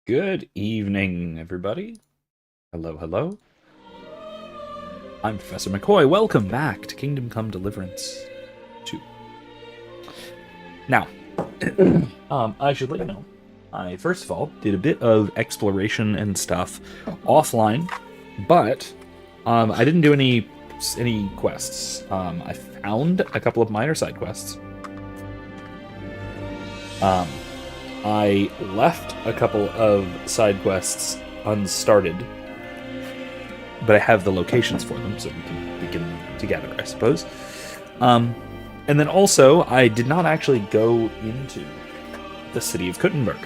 Good evening, everybody. Hello, hello. I'm Professor McCoy. Welcome back to Kingdom Come Deliverance II. Now, I should let you know, I first of all did a bit of exploration and stuff offline, but I didn't do any quests. I found a couple of minor side quests. I left a couple of side quests unstarted, but I have the locations for them, so we can begin together, I suppose. And then also, I did not actually go into the city of Kuttenberg.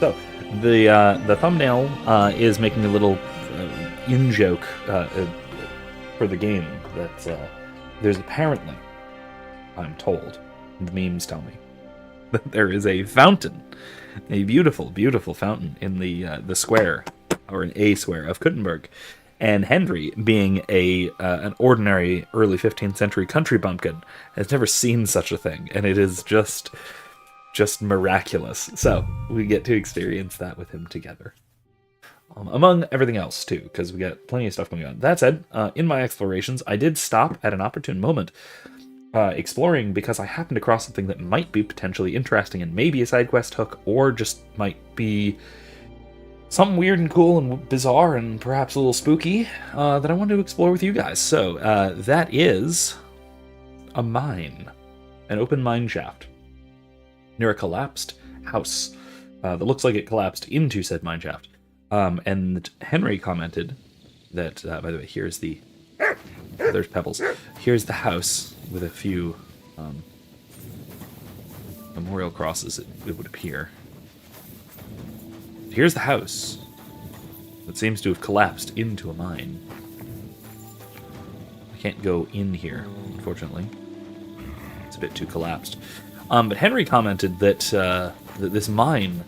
So, the thumbnail is making a little in-joke for the game that there's apparently, I'm told, the memes tell me, that there is a fountain, a beautiful, beautiful fountain in the square, or an A square of Kuttenberg. And Henry, being an ordinary early 15th century country bumpkin, has never seen such a thing, and it is just miraculous. So we get to experience that with him together, among everything else too, because we got plenty of stuff going on. That said, in my explorations, I did stop at an opportune moment, exploring because I happened across something that might be potentially interesting and maybe a side quest hook, or just might be something weird and cool and bizarre and perhaps a little spooky that I wanted to explore with you guys. So that is a mine, an open mine shaft near a collapsed house that looks like it collapsed into said mine shaft. And Henry commented that, by the way, there's pebbles. Here's the house with a few memorial crosses, it would appear. Here's the house that seems to have collapsed into a mine. I can't go in here, unfortunately. It's a bit too collapsed. But Henry commented that, that this mine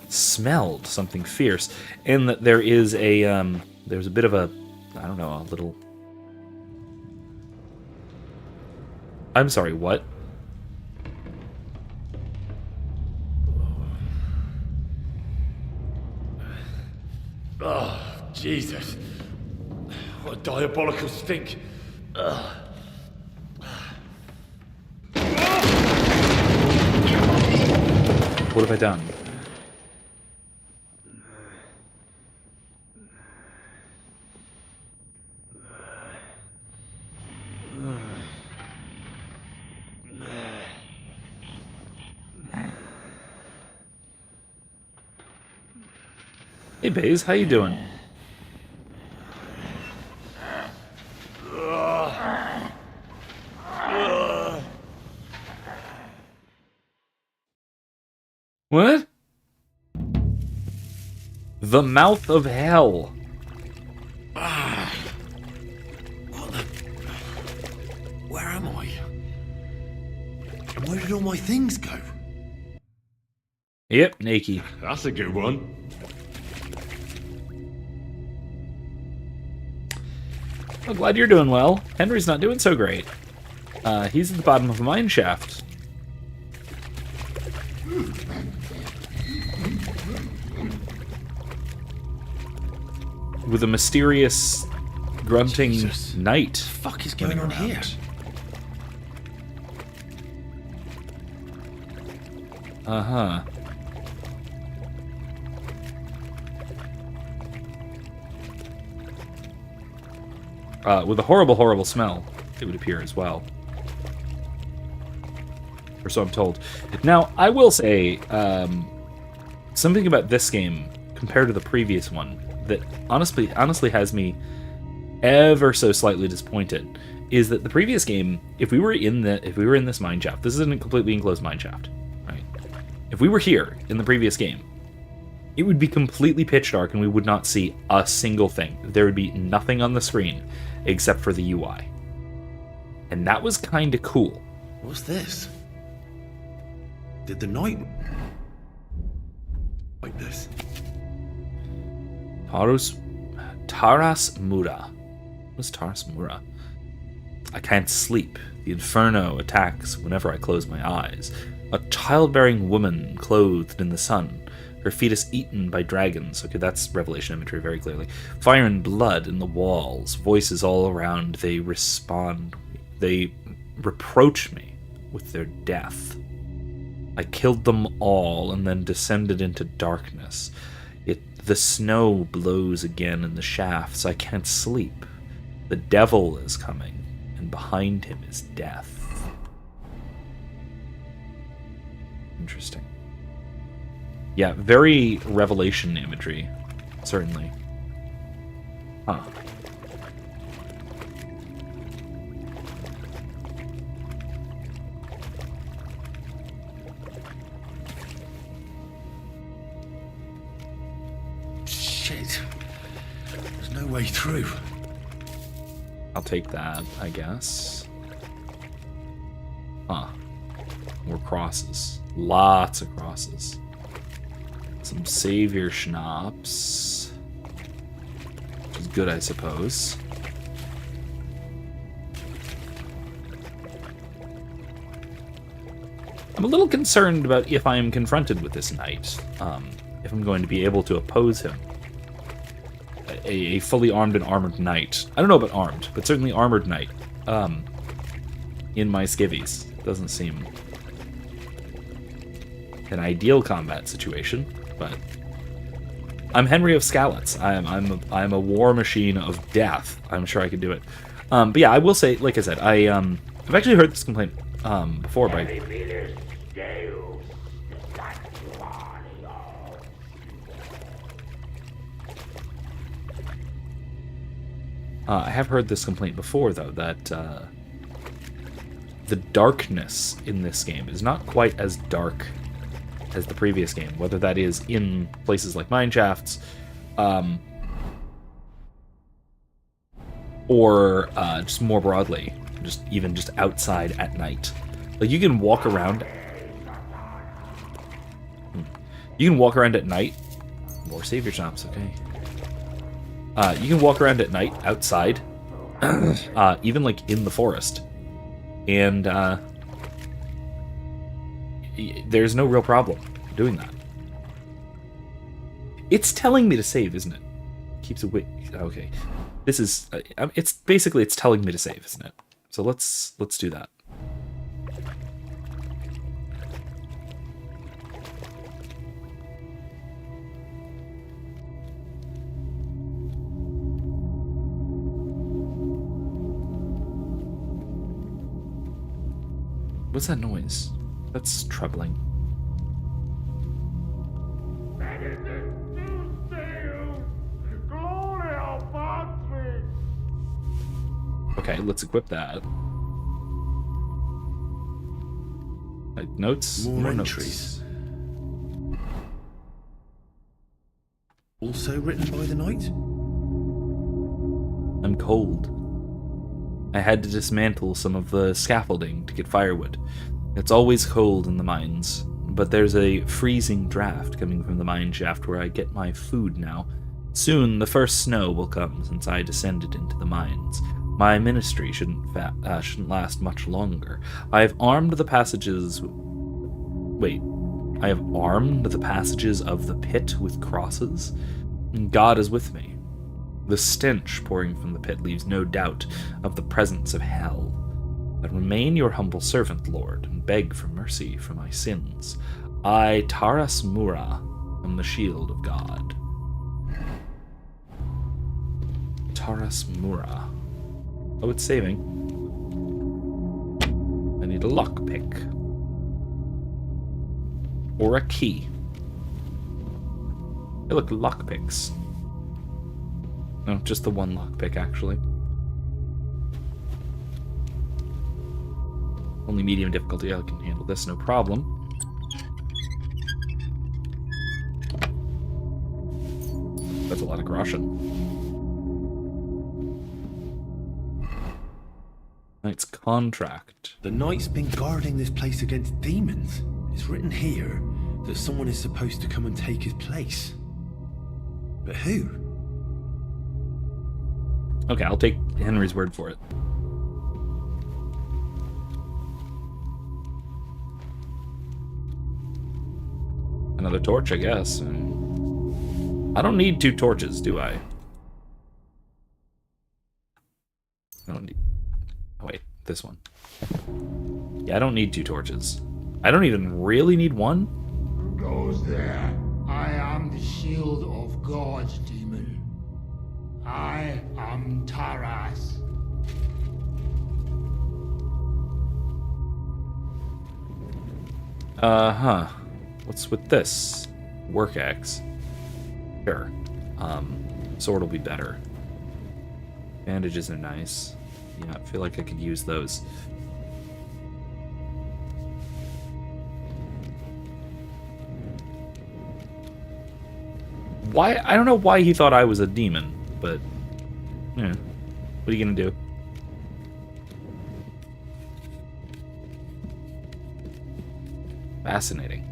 smelled something fierce, and that there is there's a bit of a, I don't know, a little... I'm sorry, what? Oh, Jesus. What a diabolical stink. What have I done? Hey, Baze, how you doing? What? The mouth of hell. What the... Where am I? And where did all my things go? Yep, Nakey. That's a good one. I'm glad you're doing well. Henry's not doing so great. He's at the bottom of a mine shaft. With a mysterious, grunting knight. What the fuck is going on here? Uh-huh. With a horrible, horrible smell, it would appear as well. Or so I'm told. Now, I will say, something about this game, compared to the previous one, that honestly has me ever so slightly disappointed, is that the previous game, if we were in this mine shaft, this isn't a completely enclosed mine shaft, right? If we were here in the previous game, it would be completely pitch dark and we would not see a single thing. There would be nothing on the screen except for the UI. And that was kind of cool. What's this? Did the night... like this? Taras Mura. What's Taras Mura? I can't sleep. The inferno attacks whenever I close my eyes. A childbearing woman clothed in the sun, Her fetus eaten by dragons. Okay, that's Revelation imagery very clearly. Fire and blood in the walls. Voices all around. They respond. They reproach me with their death. I killed them all and then descended into darkness. The snow blows again in the shafts. I can't sleep. The devil is coming, and behind him is death. Interesting. Yeah, very Revelation imagery, certainly. Huh. Shit. There's no way through. I'll take that, I guess. Huh. More crosses. Lots of crosses. Some savior schnapps. Which is good, I suppose. I'm a little concerned about if I am confronted with this knight. If I'm going to be able to oppose him. A fully armed and armored knight. I don't know about armed, but certainly armored knight. In my skivvies. Doesn't seem an ideal combat situation, but I'm Henry of Skalitz. I'm a war machine of death. I'm sure I can do it. But yeah, I will say, like I said, I've actually heard this complaint before by I have heard this complaint before, though, that the darkness in this game is not quite as dark as the previous game, whether that is in places like mineshafts, or just more broadly, even just outside at night. Like, you can walk around. You can walk around at night. More savior shops, okay. You can walk around at night outside, even like in the forest, and there's no real problem doing that. It's telling me to save, isn't it? Keeps away. Okay, this is. It's basically it's telling me to save, isn't it? So let's do that. What's that noise? That's troubling. Okay, let's equip that. Notes? More entries. Notes. Also written by the knight? I'm cold. I had to dismantle some of the scaffolding to get firewood. It's always cold in the mines, but there's a freezing draft coming from the mine shaft where I get my food now. Soon the first snow will come since I descended into the mines. My ministry shouldn't last much longer. I have armed the passages... Wait. I have armed the passages of the pit with crosses? God is with me. The stench pouring from the pit leaves no doubt of the presence of hell. But remain your humble servant, Lord, and beg for mercy for my sins. I, Taras Mura, am the shield of God. Taras Mura. Oh, it's saving. I need a lockpick. Or a key. Hey, look, lockpicks. No, just the one lockpick, actually. Only medium difficulty. I can handle this, no problem. That's a lot of groschen. Knight's contract. The knight's been guarding this place against demons. It's written here that someone is supposed to come and take his place. But who? Okay, I'll take Henry's word for it. Another torch, I guess. I don't need 2 torches, do I? I don't need... Oh, wait, this one. Yeah, I don't need 2 torches. I don't even really need 1. Who goes there? I am the shield of gods, demon. I am Taras. Huh. What's with this? Work axe. Sure. Sword will be better. Bandages are nice. Yeah, I feel like I could use those. Why? I don't know why he thought I was a demon, but yeah. What are you gonna do? Fascinating.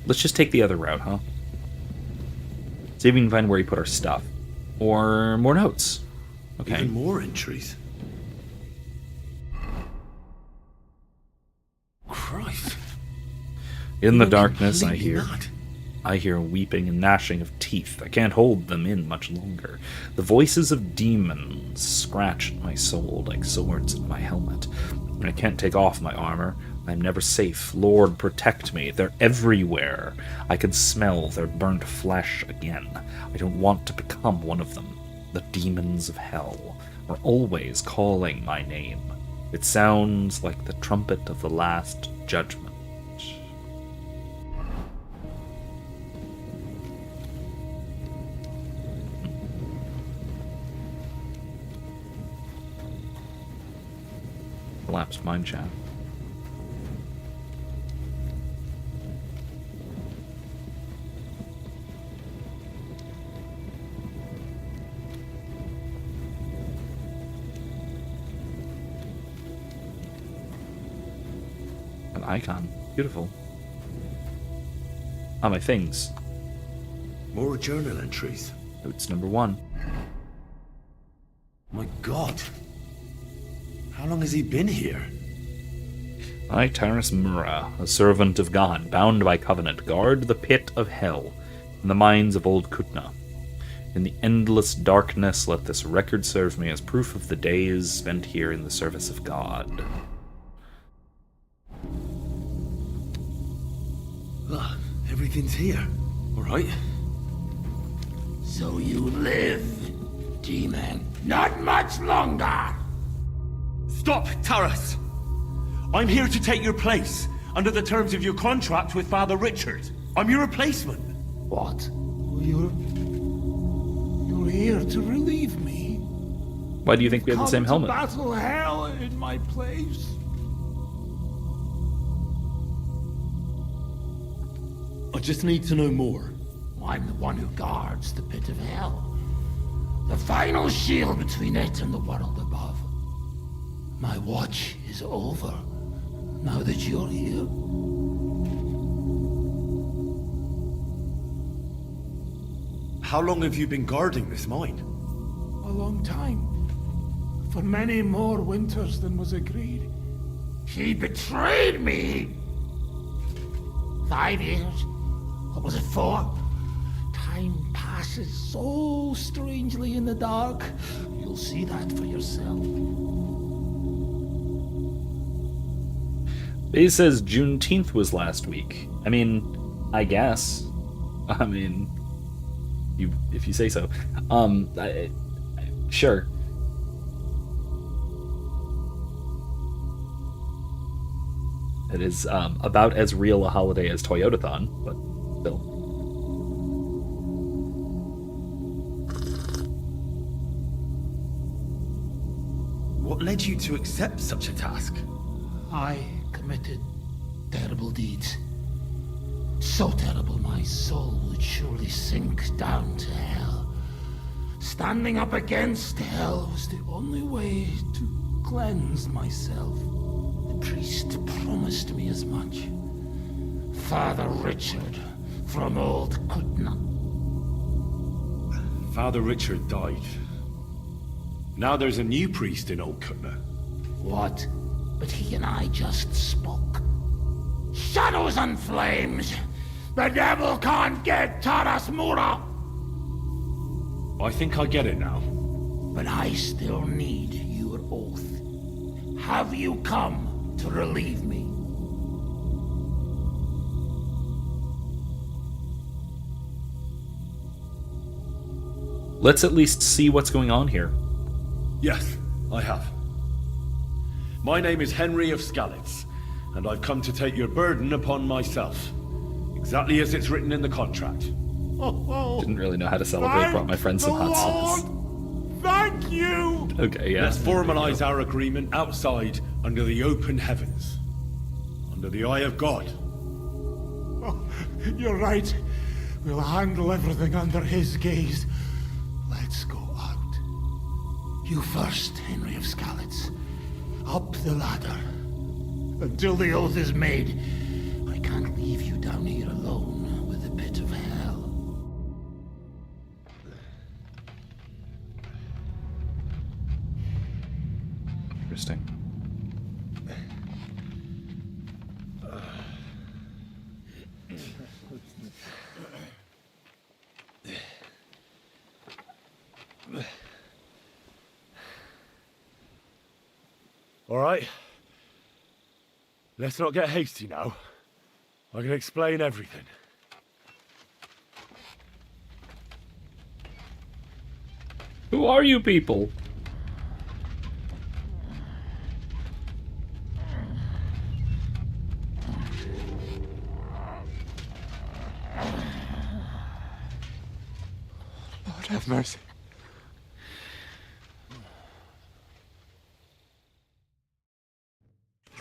Let's just take the other route, huh? See if we can find where he put our stuff. Or more notes. Okay. Even more entries. Christ. In the You're darkness, completely mad. I hear weeping and gnashing of teeth. I can't hold them in much longer. The voices of demons scratch at my soul like swords in my helmet. I can't take off my armor. I'm never safe. Lord, protect me. They're everywhere. I can smell their burnt flesh again. I don't want to become one of them. The demons of hell are always calling my name. It sounds like the trumpet of the last judgment. Collapsed mind chat. An icon. Beautiful. Ah, my things. More journal entries. Notes number 1. My God. How long has he been here? I, Taras Mura, a servant of God, bound by covenant, guard the pit of hell in the mines of old Kutna. In the endless darkness, let this record serve me as proof of the days spent here in the service of God. Ah, everything's here. All right. So you live, demon. Not much longer. Stop, Taras! I'm here to take your place, under the terms of your contract with Father Richard. I'm your replacement. What? You're here to relieve me. Why do you think we have the same Come to helmet? battle hell in my place. I just need to know more. I'm the one who guards the pit of hell. The final shield between it and the world above. My watch is over, now that you're here. How long have you been guarding this mine? A long time. For many more winters than was agreed. He betrayed me! 5 years? What was it for? Time passes so strangely in the dark. You'll see that for yourself. It says Juneteenth was last week. I mean, I guess. I mean, if you say so. Sure. It is about as real a holiday as Toyotathon, but still. What led you to accept such a task? I committed terrible deeds. So terrible my soul would surely sink down to hell. Standing up against hell was the only way to cleanse myself. The priest promised me as much. Father Richard from Old Kutna. Father Richard died. Now there's a new priest in Old Kutna. What? But he and I just spoke. Shadows and flames! The devil can't get Taras Mura! I think I get it now. But I still need your oath. Have you come to relieve me? Let's at least see what's going on here. Yes, I have. My name is Henry of Skalitz, and I've come to take your burden upon myself. Exactly as it's written in the contract. Didn't really know how to celebrate. Brought my friend some hot sauce. Thank you! Okay, yeah. Let's formalize our agreement outside under the open heavens. Under the eye of God. Oh, you're right. We'll handle everything under his gaze. Let's go out. You first, Henry of Skalitz. Up the ladder. Until the oath is made, I can't leave you down here alone with the pit of hell. Interesting. All right. Let's not get hasty now. I can explain everything. Who are you people? Lord have mercy.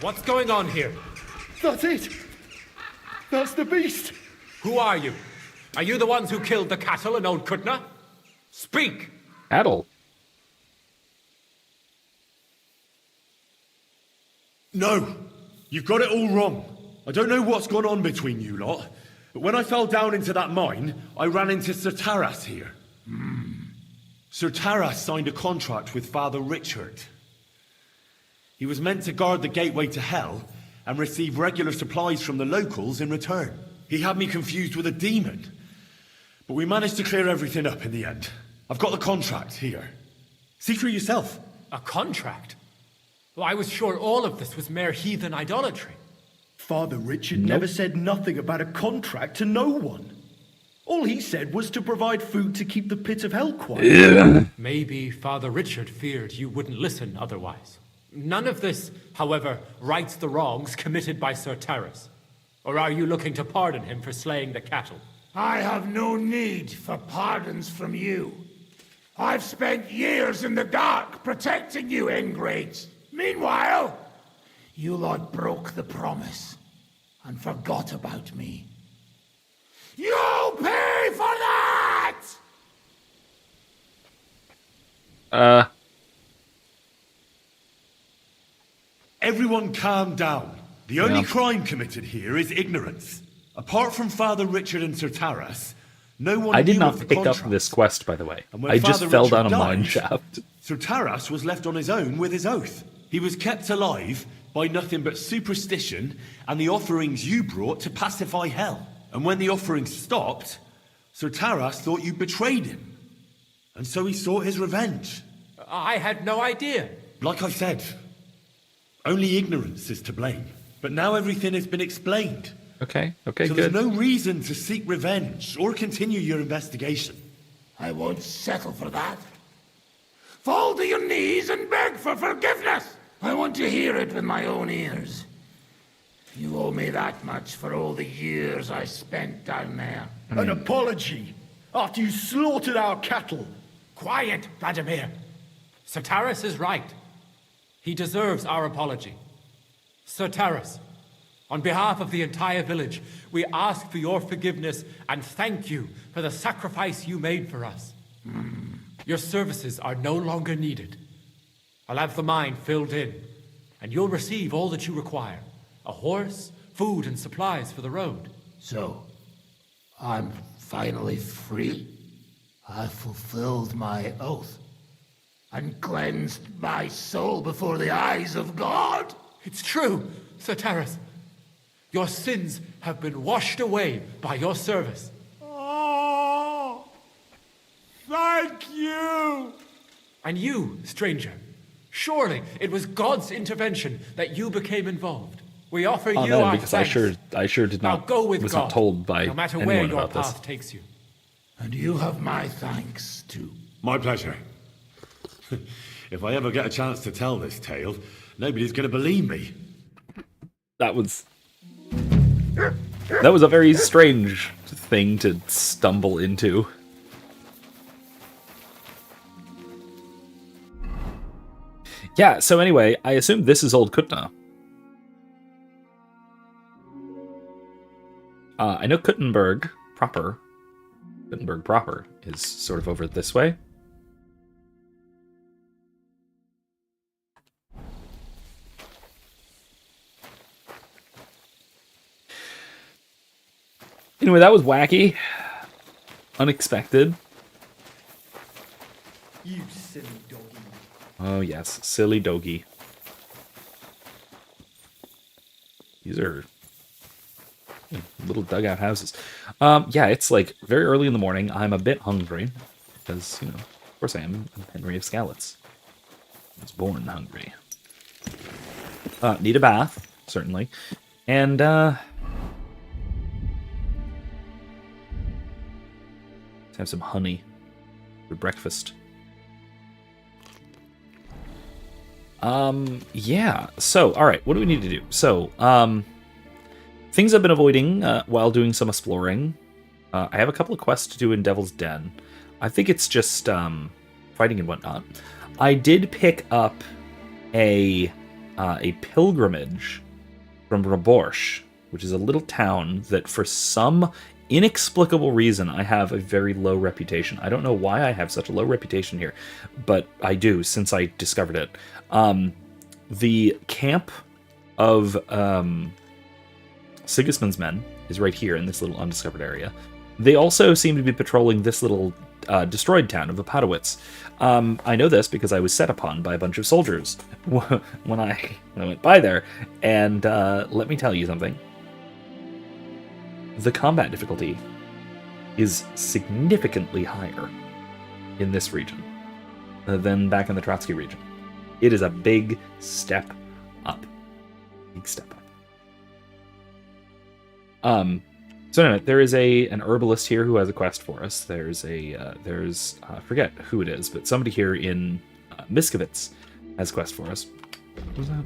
What's going on here? That's it! That's the beast! Who are you? Are you the ones who killed the cattle in Old Kutna? Speak! Adel. No! You've got it all wrong. I don't know what's gone on between you lot, but when I fell down into that mine, I ran into Sir Taras here. Sir Taras signed a contract with Father Richard. He was meant to guard the gateway to hell and receive regular supplies from the locals in return. He had me confused with a demon, but we managed to clear everything up in the end. I've got the contract here. See for yourself. A contract? Well, I was sure all of this was mere heathen idolatry. Father Richard never said nothing about a contract to no one. All he said was to provide food to keep the pit of hell quiet. Maybe Father Richard feared you wouldn't listen otherwise. None of this, however, rights the wrongs committed by Sir Taras. Or are you looking to pardon him for slaying the cattle? I have no need for pardons from you. I've spent years in the dark protecting you, ingrates. Meanwhile, you lot broke the promise and forgot about me. You'll pay for that! Everyone calm down. The only crime committed here is ignorance. Apart from Father Richard and Sir Taras, no one I did knew not of the pick up contract. this quest, by the way. And when I just Father fell Richard down a mine died, shaft. Sir Taras was left on his own with his oath. He was kept alive by nothing but superstition and the offerings you brought to pacify hell. And when the offerings stopped, Sir Taras thought you betrayed him. And so he sought his revenge. I had no idea. Like I said, only ignorance is to blame. But now everything has been explained. Okay, So good. there's no reason to seek revenge or continue your investigation. I won't settle for that. Fall to your knees and beg for forgiveness. I want to hear it with my own ears. You owe me that much for all the years I spent down there. An apology after you slaughtered our cattle. Quiet, Vladimir. Sir Taras is right. He deserves our apology. Sir Taras, On behalf of the entire village, we ask for your forgiveness and thank you for the sacrifice you made for us. Your services are no longer needed. I'll have the mine filled in, and you'll receive all that you require. A horse, food, and supplies for the road. So, I'm finally free? I fulfilled my oath and cleansed my soul before the eyes of God. It's true, Sir Terrace. Your sins have been washed away by your service. Oh, thank you. And you, stranger, surely it was God's intervention that you became involved. We offer you no, our because thanks. I sure did Now not go with was God, not told by no matter anyone where your about this. path takes you. And you have my thanks, too. My pleasure. If I ever get a chance to tell this tale, nobody's going to believe me. That was a very strange thing to stumble into. Yeah, so anyway, I assume this is Old Kutna. I know Kuttenberg proper is sort of over this way. Anyway, that was wacky. Unexpected. You silly doggy. Oh yes, silly doggy. These are little dugout houses. Yeah, it's like very early in the morning. I'm a bit hungry because, you know, of course I am. I'm Henry of Skalitz. I was born hungry. Need a bath, certainly. And, let's have some honey for breakfast. Yeah. So, all right, what do we need to do? So, things I've been avoiding while doing some exploring. I have a couple of quests to do in Devil's Den. I think it's just fighting and whatnot. I did pick up a pilgrimage from Raborsh, which is a little town that for some inexplicable reason I have a very low reputation. I don't know why I have such a low reputation here, but I do since I discovered it. The camp of Sigismund's men is right here in this little undiscovered area. They also seem to be patrolling this little destroyed town of Apadowitz. I know this because I was set upon by a bunch of soldiers when I went by there, and let me tell you something. The combat difficulty is significantly higher in this region than back in the Trotsky region. It is a big step up. Big step up. So anyway, there is an herbalist here who has a quest for us. There's I forget who it is, but somebody here in Miskovitz has a quest for us. What was that?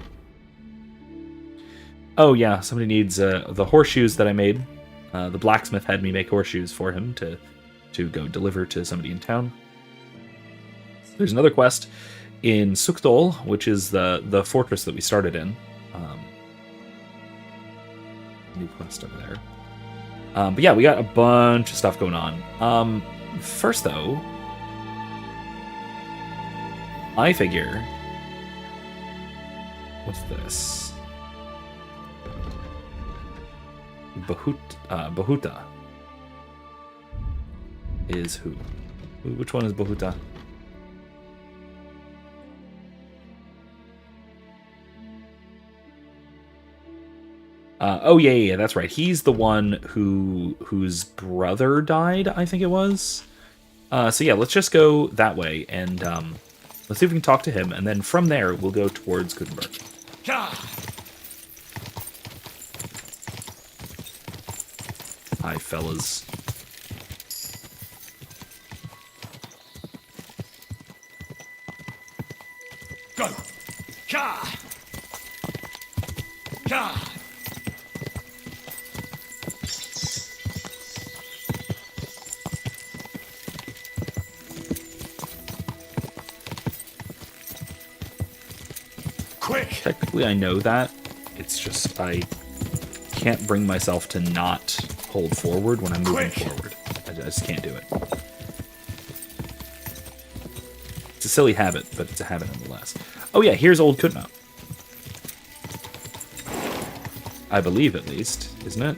Oh yeah, somebody needs the horseshoes that I made. The blacksmith had me make horseshoes for him to go deliver to somebody in town. There's another quest in Suktol, which is the fortress that we started in. New quest over there. But yeah, we got a bunch of stuff going on. First though, I figure, what's this? Bahuta is who? Which one is Bahuta? Oh yeah, that's right. He's the one whose brother died, I think it was. So yeah, let's just go that way, and let's see if we can talk to him, and then from there we'll go towards Gutenberg. Hi, fellas. Go! Ka! Ka! Quick! Technically, I know that. It's just I can't bring myself to not hold forward when I'm moving forward. I just can't do it. It's a silly habit, but it's a habit nonetheless. Oh yeah, here's Old Kutna. I believe, at least, isn't it?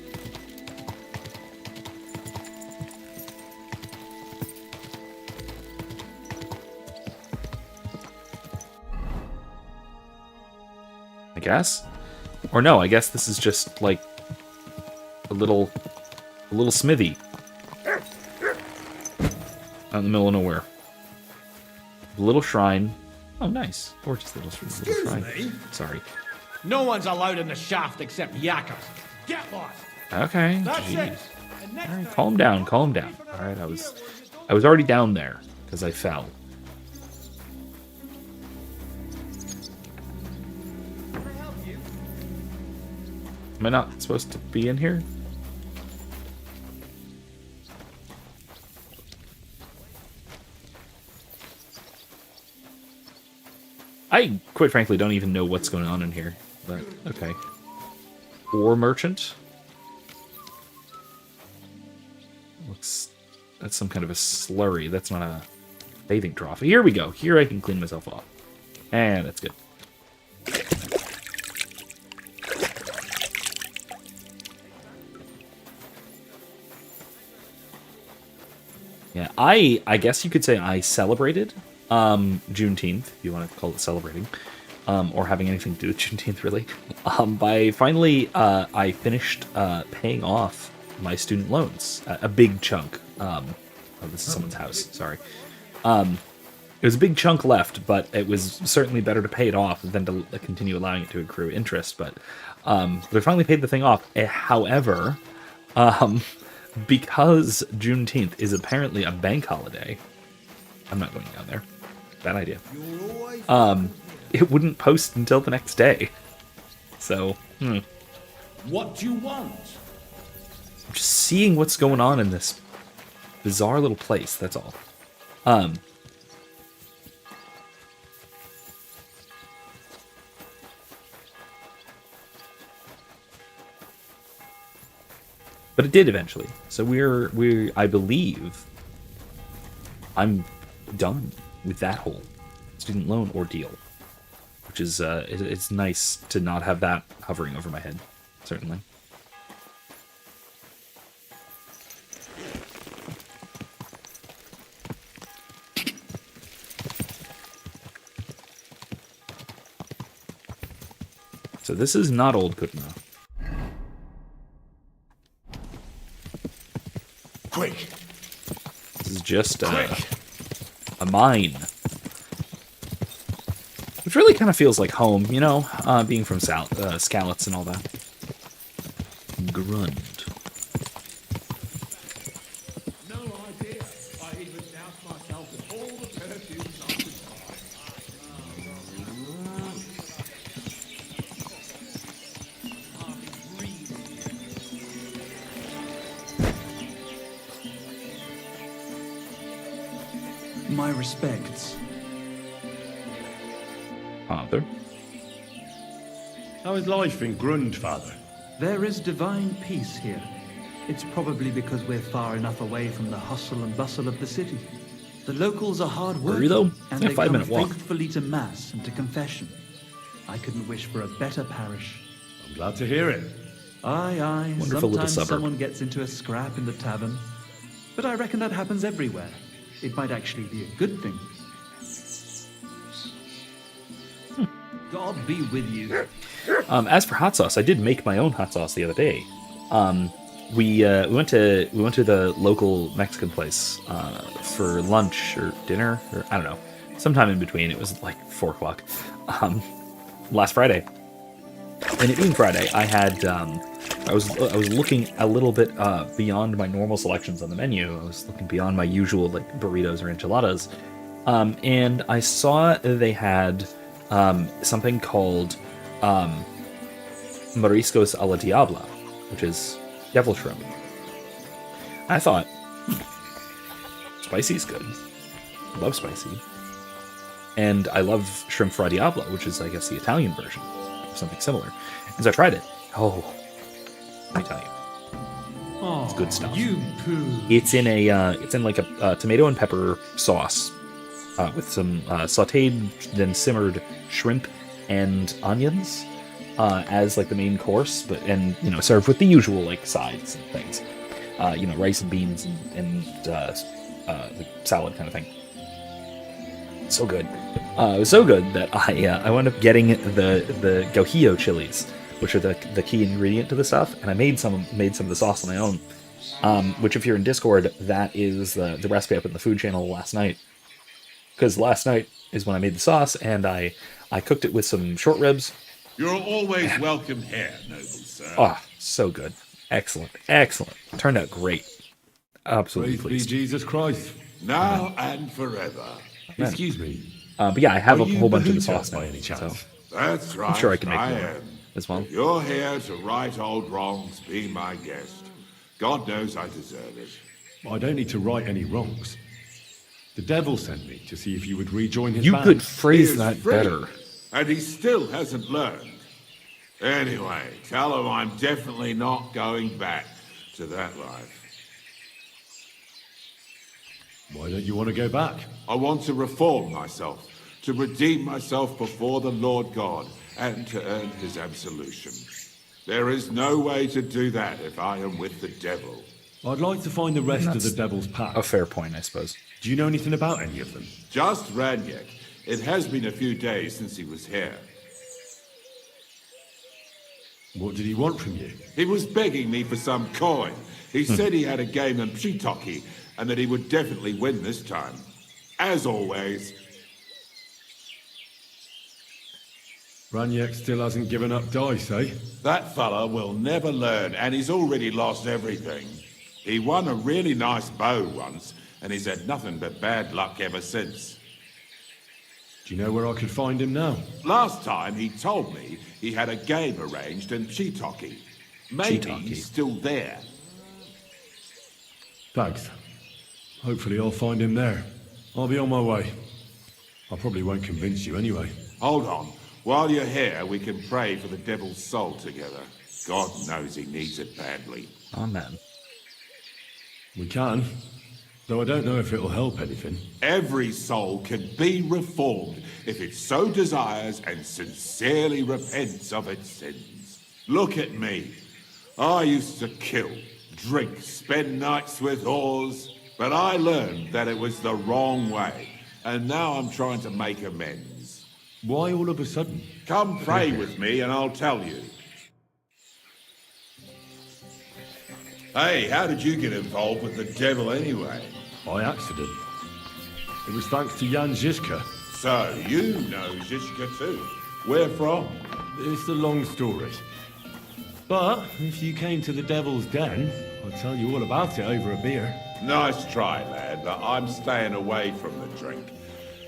I guess? Or no, I guess this is just, like, a little smithy. Out in the middle of nowhere. A little shrine. Oh, nice. Gorgeous little shrine. Me? Sorry. No one's allowed in the shaft except yakkers. Get lost. Okay. That's Jeez. it. And next All right, time- calm down, calm down. All right, I was already down there because I fell. Am I not supposed to be in here? I, quite frankly, don't even know what's going on in here, but okay. Ore merchant? That's some kind of a slurry. That's not a bathing trough. Here we go. Here I can clean myself off. And that's good. Yeah, I guess you could say I celebrated Juneteenth, if you want to call it celebrating, or having anything to do with Juneteenth, really. By finally, I finished paying off my student loans, a big chunk. Oh, this is someone's house, sorry. It was a big chunk left, but it was certainly better to pay it off than to continue allowing it to accrue interest. But I finally paid the thing off. However, because Juneteenth is apparently a bank holiday, I'm not going down there. Bad idea. It wouldn't post until the next day. So, What do you want? I'm just seeing what's going on in this bizarre little place, that's all. But it did eventually. So I believe I'm done with that whole student loan ordeal, which is it's nice to not have that hovering over my head, certainly. So this is not Old Kutna. Quick! This is just Quick! a mine. Which really kind of feels like home, you know, being from Skalitz and all that. Grund. No idea. I even doused myself with all the perfumes I could My respects. Father. How is life in Grund, Father? There is divine peace here. It's probably because we're far enough away from the hustle and bustle of the city. The locals are hard you, working, though? and Yeah, they 5 come minute walk. faithfully to mass and to confession. I couldn't wish for a better parish. I'm glad to hear it. Aye, aye. Wonderful little Sometimes suburb. someone gets into a scrap in the tavern. But I reckon that happens everywhere. It might actually be a good thing. God be with you. As for hot sauce, I did make my own hot sauce the other day. We went to the local Mexican place for lunch or dinner, or I don't know, sometime in between. It was like 4 o'clock last Friday. And it being Friday, I had I was looking a little bit beyond my normal selections on the menu. I was looking beyond my usual like burritos or enchiladas, and I saw they had something called mariscos a la diabla, which is devil shrimp. I thought, spicy's good. I love spicy. And I love shrimp fra diablo, which is, I guess, the Italian version of something similar. And so I tried it. Oh, Let me tell you. Oh, It's good stuff. You poo. It's in like a tomato and pepper sauce with some sautéed then simmered shrimp and onions as like the main course, but served with the usual like sides and things. Rice and beans and like salad kind of thing. So good. It was so good that I wound up getting the guajillo chilies, which are the key ingredient to the stuff, and I made some of the sauce on my own. Which, if you're in Discord, that is the recipe I put in the food channel last night. Because last night is when I made the sauce, and I cooked it with some short ribs. You're always welcome here, noble sir. Ah, so good. Excellent. Turned out great. Absolutely Praise be pleased. Jesus Christ. Now and forever. Excuse me. But yeah, I have Are a you whole bunch of the Bahuta sauce now, by any chance? so That's right. sure I can make more am. as well. If you're here to right old wrongs, be my guest. God knows I deserve it. I don't need to right any wrongs. The devil sent me to see if you would rejoin his You band. could He phrase is that free, better. And he still hasn't learned. Anyway, tell him I'm definitely not going back to that life. Why don't you want to go back? I want to reform myself, to redeem myself before the Lord God, and to earn his absolution. There is no way to do that if I am with the devil. I'd like to find the rest of That's the devil's pack. A fair point, I suppose. Do you know anything about any of them? Just Ranyek. It has been a few days since he was here. What did he want from you? He was begging me for some coin. He said he had a game in Pshitoki, and that he would definitely win this time. As always. Ranyek still hasn't given up dice, eh? That fella will never learn, and he's already lost everything. He won a really nice bow once, and he's had nothing but bad luck ever since. Do you know where I could find him now? Last time he told me he had a game arranged in Pshitoki. Maybe Pshitoki. he's still there. Thanks. Hopefully I'll find him there. I'll be on my way. I probably won't convince you anyway. Hold on. While you're here, we can pray for the devil's soul together. God knows he needs it badly. Amen. We can. Though I don't know if it'll help anything. Every soul can be reformed if it so desires and sincerely repents of its sins. Look at me. I used to kill, drink, spend nights with whores, but I learned that it was the wrong way, and now I'm trying to make amends. Why all of a sudden? Come pray with me and I'll tell you. Hey, how did you get involved with the devil anyway? By accident. It was thanks to Jan Žižka. So, you know Zizka too. Where from? It's a long story. But if you came to the Devil's Den, I'd tell you all about it over a beer. Nice try, lad, but I'm staying away from the drink.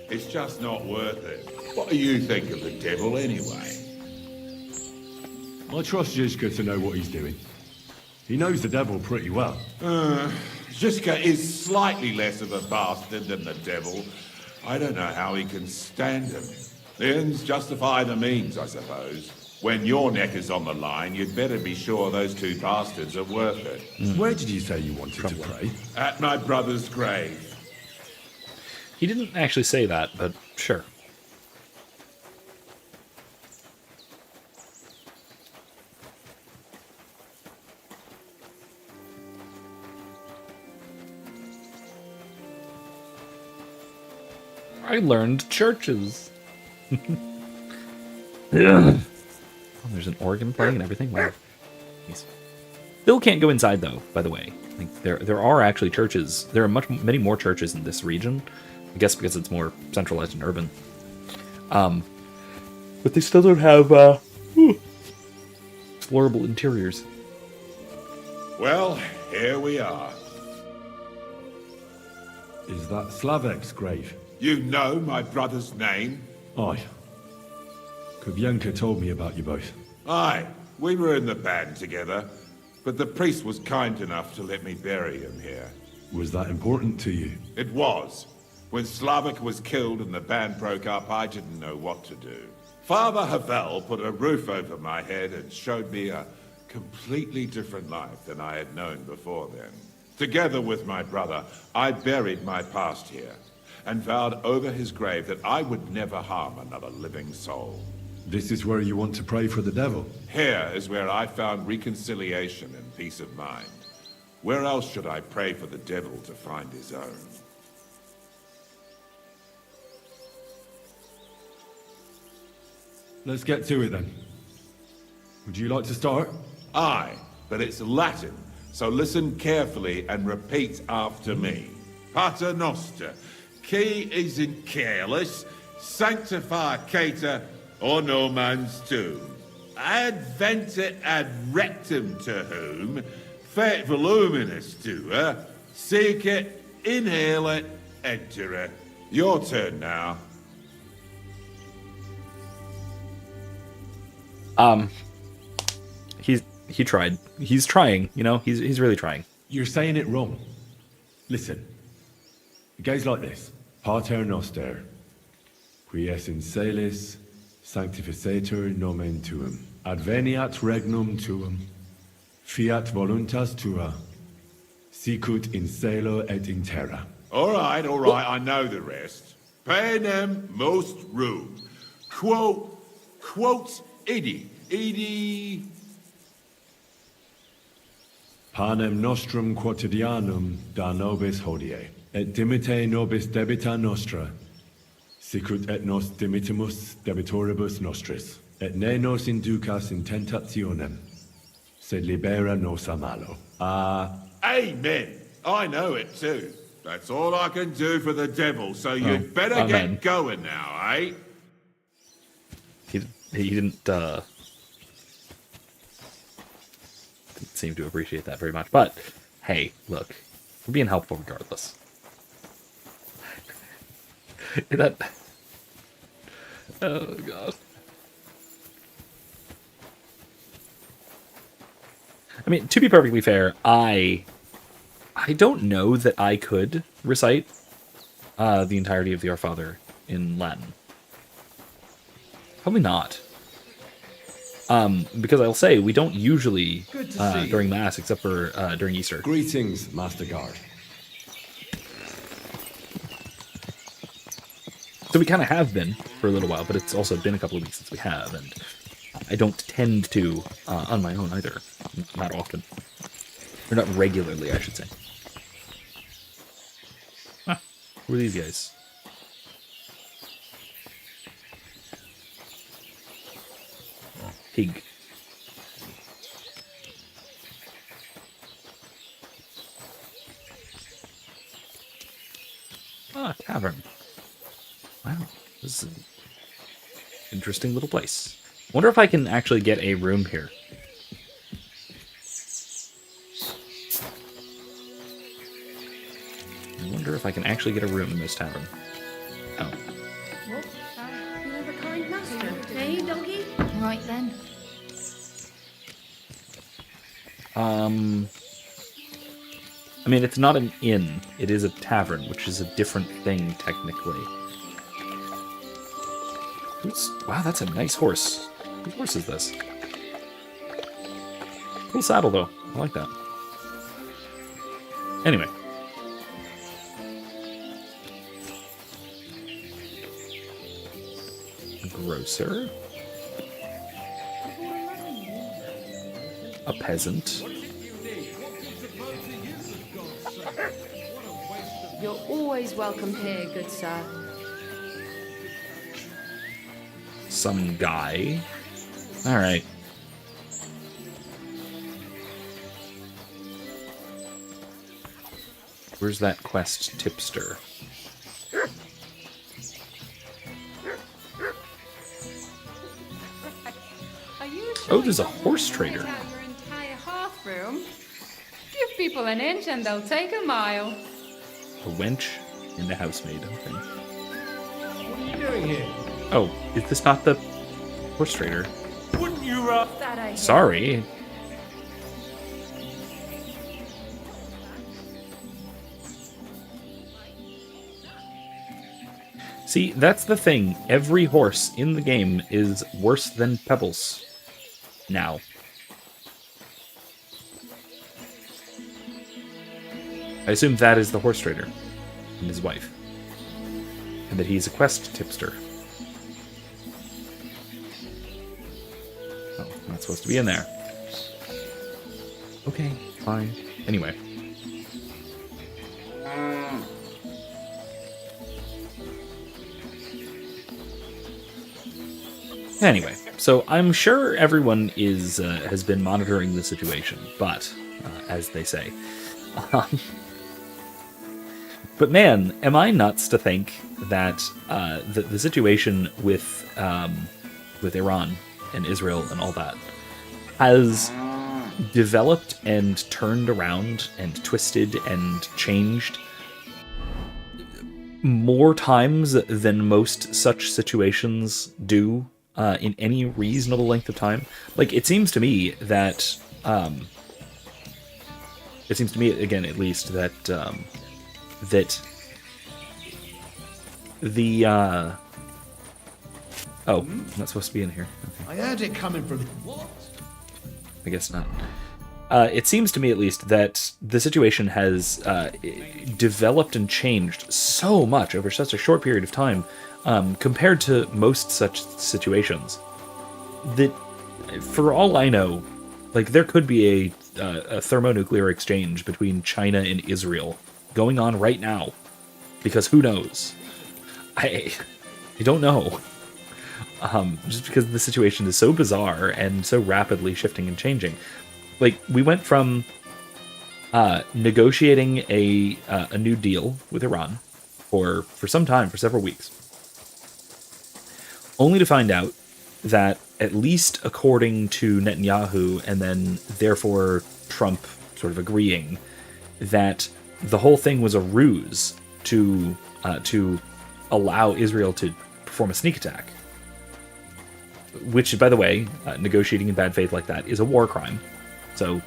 It's just not worth it. What do you think of the devil anyway? I trust Žižka to know what he's doing. He knows the devil pretty well. Zizka is slightly less of a bastard than the devil. I don't know how he can stand him. The ends justify the means, I suppose. When your neck is on the line, you'd better be sure those two bastards are worth it. Where did you say you wanted to pray? At my brother's grave. He didn't actually say that, but sure. I learned churches. Yeah. Oh, there's an organ playing and everything. Wow. Nice. Still can't go inside though. By the way, like there are actually churches. There are many more churches in this region. I guess because it's more centralized and urban. But they still don't have explorable interiors. Well, here we are. Is that Slavek's grave? You know my brother's name? Aye. Kubyanka told me about you both. Aye, we were in the band together, but the priest was kind enough to let me bury him here. Was that important to you? It was. When Slavik was killed and the band broke up, I didn't know what to do. Father Havel put a roof over my head and showed me a completely different life than I had known before then. Together with my brother, I buried my past here, and vowed over his grave that I would never harm another living soul. This is where you want to pray for the devil? Here is where I found reconciliation and peace of mind. Where else should I pray for the devil to find his own? Let's get to it then. Would you like to start? Aye, but it's Latin, so listen carefully and repeat after me. Pater Noster, qui is in careless, sanctificata or no man's tomb. Adventet ad rectum to whom, fet voluminous to her, seek it, inhale it, enter it. Your turn now. He tried. He's trying, you know, he's really trying. You're saying it wrong. Listen. It goes like this. Pater Noster, qui es in celis, sanctificetur nomen tuum. Adveniat regnum tuum. Fiat voluntas tua. Sicut in cielo et in terra. All right, I know the rest. Panem most rum. Quote, idi. Panem nostrum quotidianum da nobis hodie, et dimite nobis debita nostra, sicut et nos dimitimus debitoribus nostris, et ne nos inducas in tentationem, sed libera nos a malo. Amen. I know it too. That's all I can do for the devil, so you'd better amen. get going now, eh? He didn't seem to appreciate that very much. But hey, look, we're being helpful regardless. That. Oh god. I mean, to be perfectly fair, I don't know that I could recite the entirety of the Our Father in Latin. Probably not. Because I'll say, we don't usually, during Mass, except for during Easter. Greetings, Master Guard. So we kind of have been for a little while, but it's also been a couple of weeks since we have, and I don't tend to on my own either. Not often. Or not regularly, I should say. Huh. Who are these guys? Pig. Ah, tavern. Wow, this is an interesting little place. Wonder if I can actually get a room here. I wonder if I can actually get a room in this tavern. Oh. You have a kind master, eh, doggy? Right then. I mean, it's not an inn. It is a tavern, which is a different thing, technically. Wow, that's a nice horse. Whose horse is this? Cool saddle, though. I like that. Anyway. Grocer. A peasant. You're always welcome here, good sir. Some guy. Alright. Where's that quest tipster? Oh, there's a horse trader. Your entire hearth room. Give people an inch and they'll take a mile. A wench and a housemaid, okay. What are you doing here? Oh, is this not the horse trader? Wouldn't you, That I Sorry. See, that's the thing. Every horse in the game is worse than Pebbles. Now. I assume that is the horse trader and his wife. And that he's a quest tipster. Oh, I'm not supposed to be in there. Okay, fine. Anyway. Anyway, so I'm sure everyone is has been monitoring the situation, but, as they say. But man, am I nuts to think that the situation with Iran and Israel and all that has developed and turned around and twisted and changed more times than most such situations do in any reasonable length of time. Like, it seems to me that again, at least, that that the oh, I'm not supposed to be in here. Okay. I heard it coming from... What? I guess not. It seems to me, at least, that the situation has developed and changed so much over such a short period of time, compared to most such situations, that, for all I know, like, there could be a thermonuclear exchange between China and Israel going on right now, because who knows? I don't know. Just because the situation is so bizarre and so rapidly shifting and changing. Like, we went from negotiating a new deal with Iran for some time, for several weeks, only to find out that, at least according to Netanyahu, and then therefore Trump sort of agreeing, that the whole thing was a ruse to allow Israel to perform a sneak attack. Which, by the way, negotiating in bad faith like that is a war crime. So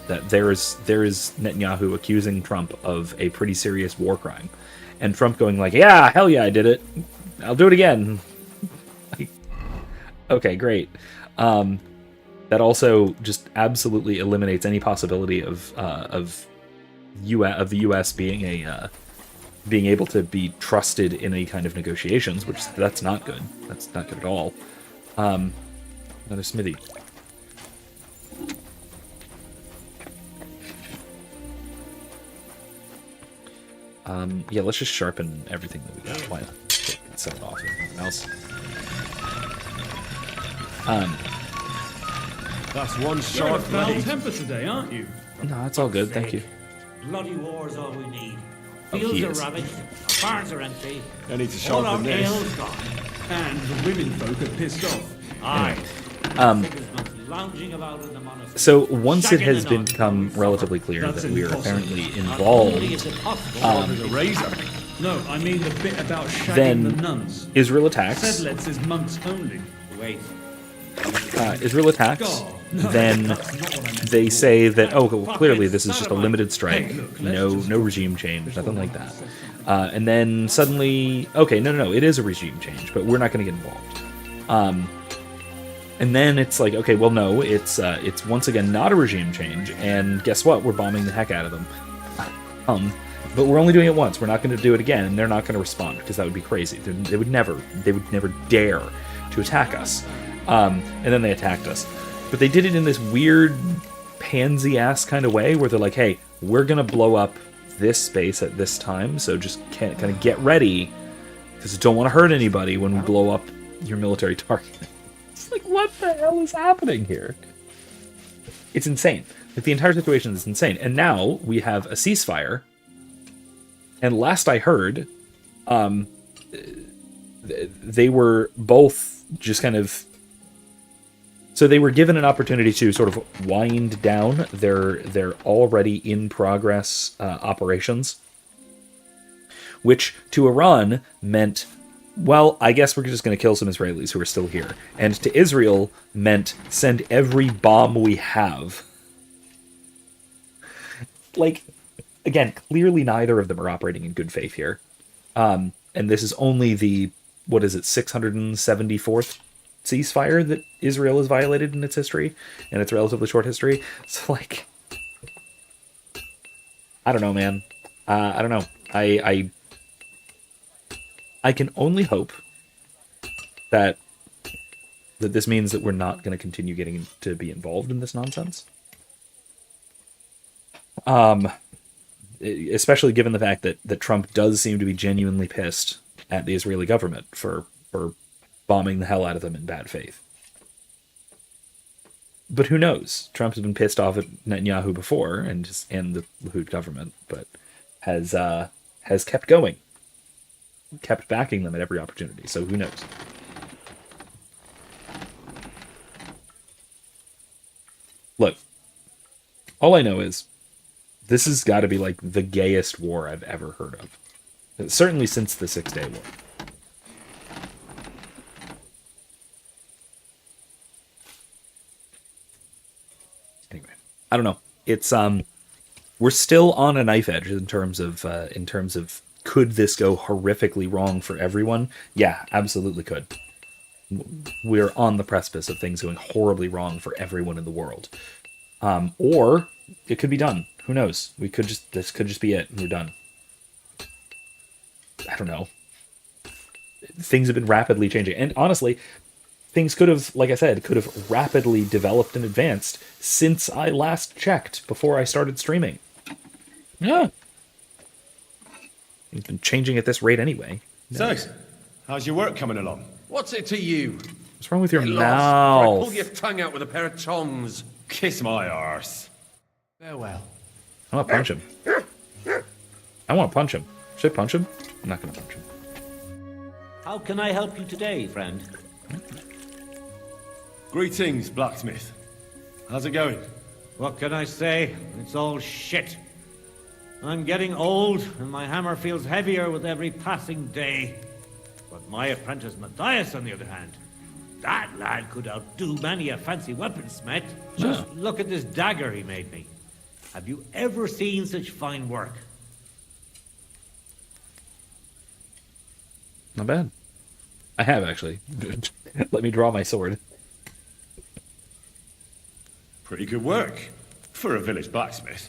that there is Netanyahu accusing Trump of a pretty serious war crime, and Trump going like, "Yeah, hell yeah, I did it. I'll do it again." Like, okay, great. That also just absolutely eliminates any possibility of the U.S. being able to be trusted in any kind of negotiations, which that's not good. That's not good at all. Another smithy. Yeah, let's just sharpen everything that we got. Why not? Set it off and nothing else. That's one You're sharp a foul blade. temper today, aren't you? No, it's all good, thank you. Bloody war's all we need. Oh, Fields he are is. ravaged, our barns are empty. I need to All our sharpen this. ale's gone. And the women folk are pissed off. Aye. Um, Sick as nuts lounging about in the monastery. So once it Shagging has the nun become from relatively summer. clear That's that we are impossible. apparently Not only is involved, it possible, With a razor. No, I mean the bit about shagging Then the nuns. Israel attacks. Sedlets is monks only. wait. Israel attacks. God, no, Then that's not what I meant. they say that, oh, well, clearly this is just a Sodomite. limited strike. Hey, look, No, let's just- no regime change, nothing like that. And then suddenly, okay, no, it is a regime change, but we're not going to get involved. And then it's like, okay, well, no, it's once again not a regime change, and guess what? We're bombing the heck out of them. But we're only doing it once. We're not going to do it again, and they're not going to respond because that would be crazy. They would never dare to attack us. And then they attacked us, but they did it in this weird pansy-ass kind of way where they're like, "Hey, we're going to blow up this space at this time, so just kind of get ready because I don't want to hurt anybody when we blow up your military target." It's like, what the hell is happening here? It's insane. Like, the entire situation is insane. And now we have a ceasefire. And last I heard, they were both just kind of... So they were given an opportunity to sort of wind down their already in progress operations, which to Iran meant, well, I guess we're just going to kill some Israelis who are still here. And to Israel meant send every bomb we have. Like, again, clearly neither of them are operating in good faith here. And this is only the, 674th ceasefire that Israel has violated in its history, in its relatively short history. So, like, I don't know, man. I don't know. I can only hope that this means that we're not going to continue getting to be involved in this nonsense. Especially given the fact that Trump does seem to be genuinely pissed at the Israeli government for bombing the hell out of them in bad faith. But who knows? Trump has been pissed off at Netanyahu before and the Likud government, but has kept going, kept backing them at every opportunity. So who knows? Look, all I know is this has got to be like the gayest war I've ever heard of. Certainly since the 6-Day War. Anyway, I don't know. It's we're still on a knife edge in terms of could this go horrifically wrong for everyone? Yeah, absolutely could. We're on the precipice of things going horribly wrong for everyone in the world. Or it could be done. Who knows? This could just be it, and we're done. I don't know. Things have been rapidly changing. And honestly, things could have, like I said, rapidly developed and advanced since I last checked before I started streaming. Yeah. It's been changing at this rate anyway. So, how's your work coming along? What's it to you? What's wrong with your Get mouth? lost, or I pull your tongue out with a pair of tongs. Kiss my arse. Farewell. I want to punch him. I want to punch him. Should I punch him? I'm not going to punch him. How can I help you today, friend? Greetings, blacksmith. How's it going? What can I say? It's all shit. I'm getting old, and my hammer feels heavier with every passing day. But my apprentice Matthias, on the other hand, that lad could outdo many a fancy weaponsmith. Just look at this dagger he made me. Have you ever seen such fine work? Not bad. I have, actually. Let me draw my sword. Pretty good work. For a village blacksmith.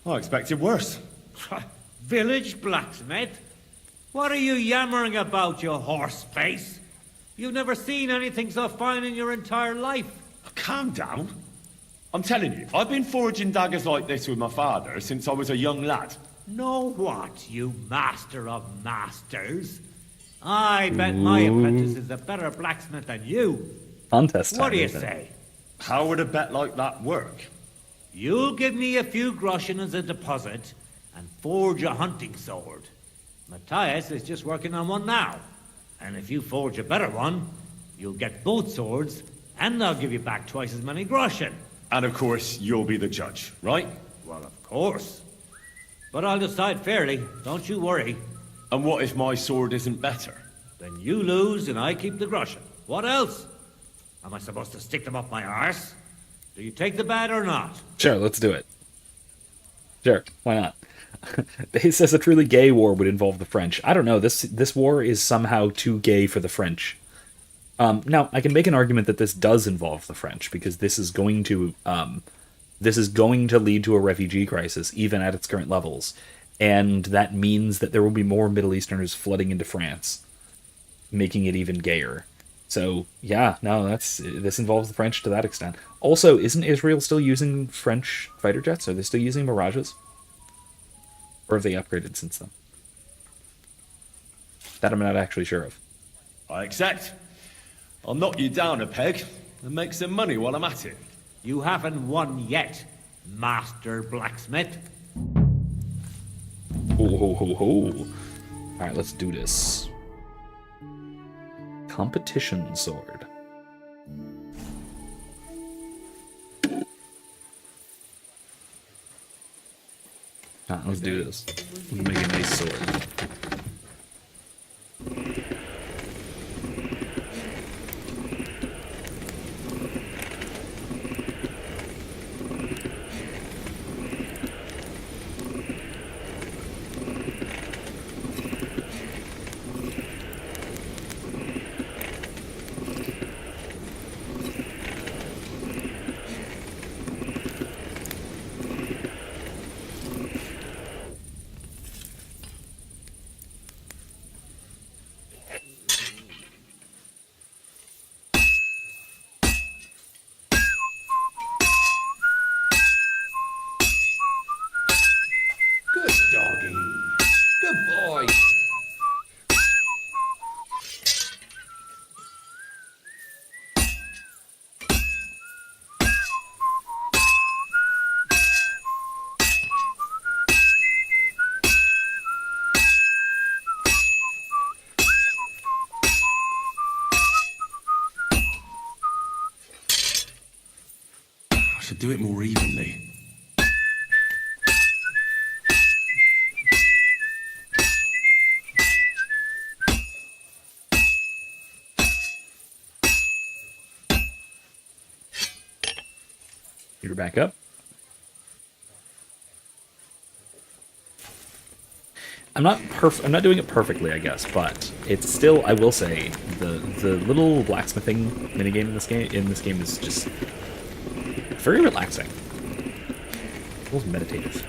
I expected worse. Village blacksmith? What are you yammering about, you horse face? You've never seen anything so fine in your entire life. Calm down. I'm telling you, I've been forging daggers like this with my father since I was a young lad. Know what, you master of masters? I bet my apprentice is a better blacksmith than you. Contest time. What do you isn't it? say? How would a bet like that work? You'll give me a few groschen as a deposit and forge a hunting sword. Matthias is just working on one now. And if you forge a better one, you'll get both swords and they'll give you back twice as many groschen. And of course, you'll be the judge, right? Well, of course. But I'll decide fairly, don't you worry. And what if my sword isn't better? Then you lose and I keep the groschen. What else? Am I supposed to stick them up my arse? Do you take the bet or not? Sure, let's do it. Sure, why not? He says a truly gay war would involve the French. I don't know, this war is somehow too gay for the French. Now, I can make an argument that this does involve the French, because this is going to lead to a refugee crisis, even at its current levels. And that means that there will be more Middle Easterners flooding into France, making it even gayer. So, yeah, no, this involves the French to that extent. Also, isn't Israel still using French fighter jets? Are they still using Mirages? Or have they upgraded since then? That I'm not actually sure of. I accept. I'll knock you down a peg and make some money while I'm at it. You haven't won yet, Master Blacksmith. Ho, ho, ho, ho. Alright, let's do this. Competition sword. Let's do this. We'll make a nice sword. do it more evenly. You're back up. I'm not doing it perfectly, I guess, but it's still, I will say, the little blacksmithing minigame in this game is just very relaxing. Almost meditative.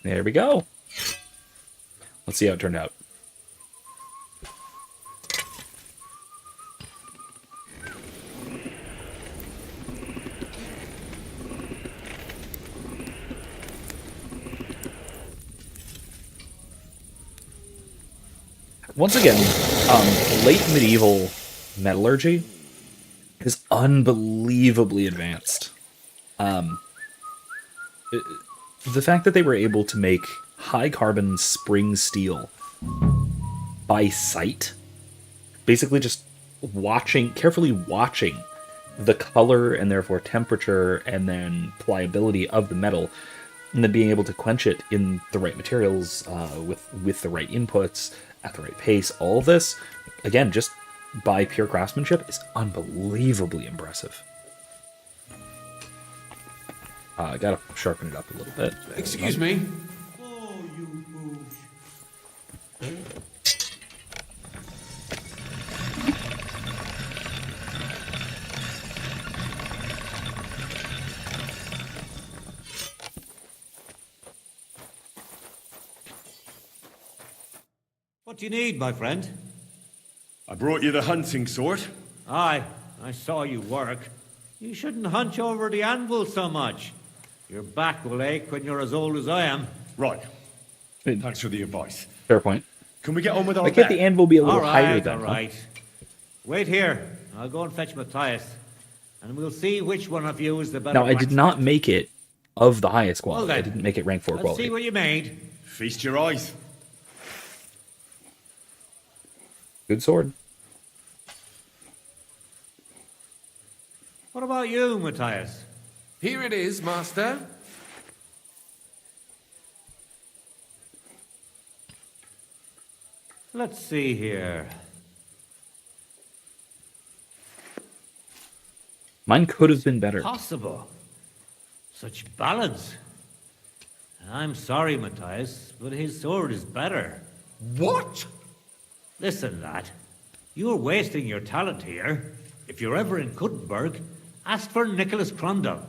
There we go. Let's see how it turned out. Once again, late medieval metallurgy is unbelievably advanced. The fact that they were able to make high carbon spring steel by sight, basically just carefully watching the color and therefore temperature and then pliability of the metal, and then being able to quench it in the right materials with the right inputs at the right pace, all of this, again, just by pure craftsmanship, is unbelievably impressive. I gotta sharpen it up a little bit. Excuse me. Oh, you boosh. What do you need, my friend? I brought you the hunting sword. Aye, I saw you work. You shouldn't hunch over the anvil so much. Your back will ache when you're as old as I am. Right. Thanks for the advice. Fair point. Can we get on with our Why can't the anvil be a little higher then? All right. Wait here. I'll go and fetch Matthias, and we'll see which one of you is the better. Now, I did not make it of the highest quality. Well, I then, didn't make it rank 4 let's quality. see what you made. Feast your eyes. Good sword. What about you, Matthias? Here it is, Master. Let's see here. Mine could have been better. Possible. Such balance. I'm sorry, Matthias, but his sword is better. What? Listen, lad. You're wasting your talent here. If you're ever in Kuttenberg, ask for Nicholas Crondell.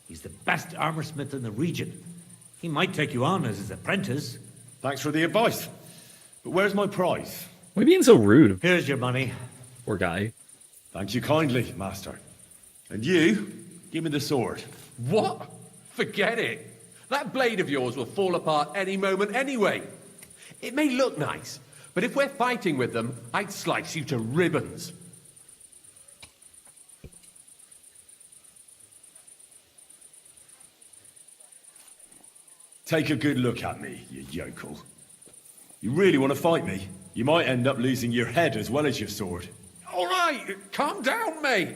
He's the best armorsmith in the region. He might take you on as his apprentice. Thanks for the advice. But where's my prize? Why are you being so rude? Here's your money. Poor guy. Thank you kindly, Master. And you, give me the sword. What? Forget it. That blade of yours will fall apart any moment anyway. It may look nice, but if we're fighting with them, I'd slice you to ribbons. Take a good look at me, you yokel. You really want to fight me? You might end up losing your head as well as your sword. All right, calm down, mate.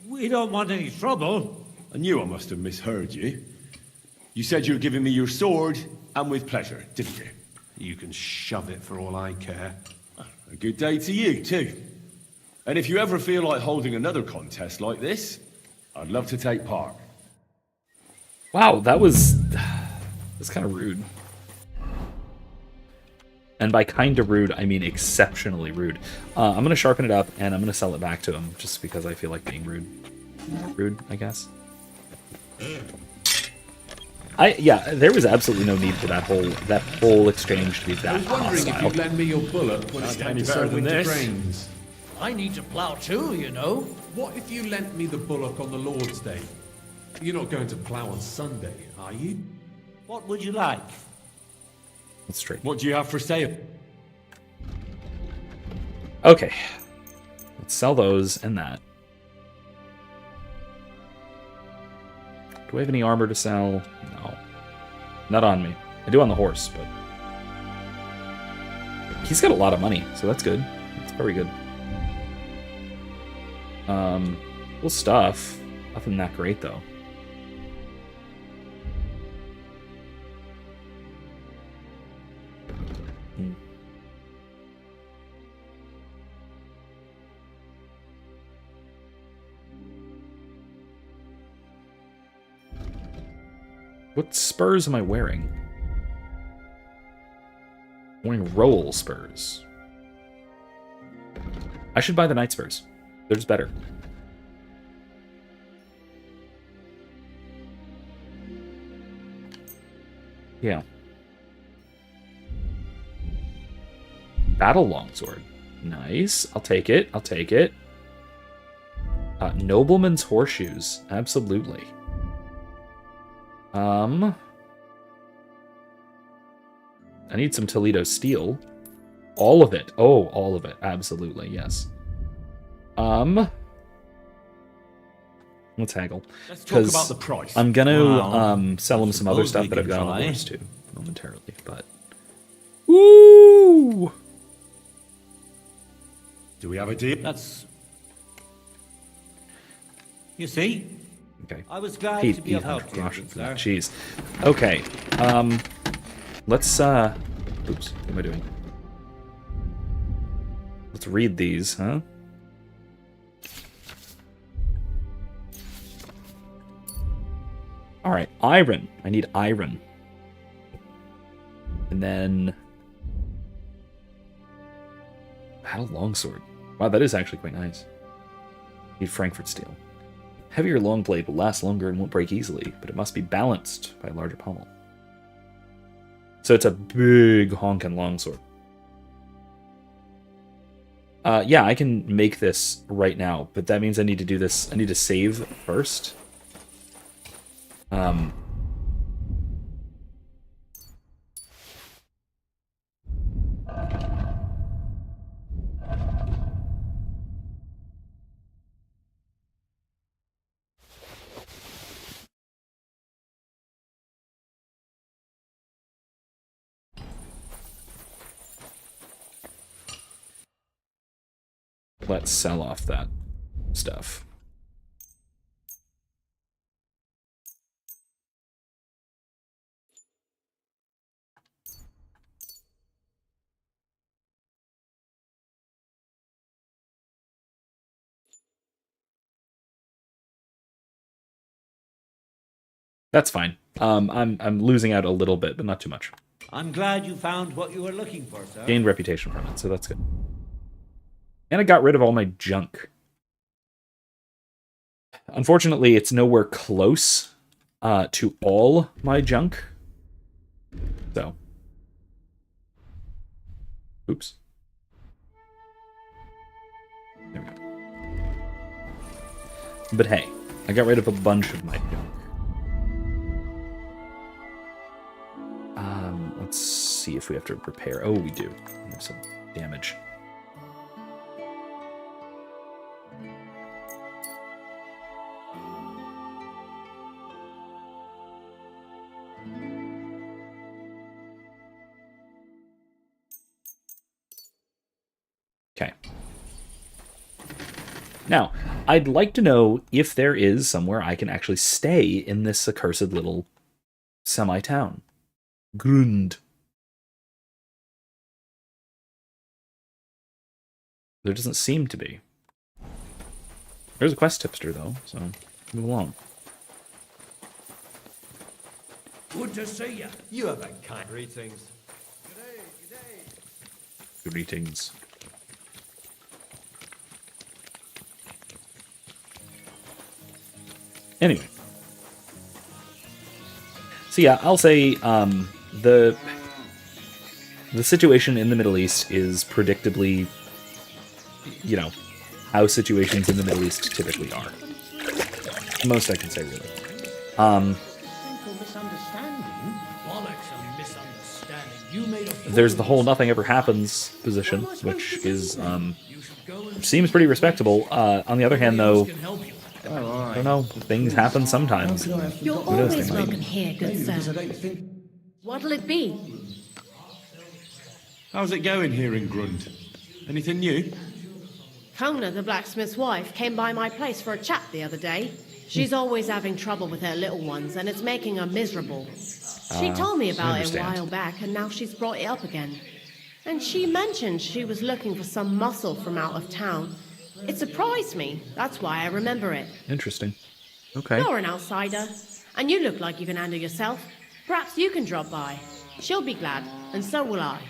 We don't want any trouble. I knew I must have misheard you. You said you were giving me your sword, and with pleasure, didn't you? You can shove it for all I care. A good day to you, too. And if you ever feel like holding another contest like this, I'd love to take part. Wow, that was kind of rude. And by kind of rude, I mean exceptionally rude. I'm going to sharpen it up, and I'm going to sell it back to him, just because I feel like being rude. Rude, I guess. There was absolutely no need for that whole exchange to be that I was wondering if hostile. you'd lend me your bullock when it's time to sow winter grains. I need to plow too, you know. What if you lent me the bullock on the Lord's Day? You're not going to plough on Sunday, are you? What would you like? That's straight. What do you have for sale? Okay. Let's sell those and that. Do I have any armor to sell? No. Not on me. I do on the horse, but... He's got a lot of money, so that's good. That's very good. Cool stuff. Nothing that great, though. What spurs am I wearing? I'm wearing roll spurs. I should buy the knight spurs. They're just better. Yeah. Battle longsword. Nice. I'll take it. I'll take it. Nobleman's horseshoes. Absolutely. I need some Toledo steel. All of it. Oh, all of it. Absolutely, yes. Let's haggle. Let's talk about the price. I'm gonna Well, sell him some other suppose stuff we that I've can got on the try. horse too, momentarily, but... Woo! Do we have a deal? That's... You see? Okay. I was glad Paid to be of 800 help to you, groschen for that. sir. Jeez. Okay. Let's, oops, what am I doing? Let's read these, huh? Alright, iron. I need iron. And then... Battle longsword. Wow, that is actually quite nice. Need Frankfurt steel. Heavier long blade will last longer and won't break easily, but it must be balanced by a larger pommel. So it's a big honkin' longsword. Yeah, I can make this right now, but that means I need to do this. I need to save first. Let's sell off that stuff. That's fine. I'm losing out a little bit, but not too much. I'm glad you found what you were looking for, sir. Gained reputation from it, so that's good. And I got rid of all my junk. Unfortunately, it's nowhere close to all my junk. So. Oops. There we go. But hey, I got rid of a bunch of my junk. Let's see if we have to repair. Oh, we do. We have some damage. Okay. Now, I'd like to know if there is somewhere I can actually stay in this accursed little semi-town. Grund. There doesn't seem to be. There's a quest tipster, though, so move along. Good to see you. You have a kind greetings. Greetings. Anyway. So yeah, I'll say the situation in the Middle East is predictably, how situations in the Middle East typically are. Most I can say, really. There's the whole nothing ever happens position, which is seems pretty respectable. On the other hand, though, I don't know, things happen sometimes. You're always welcome here, good sir. What'll it be? How's it going here in Grund? Anything new? Kona, the blacksmith's wife, came by my place for a chat the other day. She's always having trouble with her little ones, and it's making her miserable. She told me about it a while back, and now she's brought it up again. And she mentioned she was looking for some muscle from out of town. It surprised me. That's why I remember it. Interesting. Okay. You're an outsider, and you look like you can handle yourself. Perhaps you can drop by. She'll be glad, and so will I.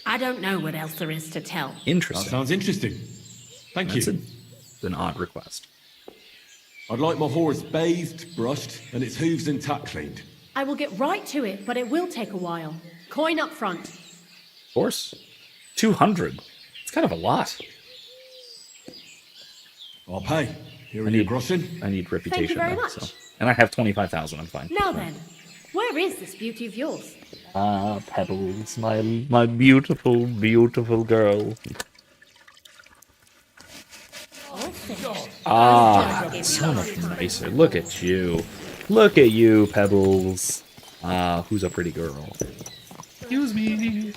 I don't know what else there is to tell. Interesting. That sounds interesting. Thank you. That's an odd request. I'd like my horse bathed, brushed, and its hooves and tack cleaned. I will get right to it, but it will take a while. Coin up front. Of course. 200. It's kind of a lot. I'll pay. Here are your groschen. I need reputation. Thank you very though, much. so. And I have 25,000. I'm fine. Now then, where is this beauty of yours? Ah, Pebbles, my beautiful, beautiful girl. Ah, so much nicer. Look at you. Look at you, Pebbles. Ah, who's a pretty girl? Excuse me.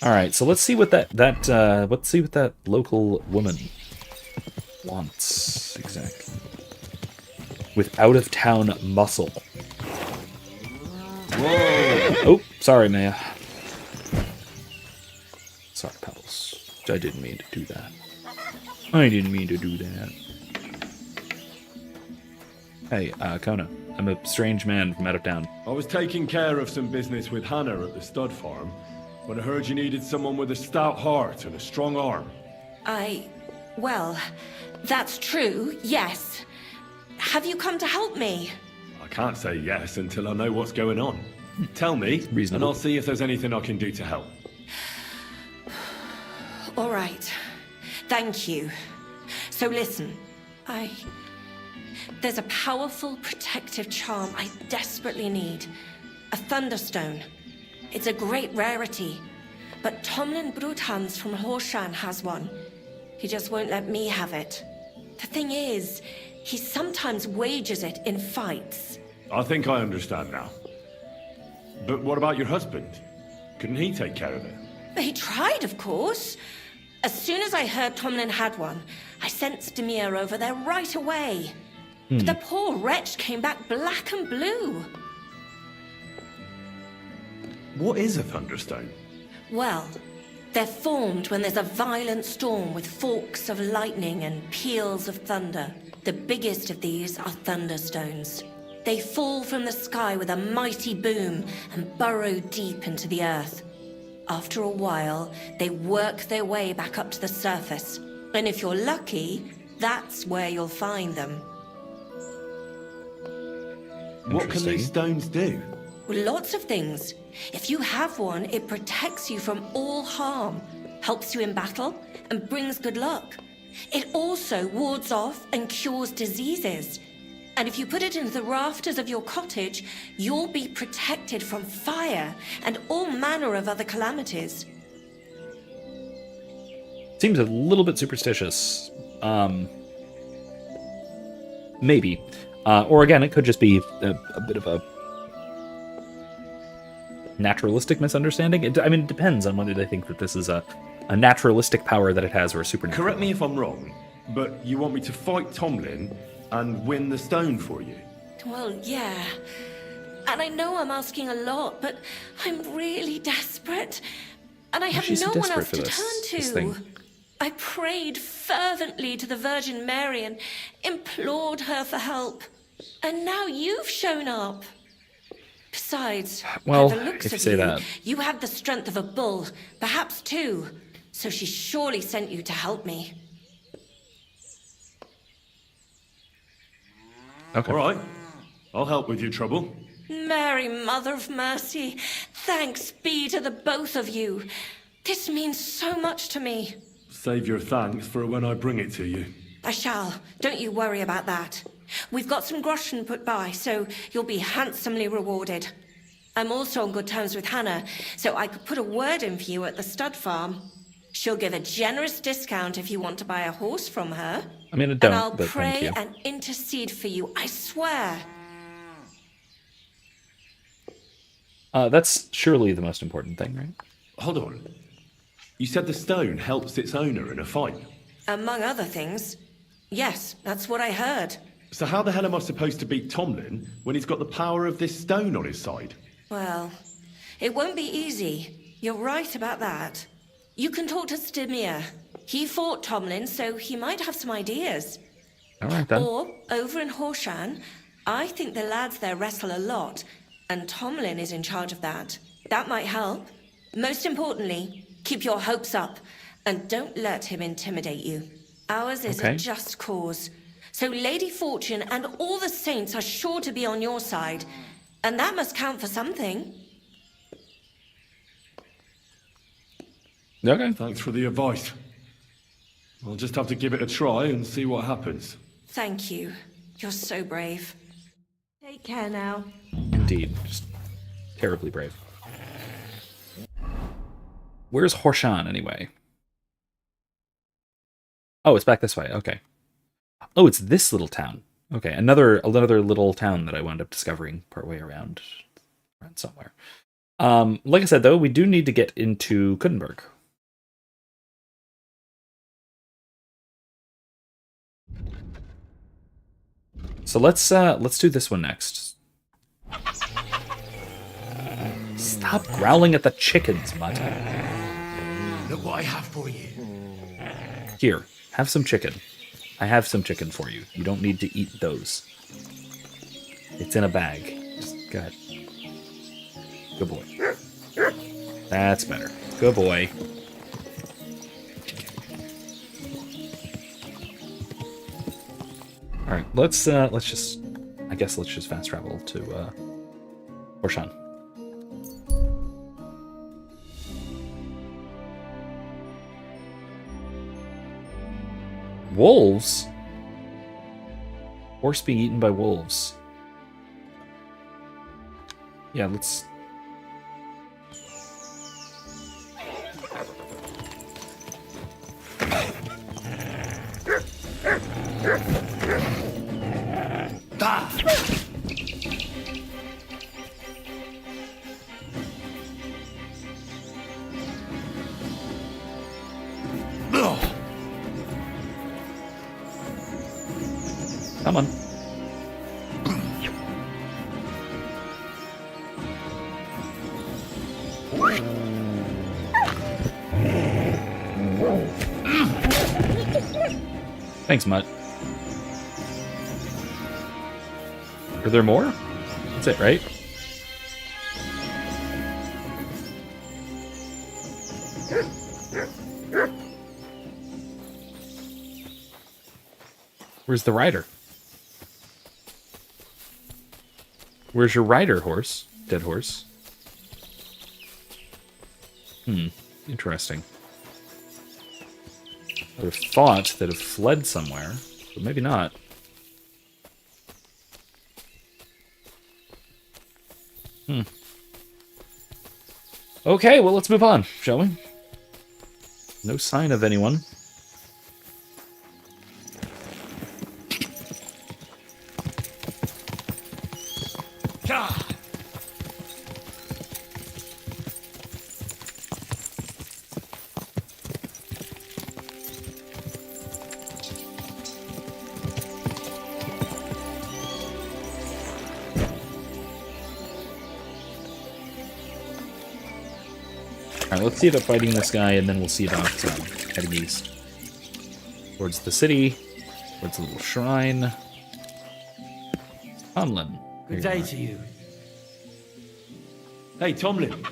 All right, so let's see what let's see what that local woman wants exactly. With out of town muscle. Whoa! Oh, sorry, Maya. Sorry, Pebbles. I didn't mean to do that. I didn't mean to do that. Hey, Kona. I'm a strange man from out of town. I was taking care of some business with Hannah at the stud farm when I heard you needed someone with a stout heart and a strong arm. Well, that's true, yes. Have you come to help me? I can't say yes until I know what's going on. Tell me, Reasonable. and I'll see if there's anything I can do to help. All right. Thank you. So listen, there's a powerful protective charm I desperately need. A Thunderstone. It's a great rarity. But Tomlin Bruthans from Horshan has one. He just won't let me have it. The thing is, he sometimes wages it in fights. I think I understand now. But what about your husband? Couldn't he take care of it? He tried, of course. As soon as I heard Tomlin had one, I sent Stamir over there right away. But the poor wretch came back black and blue. What is a Thunderstone? Well, they're formed when there's a violent storm with forks of lightning and peals of thunder. The biggest of these are Thunderstones. They fall from the sky with a mighty boom and burrow deep into the earth. After a while, they work their way back up to the surface. And if you're lucky, that's where you'll find them. What can these stones do? Well, lots of things. If you have one, it protects you from all harm, helps you in battle, and brings good luck. It also wards off and cures diseases. And if you put it into the rafters of your cottage, you'll be protected from fire and all manner of other calamities. Seems a little bit superstitious. Maybe. Or again, it could just be a bit of a naturalistic misunderstanding. It depends on whether they think that this is a naturalistic power that it has or a supernatural. Correct me if I'm wrong, but you want me to fight Tomlin and win the stone for you? Well, yeah. And I know I'm asking a lot, but I'm really desperate. And I have no one else to turn to. I prayed fervently to the Virgin Mary and implored her for help. And now you've shown up. Besides, well, by the looks if you of say that. You have the strength of a bull, perhaps two. So she surely sent you to help me. Okay. All right. I'll help with your trouble. Mary, Mother of Mercy, thanks be to the both of you. This means so much to me. Save your thanks for when I bring it to you. I shall. Don't you worry about that. We've got some groschen put by, so you'll be handsomely rewarded. I'm also on good terms with Hannah, so I could put a word in for you at the stud farm. She'll give a generous discount if you want to buy a horse from her. I mean, I don't, and I'll but thank pray you. and intercede for you, I swear. That's surely the most important thing, right? Hold on. You said the stone helps its owner in a fight. Among other things. Yes, that's what I heard. So how the hell am I supposed to beat Tomlin when he's got the power of this stone on his side? Well, it won't be easy. You're right about that. You can talk to Stimir. He fought Tomlin, so he might have some ideas. All right, then. Or, over in Horshan, I think the lads there wrestle a lot, and Tomlin is in charge of that. That might help. Most importantly, keep your hopes up, and don't let him intimidate you. Ours is a just cause. So Lady Fortune and all the saints are sure to be on your side, and that must count for something. Okay. Thanks for the advice. I'll just have to give it a try and see what happens. Thank you. You're so brave. Take care now. Indeed. Just terribly brave. Where's Horshan, anyway? Oh, it's back this way. Okay. Oh, it's this little town. Okay, another little town that I wound up discovering partway around somewhere. Like I said, though, we do need to get into Kudenberg. So let's do this one next. Stop growling at the chickens, Mutt. Look what I have for you. Here, have some chicken. I have some chicken for you. You don't need to eat those. It's in a bag. Just go ahead. Good boy. That's better. Good boy. All right, let's just fast travel to Horshan. Wolves? Horse being eaten by wolves. Yeah, let's... Come on. Thanks, Mutt. Are there more? That's it, right? Where's the rider? Where's your rider, horse? Dead horse. Interesting. I would have thought that it fled somewhere, but maybe not. Okay, well, let's move on, shall we? No sign of anyone. Alright, let's see about fighting this guy, and then we'll see about heading east. Towards the city, towards the little shrine. Tomlin. Good day to you. Hey, Tomlin.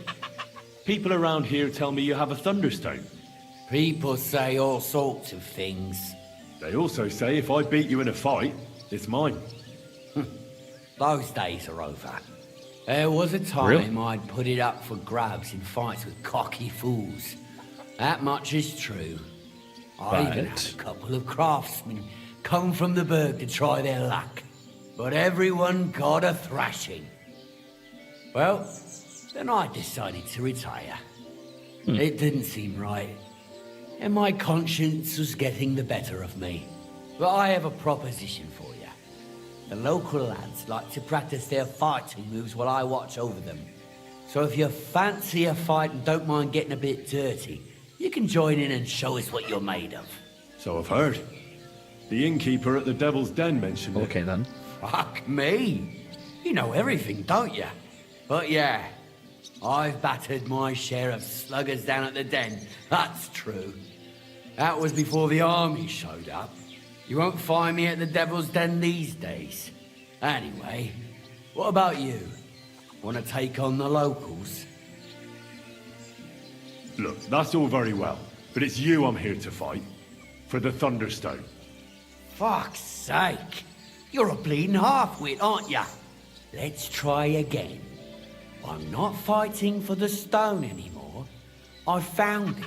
People around here tell me you have a thunderstone. People say all sorts of things. They also say if I beat you in a fight, it's mine. Those days are over. There was a time Really? I'd put it up for grabs in fights with cocky fools. That much is true. I even had a couple of craftsmen come from the burg to try their luck. But everyone got a thrashing. Well, then I decided to retire. It didn't seem right. And my conscience was getting the better of me. But I have a proposition for you. The local lads like to practice their fighting moves while I watch over them. So if you fancy a fight and don't mind getting a bit dirty, you can join in and show us what you're made of. So I've heard. The innkeeper at the Devil's Den mentioned it. Okay, then. Fuck me. You know everything, don't you? But yeah, I've battered my share of sluggers down at the den. That's true. That was before the army showed up. You won't find me at the Devil's Den these days. Anyway, what about you? Want to take on the locals? Look, that's all very well, but it's you I'm here to fight. For the Thunderstone. Fuck's sake. You're a bleeding half-wit, aren't ya? Let's try again. I'm not fighting for the stone anymore. I found it.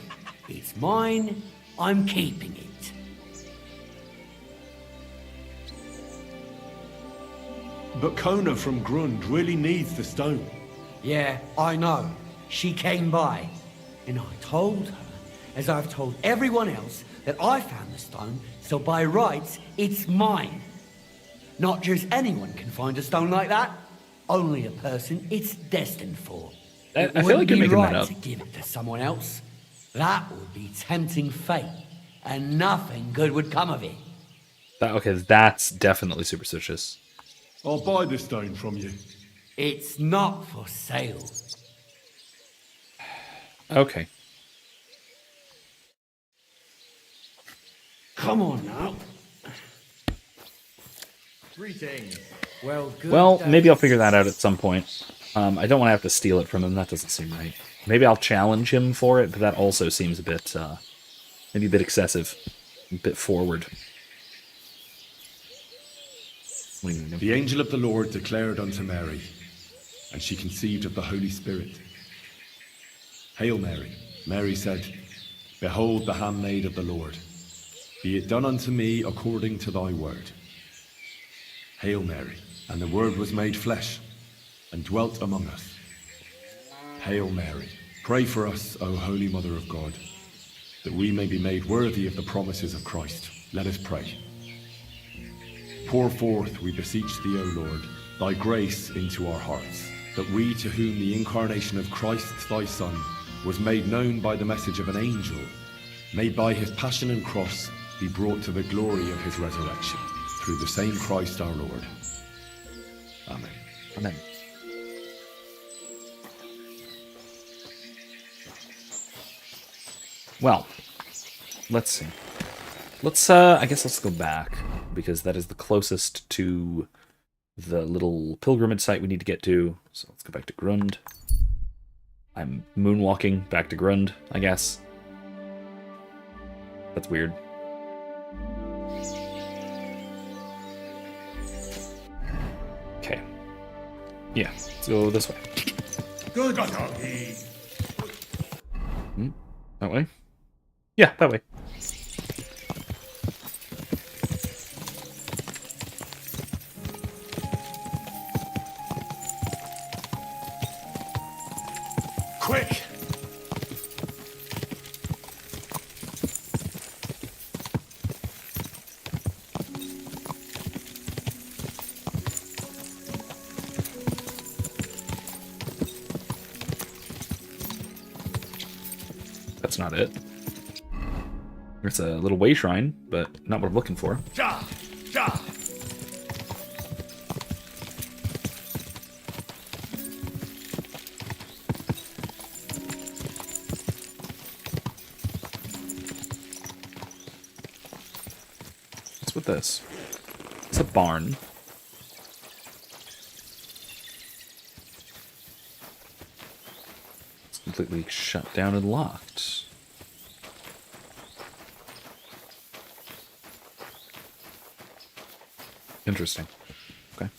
It's mine. I'm keeping it. But Kona from Grund really needs the stone. Yeah, I know. She came by. And I told her, as I've told everyone else, that I found the stone, so by rights, it's mine. Not just anyone can find a stone like that. Only a person it's destined for. I feel like you're making that up. To give it to someone else. That would be tempting fate, and nothing good would come of it. Okay, that's definitely superstitious. I'll buy the stone from you. It's not for sale. Okay. Come on now. Greetings. Well, maybe I'll figure that out at some point. I don't want to have to steal it from him. That doesn't seem right. Maybe I'll challenge him for it, but that also seems a bit, maybe a bit excessive, a bit forward. The angel of the Lord declared unto Mary, and she conceived of the Holy Spirit. Hail Mary. Mary said, Behold the handmaid of the Lord. Be it done unto me according to thy word. Hail Mary. And the Word was made flesh, and dwelt among us. Hail Mary. Pray for us, O Holy Mother of God, that we may be made worthy of the promises of Christ. Let us pray. Pour forth, we beseech thee, O Lord, thy grace into our hearts, that we, to whom the incarnation of Christ thy Son was made known by the message of an angel, may by his passion and cross be brought to the glory of his resurrection, through the same Christ our Lord. Amen. Amen. Well, let's see. I guess let's go back, because that is the closest to the little pilgrimage site we need to get to. So let's go back to Grund. I'm moonwalking back to Grund, I guess. That's weird. Okay. Yeah, let's go this way. Good doggy. That way? Yeah, that way. Quick! That's not it. There's a little way shrine, but not what I'm looking for. Ja! Ja! What's with this? It's a barn. It's completely shut down and locked. Interesting. Okay.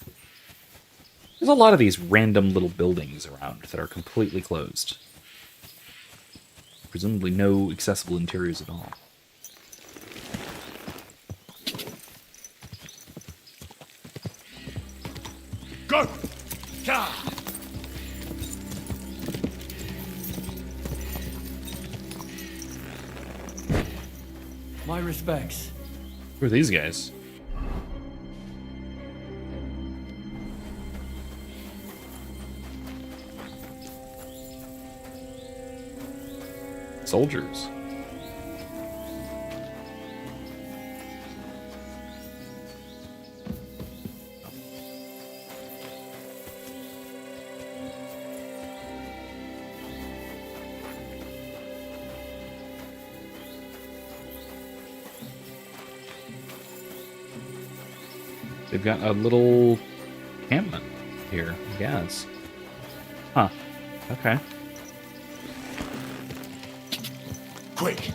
There's a lot of these random little buildings around that are completely closed. Presumably no accessible interiors at all. Go! Yeah. My respects. Who are these guys? Soldiers. They've got a little encampment here, I guess. Huh. Okay. Quick!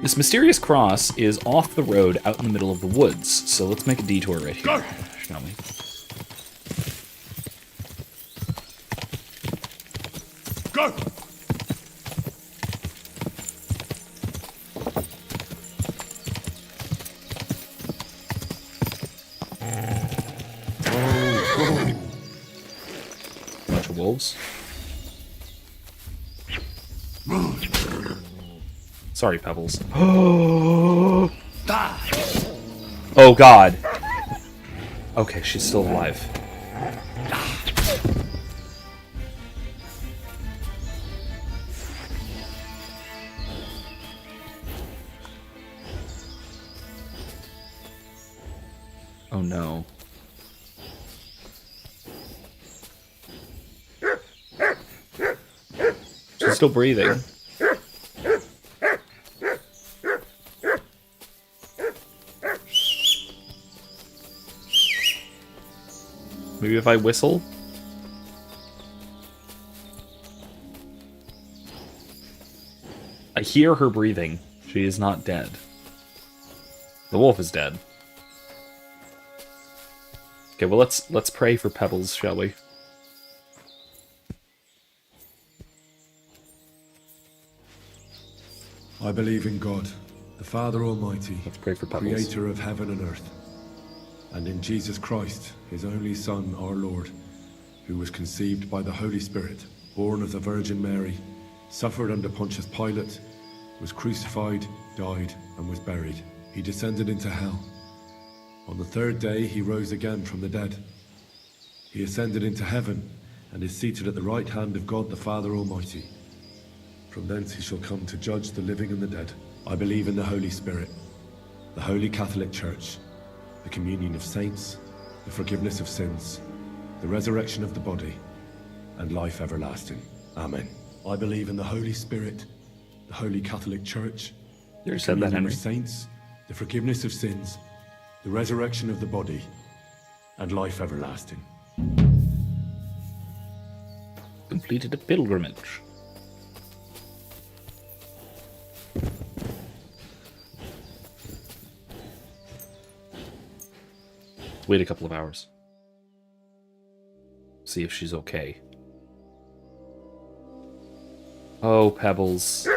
This mysterious cross is off the road out in the middle of the woods, so let's make a detour right here, shall we? Go! Bunch of wolves. Sorry, Pebbles. Oh god. Okay, she's still alive. Oh no. She's still breathing. Maybe if I whistle? I hear her breathing. She is not dead. The wolf is dead. Okay, well let's pray for Pebbles, shall we? I believe in God, the Father Almighty, Let's pray for Pebbles. creator of heaven and earth, and in Jesus Christ, his only Son, our Lord, who was conceived by the Holy Spirit, born of the Virgin Mary, suffered under Pontius Pilate, was crucified, died, and was buried. He descended into hell. On the third day he rose again from the dead. He ascended into heaven, and is seated at the right hand of God the Father Almighty. From thence he shall come to judge the living and the dead. I believe in the Holy Spirit, the Holy Catholic Church, the communion of saints, the forgiveness of sins, the resurrection of the body, and life everlasting. Amen. I believe in the Holy Spirit, the Holy Catholic Church, You said that, communion Henry. of saints, the forgiveness of sins, the resurrection of the body, and life everlasting. Completed a pilgrimage. Wait a couple of hours. See if she's okay. Oh, Pebbles.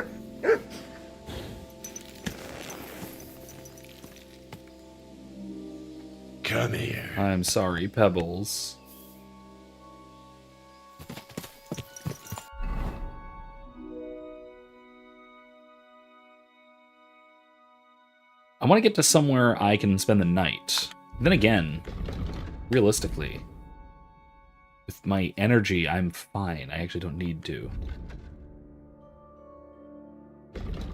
Come here. I'm sorry, Pebbles. I want to get to somewhere I can spend the night. Then again, realistically, with my energy, I'm fine. I actually don't need to.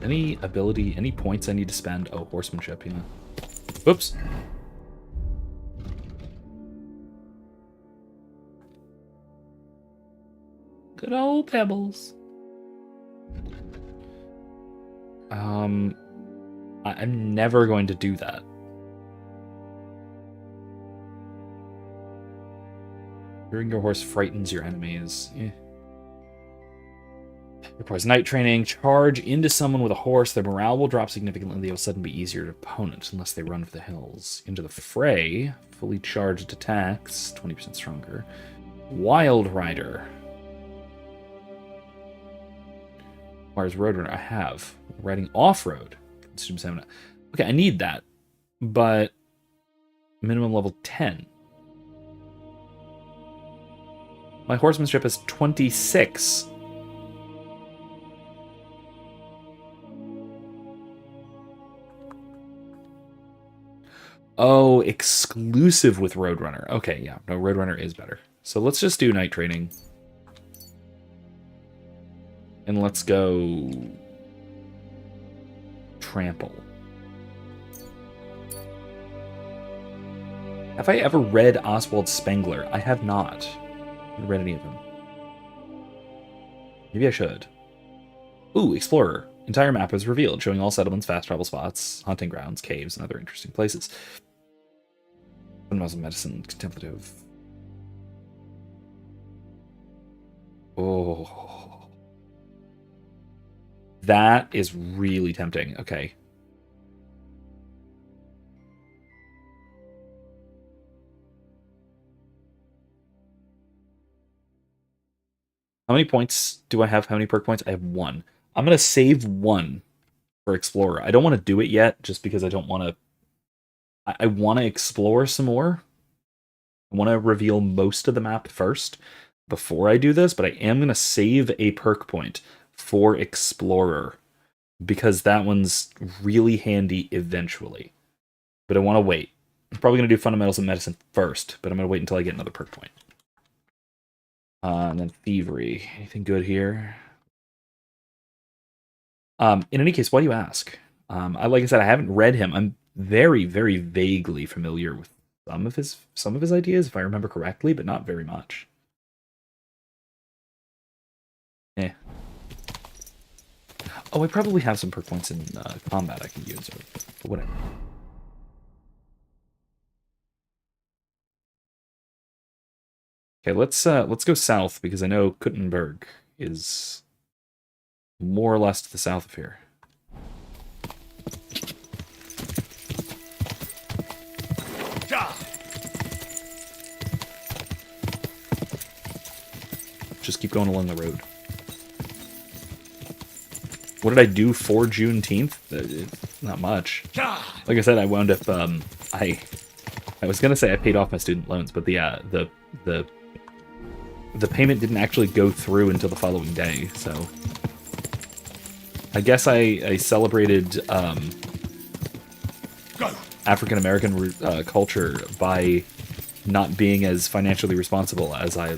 Any ability, any points I need to spend? Oh, horsemanship, yeah. Oops. Good old Pebbles. I'm never going to do that. Hearing your horse frightens your enemies. Eh. Requires night training. Charge into someone with a horse. Their morale will drop significantly. They will suddenly be easier to opponent unless they run for the hills. Into the fray. Fully charged attacks. 20% stronger. Wild Rider. Requires Roadrunner. I have. Riding off-road. Consume stamina. Okay, I need that. But minimum level 10. My horsemanship is 26. Oh, exclusive with Roadrunner. Okay, yeah. No, Roadrunner is better. So let's just do night training. And let's go trample. Have I ever read Oswald Spengler? I have not. I haven't read any of them. Maybe I should. Ooh, Explorer. Entire map is revealed, showing all settlements, fast travel spots, hunting grounds, caves, and other interesting places. Fundamentals of medicine, contemplative. Oh. That is really tempting. Okay. How many points do I have? How many perk points? I have 1. I'm going to save 1 for Explorer. I don't want to do it yet just because I don't want to... I want to explore some more. I want to reveal most of the map first before I do this, but I am going to save a perk point for Explorer because that one's really handy eventually. But I want to wait. I'm probably going to do Fundamentals of Medicine first, but I'm going to wait until I get another perk point. And then Thievery. Anything good here? In any case, why do you ask? Like I said, I haven't read him. I'm very, very vaguely familiar with some of his ideas, if I remember correctly, but not very much. Eh. Oh, I probably have some perk points in combat I can use, but whatever. Okay, let's go south because I know Kuttenberg is more or less to the south of here. Just keep going along the road. What did I do for Juneteenth? Not much. Like I said, I wound up. I was gonna say I paid off my student loans, but the payment didn't actually go through until the following day. So I guess I celebrated African American culture by not being as financially responsible as I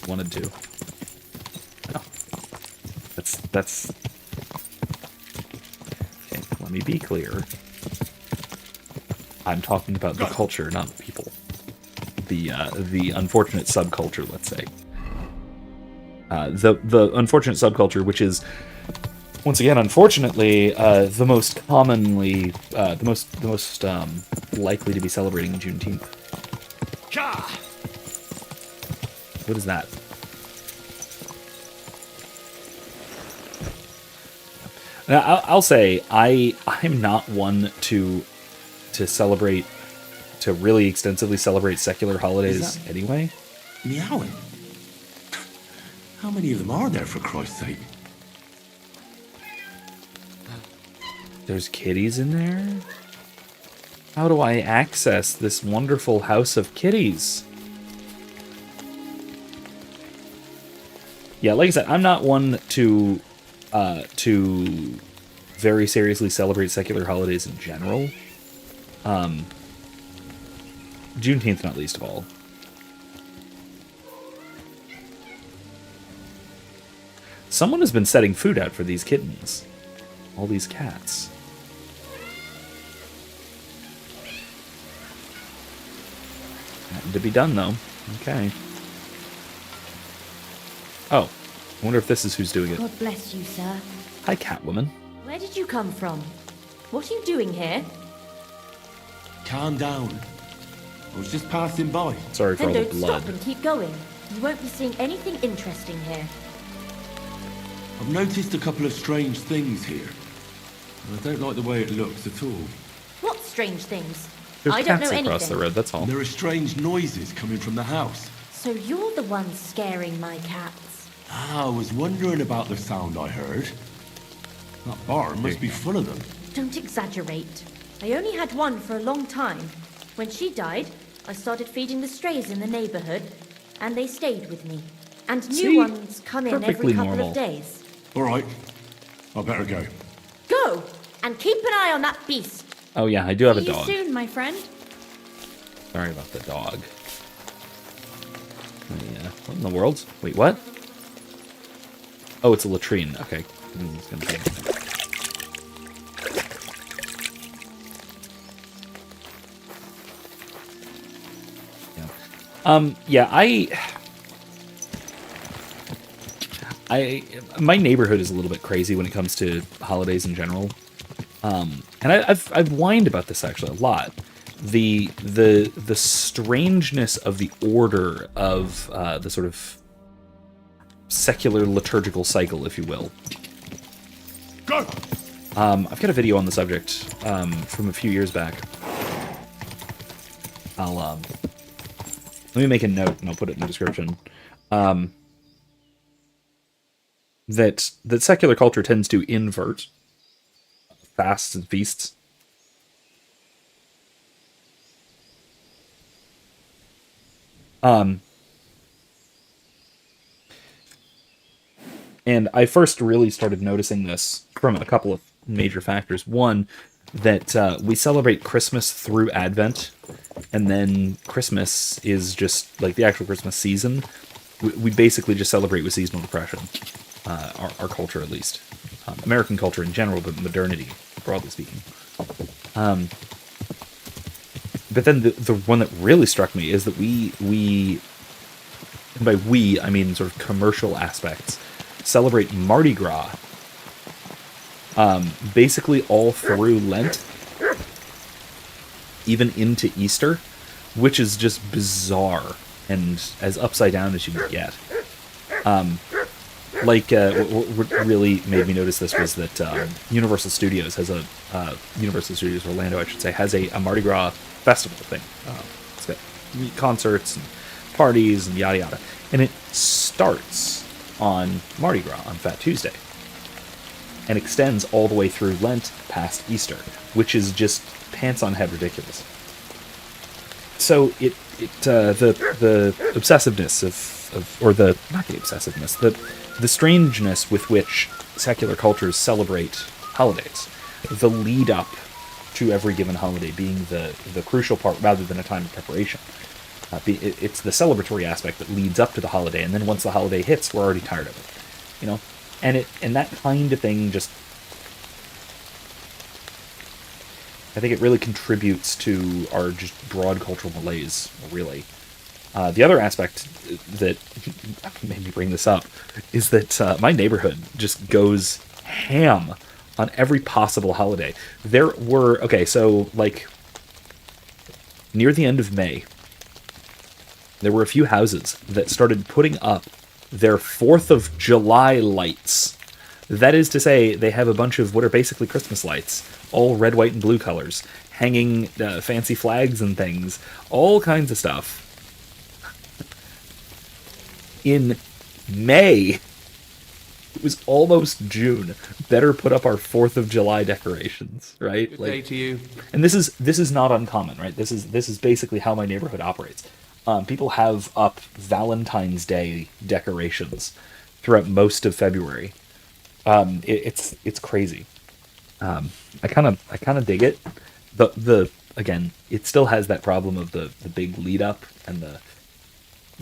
wanted to. Oh. That's. Okay, let me be clear. I'm talking about the culture, not the people. The unfortunate subculture, let's say. The unfortunate subculture, which is once again, unfortunately, the most commonly, the most likely to be celebrating Juneteenth. What is that? Now, I'll say I'm not one to celebrate, to really extensively celebrate secular holidays anyway. Meowing? How many of them are there, for Christ's sake? There's kitties in there? How do I access this wonderful house of kitties? Yeah, like I said, I'm not one to very seriously celebrate secular holidays in general. Juneteenth not least of all. Someone has been setting food out for these kittens. All these cats. Had to be done, though. Okay. Oh. I wonder if this is who's doing it. God bless you, sir. Hi, Catwoman. Where did you come from? What are you doing here? Calm down. I was just passing by. Sorry for all the blood. Stop and keep going. You won't be seeing anything interesting here. I've noticed a couple of strange things here. And I don't like the way it looks at all. What strange things? There's I don't know cats anything. across the road, that's all. There are strange noises coming from the house. So you're the one scaring my cats. I was wondering about the sound I heard. That barn must be full of them. Don't exaggerate. I only had one for a long time. When she died, I started feeding the strays in the neighborhood, and they stayed with me. And new ones come in every couple of days. All right. I better go. Go! And keep an eye on that beast. Oh yeah, I do have a See you dog. soon, my friend. Sorry about the dog. Yeah. What in the world? Wait, what? Oh, it's a latrine. Okay. It's gonna be... Yeah, my neighborhood is a little bit crazy when it comes to holidays in general. And I've whined about this actually a lot. The strangeness of the order of the sort of secular liturgical cycle, if you will. Go! I've got a video on the subject from a few years back. Let me make a note and I'll put it in the description. That secular culture tends to invert fasts and feasts. And I first really started noticing this from a couple of major factors. One, that we celebrate Christmas through Advent, and then Christmas is just like the actual Christmas season. We basically just celebrate with seasonal depression, our culture at least. American culture in general, but modernity, broadly speaking. But then the one that really struck me is that we, and by we, I mean sort of commercial aspects, celebrate Mardi Gras basically all through Lent, even into Easter, which is just bizarre and as upside down as you can get. What really made me notice this was that Universal Studios has Universal Studios Orlando, I should say, has a Mardi Gras festival thing. It's got concerts and parties and yada yada, and it starts on Mardi Gras on Fat Tuesday and extends all the way through Lent past Easter, which is just pants on head ridiculous. So the obsessiveness the strangeness with which secular cultures celebrate holidays, the lead up to every given holiday being the crucial part rather than a time of preparation. It's the celebratory aspect that leads up to the holiday, and then once the holiday hits, we're already tired of it, you know. And that kind of thing just, I think it really contributes to our just broad cultural malaise, really. The other aspect that made me bring this up is that my neighborhood just goes ham on every possible holiday. There were, near the end of May, there were a few houses that started putting up their 4th of July lights. That is to say, they have a bunch of what are basically Christmas lights, all red, white, and blue colors, hanging fancy flags and things, all kinds of stuff. In May, it was almost June. Better put up our 4th of July decorations, right? Good day to you. And this is not uncommon, right? This is basically how my neighborhood operates. People have up Valentine's Day decorations throughout most of February. It's crazy. I kind of dig it. Again, it still has that problem of the big lead up and the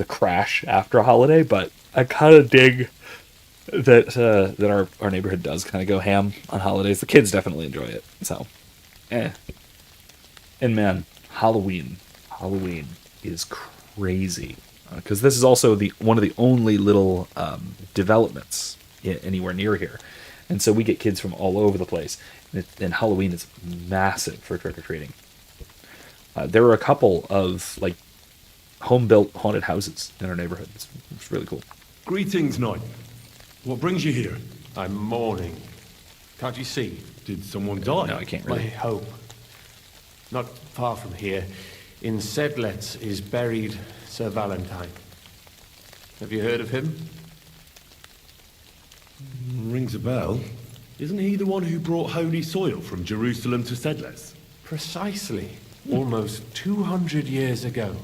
crash after a holiday, but I kind of dig that our neighborhood does kind of go ham on holidays. The kids definitely enjoy it. So, And man, Halloween is crazy, because this is also one of the only little developments anywhere near here, and so we get kids from all over the place, and Halloween is massive for trick-or-treating. There are a couple of home-built haunted houses in our neighborhood. It's really cool. Greetings, Knight. What brings you here? I'm mourning. Can't you see? Did someone die? No, I can't My really. hope. Not far from here, in Sedlets, is buried Sir Valentine. Have you heard of him? Rings a bell. Isn't he the one who brought holy soil from Jerusalem to Sedles? Precisely. Almost 200 years ago,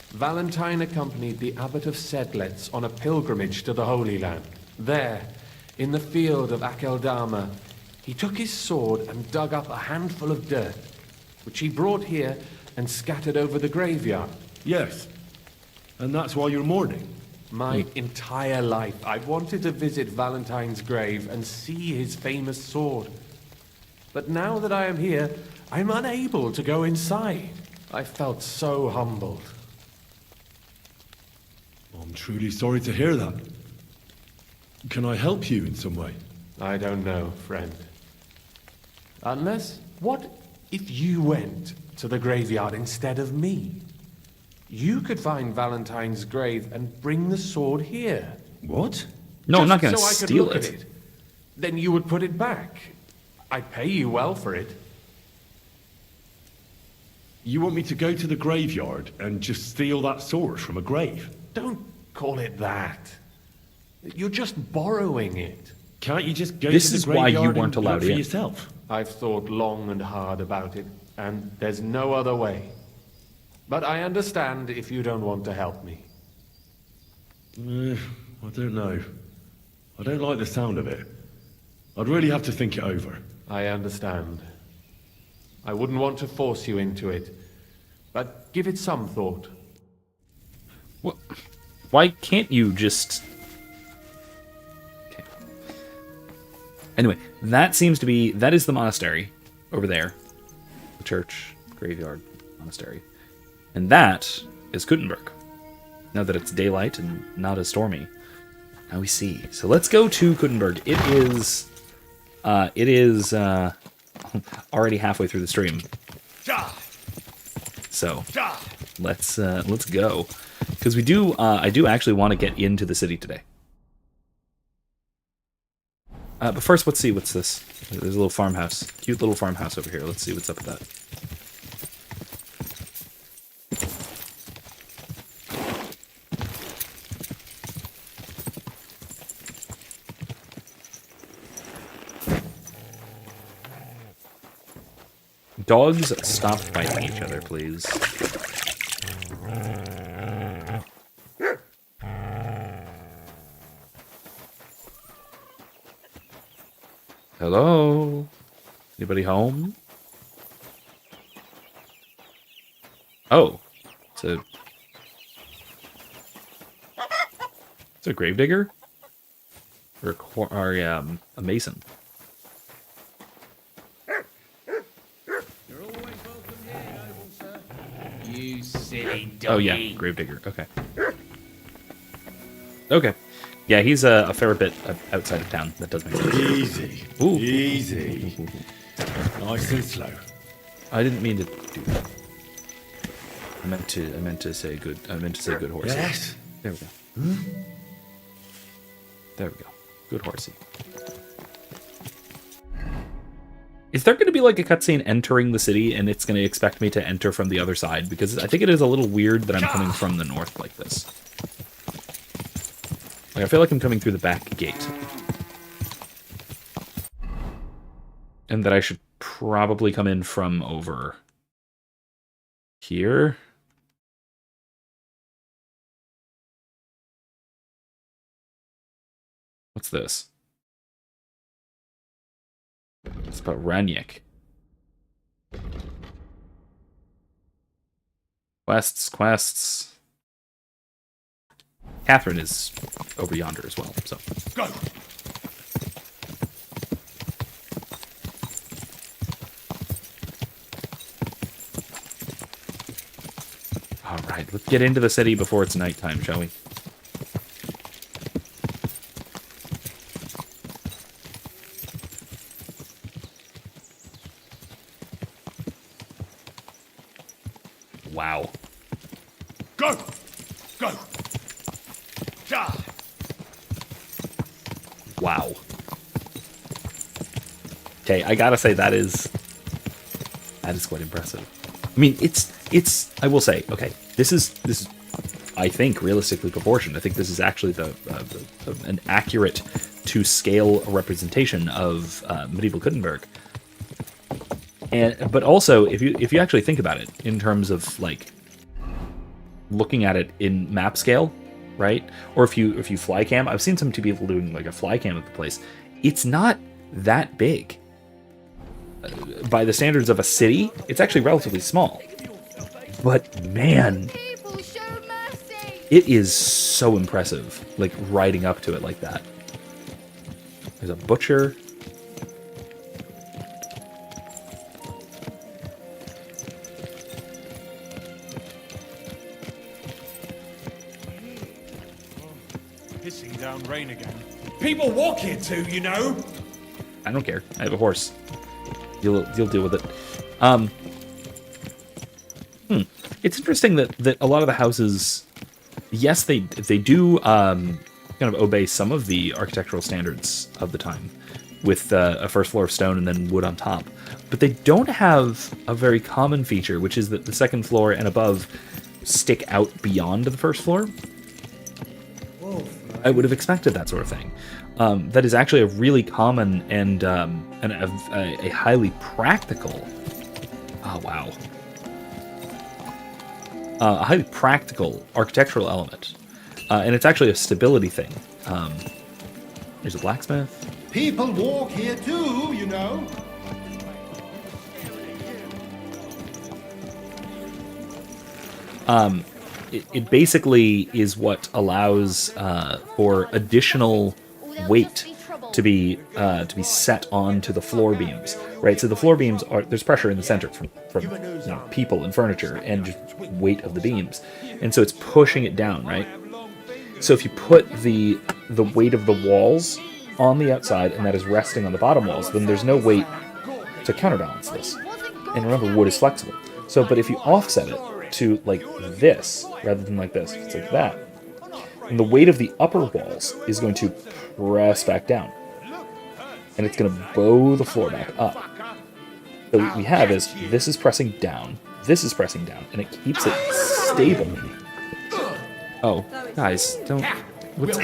Valentine accompanied the abbot of Sedlets on a pilgrimage to the Holy Land. There, in the field of Akeldama, he took his sword and dug up a handful of dirt, which he brought here and scattered over the graveyard. Yes. And that's why you're mourning? My entire life, I've wanted to visit Valentine's grave and see his famous sword. But now that I am here, I'm unable to go inside. I felt so humbled. I'm truly sorry to hear that. Can I help you in some way? I don't know, friend. Unless, what if you went to the graveyard instead of me? You could find Valentine's grave and bring the sword here. What? No, I'm not going to so I could steal look it. at it. Then you would put it back. I'd pay you well for it. You want me to go to the graveyard and just steal that sword from a grave? Don't call it that. You're just borrowing it. Can't you just go This to the is why you graveyard weren't and allowed look for in. yourself? I've thought long and hard about it, and there's no other way. But I understand if you don't want to help me. I don't know. I don't like the sound of it. I'd really have to think it over. I understand. I wouldn't want to force you into it, but give it some thought. What? Why can't you just... Okay. Anyway, that seems to be... That is the monastery over there. The church, graveyard, monastery. And that is Kuttenberg. Now that it's daylight and not as stormy. Now we see. So let's go to Kuttenberg. It is already halfway through the stream. So let's go. Because we do I do actually want to get into the city today. But first, let's see what's this. There's a little farmhouse. Cute little farmhouse over here. Let's see what's up with that. Dogs, stop biting each other, please. Hello? Anybody home? Oh. It's a gravedigger? Or a mason? You silly doggy. Oh yeah, gravedigger. Okay. Okay. Yeah, he's a fair bit outside of town. That does make sense. Easy. Ooh. Easy. Nice and slow. I didn't mean to do that. I meant to say good horsey. Yes. There we go. There we go. Good horsey. Is there going to be like a cutscene entering the city and it's going to expect me to enter from the other side? Because I think it is a little weird that I'm coming from the north like this. Like, I feel like I'm coming through the back gate. And that I should probably come in from over here. What's this? It's about Ranyek. Quests. Catherine is over yonder as well, so. Go! Alright, let's get into the city before it's nighttime, shall we? Wow. Go! Go! Ja! Wow. Okay, I gotta say that is quite impressive. I mean, it's. I will say, okay, this is. I think realistically proportioned. I think this is actually an accurate to scale representation of medieval Gutenberg. But also, if you actually think about it in terms of like looking at it in map scale, right? Or if you fly cam, I've seen some people doing like a fly cam of the place. It's not that big. By the standards of a city, it's actually relatively small. But man, it is so impressive, like riding up to it like that. There's a butcher. Pissing down rain again. People walk here too, you know. I don't care. I have a horse. You'll deal with it. It's interesting that a lot of the houses, yes, they do kind of obey some of the architectural standards of the time, with a first floor of stone and then wood on top, but they don't have a very common feature, which is that the second floor and above stick out beyond the first floor. I would have expected that sort of thing. That is actually a really common and a highly practical. Oh wow. A highly practical architectural element, and it's actually a stability thing. There's a blacksmith. People walk here too, you know. It basically is what allows for additional weight to be set onto the floor beams, right? So the floor beams there's pressure in the center from people and furniture and just weight of the beams, and so it's pushing it down, right? So if you put the weight of the walls on the outside and that is resting on the bottom walls, then there's no weight to counterbalance this. And remember, wood is flexible. So, but if you offset it to like this rather than like this, it's like that, and the weight of the upper walls is going to press back down, and it's going to bow the floor back up. So what we have is this is pressing down, this is pressing down, and it keeps it stable. Oh, guys, don't. What's...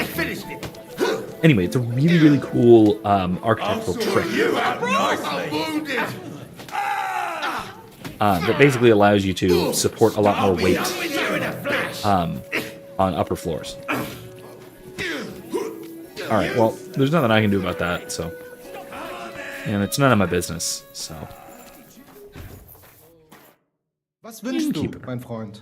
Anyway, it's a really, really cool architectural trick. That basically allows you to support a lot more weight on upper floors. Alright, well, there's nothing I can do about that, so... And it's none of my business, so... Was wünschst du, mein Freund?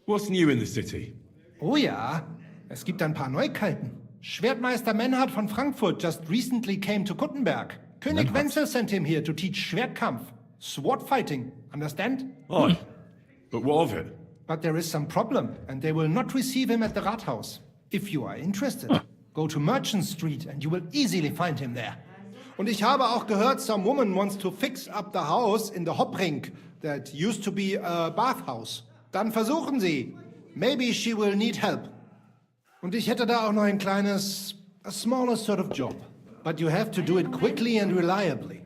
What's new in the city? Oh ja, es gibt ein paar Neuigkeiten. Schwertmeister Menhard von Frankfurt just recently came to Kuttenberg. König Wenzel sent him here to teach Schwertkampf. Sword fighting, understand? Aye, but what of it? But there is some problem, and they will not receive him at the Rathaus. If you are interested, go to Merchant Street and you will easily find him there. Und ich habe auch gehört, some woman wants to fix up the house in the Hopring that used to be a bathhouse. Dann versuchen Sie. Maybe she will need help. Und ich hätte da auch noch ein kleines, a smaller sort of job. But you have to do it quickly and reliably.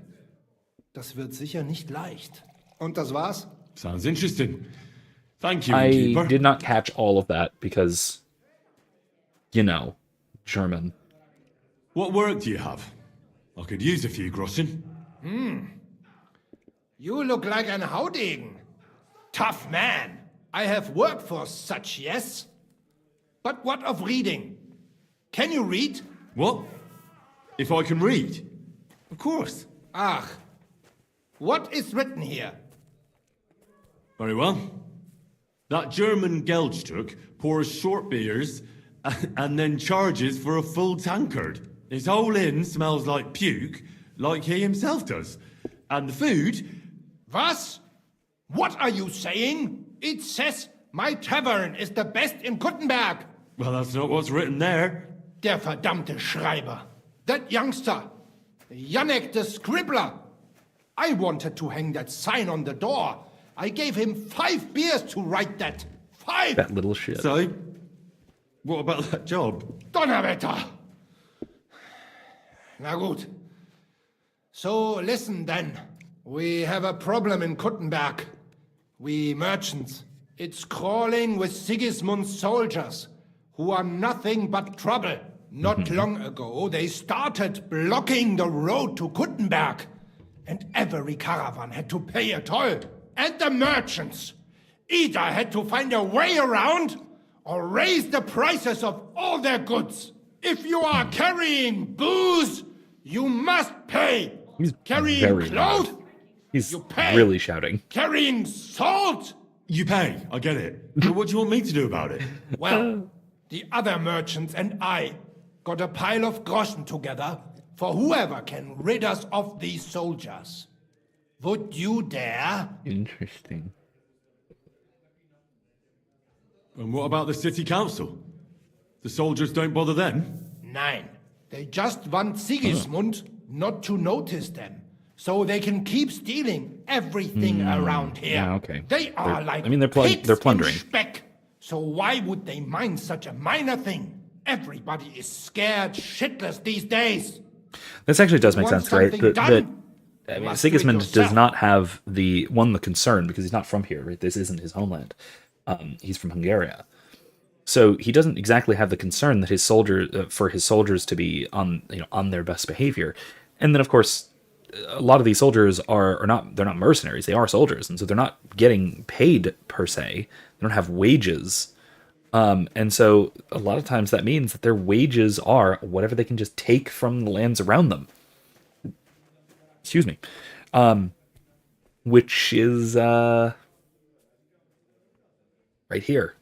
Das wird sicher nicht leicht. Und das war's? Sounds interesting. Thank you, I Innkeeper. did not catch all of that because, you know, German. What work do you have? I could use a few groschen. You look like an Haudegen. Tough man. I have work for such, yes? But what of reading? Can you read? What? If I can read? Of course. Ach. What is written here? Very well. That German Geldstück pours short beers and then charges for a full tankard. His whole inn smells like puke, like he himself does. And the food... Was? What are you saying? It says my tavern is the best in Kuttenberg. Well, that's not what's written there. Der verdammte Schreiber. That youngster. Janek the scribbler. I wanted to hang that sign on the door. I gave him 5 beers to write that. 5! That little shit. So, what about that job? Donnerwetter! Na gut. So listen then. We have a problem in Kuttenberg. We merchants. It's crawling with Sigismund's soldiers, who are nothing but trouble. Not long ago, they started blocking the road to Kuttenberg, and every caravan had to pay a toll. And the merchants either had to find a way around or raise the prices of all their goods. If you are carrying booze, you must pay. He's carrying very clothes, loud. He's you pay. really shouting. Carrying salt, You pay, I get it. But what do you want me to do about it? well, the other merchants and I got a pile of groschen together for whoever can rid us of these soldiers. Would you dare? Interesting. And what about the city council? The soldiers don't bother them? Nein. They just want Sigismund not to notice them, so they can keep stealing everything around here. Yeah, okay. They are like they're pigs plundering. in speck. So why would they mind such a minor thing? Everybody is scared shitless these days. This actually does make Want sense, right? something done? I mean, Must do it Sigismund does yourself. not have the concern because he's not from here, right? This isn't his homeland. He's from Hungary, so he doesn't exactly have the concern that his soldiers to be on their best behavior. And then, of course, a lot of these soldiers they're not mercenaries. They are soldiers, and so they're not getting paid per se. They don't have wages. And so a lot of times that means that their wages are whatever they can just take from the lands around them. Excuse me. Which is right here.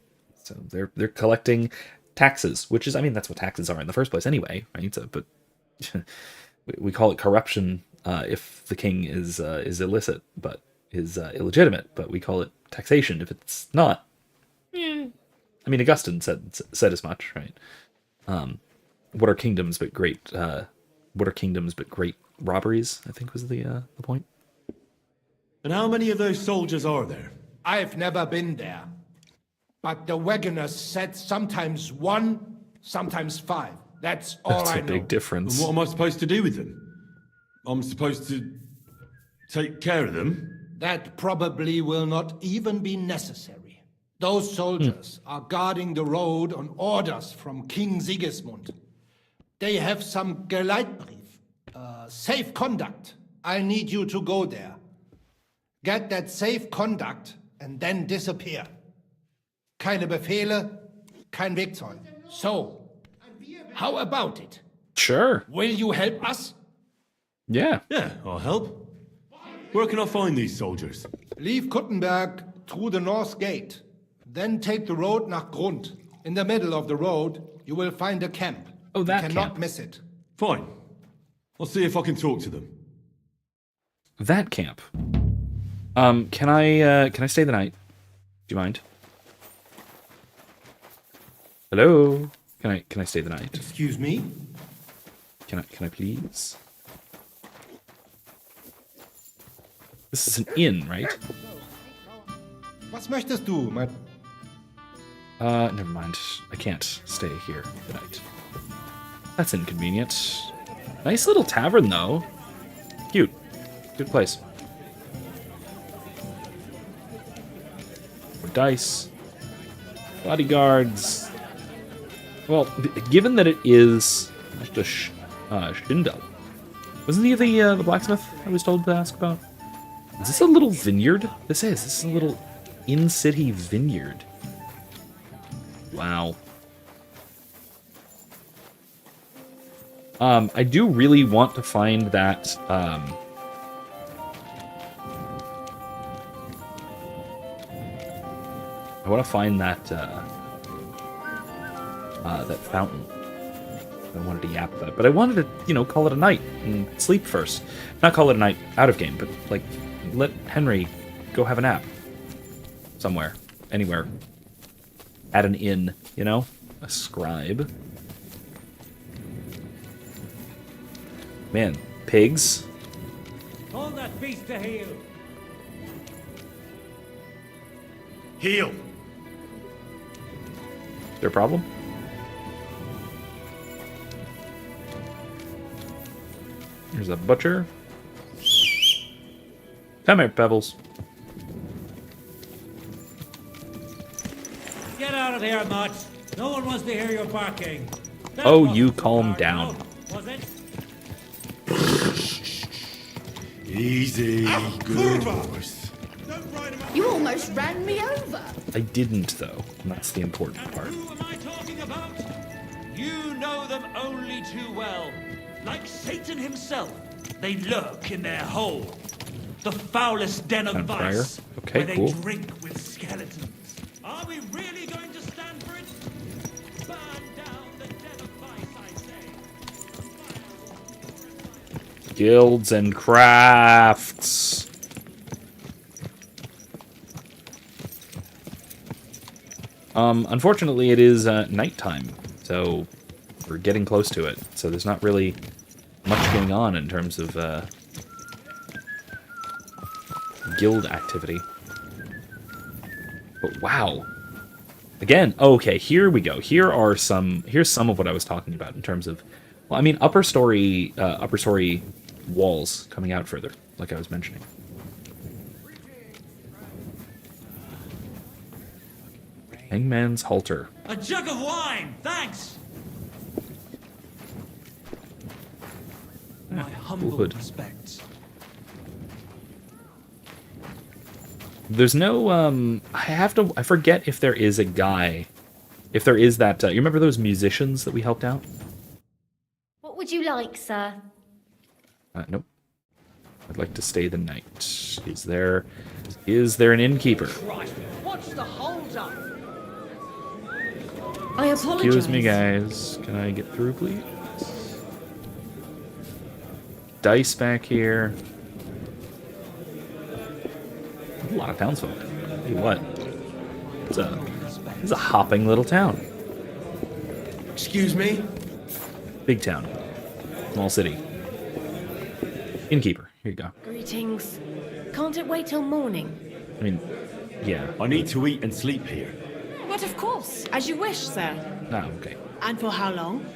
So they're collecting taxes, which is, I mean, that's what taxes are in the first place anyway, right? So, but we call it corruption if the king is illicit, but is illegitimate. But we call it taxation if it's not. I mean, Augustine said as much, right? What are kingdoms but great? What are kingdoms but great robberies? I think was the point. And how many of those soldiers are there? I've never been there. But the wagoners said sometimes 1, sometimes 5. That's all That's I a know. big difference. And what am I supposed to do with them? I'm supposed to take care of them? That probably will not even be necessary. Those soldiers are guarding the road on orders from King Sigismund. They have some Geleitbrief, safe conduct. I need you to go there. Get that safe conduct and then disappear. Keine Befehle, kein Wegzoll. So, how about it? Sure. Will you help us? Yeah. Yeah, I'll help. Where can I find these soldiers? Leave Kuttenberg through the north gate. Then take the road nach Grund. In the middle of the road, you will find a camp. Oh, that you cannot camp. miss it. Fine. I'll see if I can talk to them. That camp. Can I stay the night? Do you mind? Hello? Can I stay the night? Excuse me? Can I please? This is an inn, right? Was möchtest du, mein... Never mind. I can't stay here the night. That's inconvenient. Nice little tavern, though. Cute. Good place. More dice. Bodyguards. Well, given that it is just a Schindel. Wasn't he the blacksmith I was told to ask about? Is this a little vineyard? This is a little in-city vineyard. Wow. I do really want to find that, I want to find that, that fountain. I wanted to yap about it, but I wanted to, call it a night and sleep first. Not call it a night out of game, but, like, let Henry go have a nap. Somewhere. Anywhere. At an inn, A scribe. Man, pigs. Hold that beast to heel. Heel. Is there a problem? There's a butcher. Come here, Pebbles. Get out of here, Mutt. No one wants to hear you barking. That Oh, wasn't you too calm hard, down. no, was it? Easy, good horse. You almost ran me over. I didn't, though. And that's the important part. Who am I talking about? You know them only too well. Like Satan himself, they lurk in their hole. The foulest den of Vampire. vice, Okay, where cool. they drink with skeletons. Are we really going to stand for it? Burn down the den of vice, I say. Guilds and crafts. Unfortunately, it is nighttime, so we're getting close to it. So there's not really much going on in terms of guild activity. But wow. Again, okay, here we go. Here's some of what I was talking about in terms of, well, I mean, upper story walls coming out further, like I was mentioning. Hangman's halter. A jug of wine, thanks. My humble hood. respects. There's no, I forget if there is a guy, if there is that, you remember those musicians that we helped out? What would you like, sir? Nope. I'd like to stay the night. Is there an innkeeper? Christ, what's the hold up? I apologize. Excuse me, guys. Can I get through, please? Dice back here. A lot of townsfolk. Tell you what, it's a hopping little town. Excuse me? Big town. Small city. Innkeeper. Here you go. Greetings. Can't it wait till morning? I mean, yeah. I need to eat and sleep here. But of course, as you wish, sir. Ah, okay. And for how long?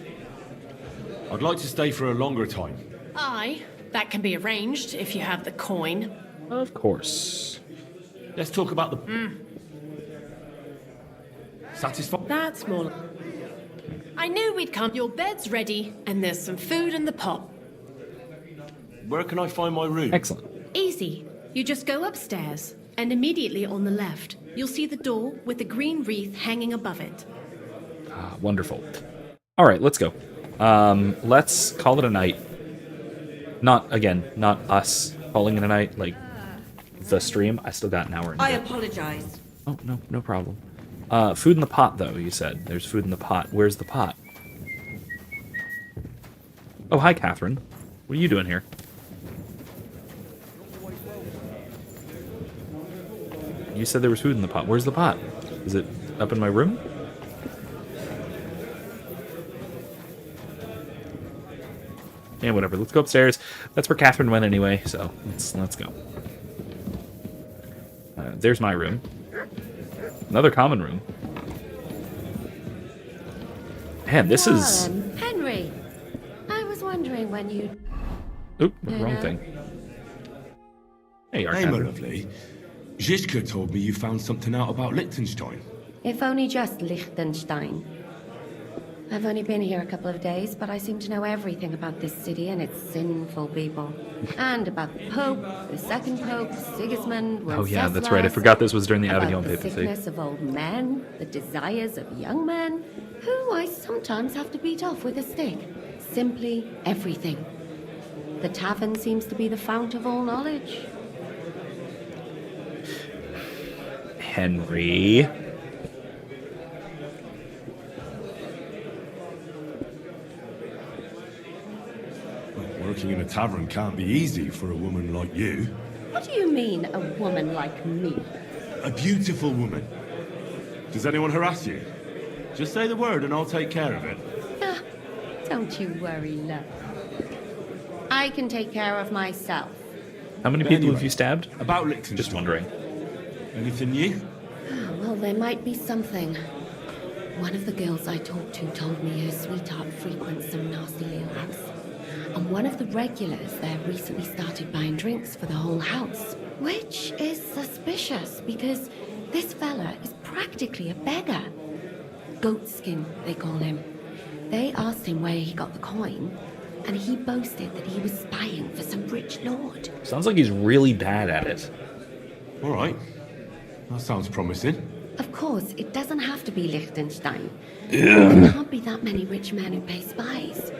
I'd like to stay for a longer time. Aye, that can be arranged if you have the coin. Of course. Let's talk about the... Satisfied? That's more. I knew we'd come. Your bed's ready, and there's some food in the pot. Where can I find my room? Excellent. Easy. You just go upstairs, and immediately on the left, you'll see the door with the green wreath hanging above it. Ah, wonderful. All right, let's go. Let's call it a night. Not us calling it a night, like the stream. I still got an hour. I apologize. Oh, no problem. Food in the pot, though, you said. There's food in the pot. Where's the pot? Oh, hi, Catherine. What are you doing here? You said there was food in the pot. Where's the pot? Is it up in my room? Yeah, whatever. Let's go upstairs. That's where Catherine went anyway, so let's go. There's my room. Another common room. Man, this is... Henry, I was wondering when you... Oop, wrong thing. Hey, Hey, my lovely. Zizka told me you found something out about Liechtenstein. If only just Liechtenstein. I've only been here a couple of days, but I seem to know everything about this city and its sinful people. And about the Pope, the second Pope, Sigismund, Oh yeah, that's right. I forgot this was during the Avignon the papacy. sickness of old men, the desires of young men, who I sometimes have to beat off with a stick. Simply everything. The tavern seems to be the fount of all knowledge. Henry. Working in a tavern can't be easy for a woman like you. What do you mean, a woman like me? A beautiful woman. Does anyone harass you? Just say the word and I'll take care of it. Ah, don't you worry, love. I can take care of myself. How many people have you stabbed? About Liechtenstein. Just wondering. Anything new? Ah, well, there might be something. One of the girls I talked to told me her sweetheart frequents some nasty alehouse. And one of the regulars there recently started buying drinks for the whole house. Which is suspicious, because this fella is practically a beggar. Goatskin, they call him. They asked him where he got the coin, and he boasted that he was spying for some rich lord. Sounds like he's really bad at it. All right. That sounds promising. Of course, it doesn't have to be Liechtenstein. There can't be that many rich men who pay spies.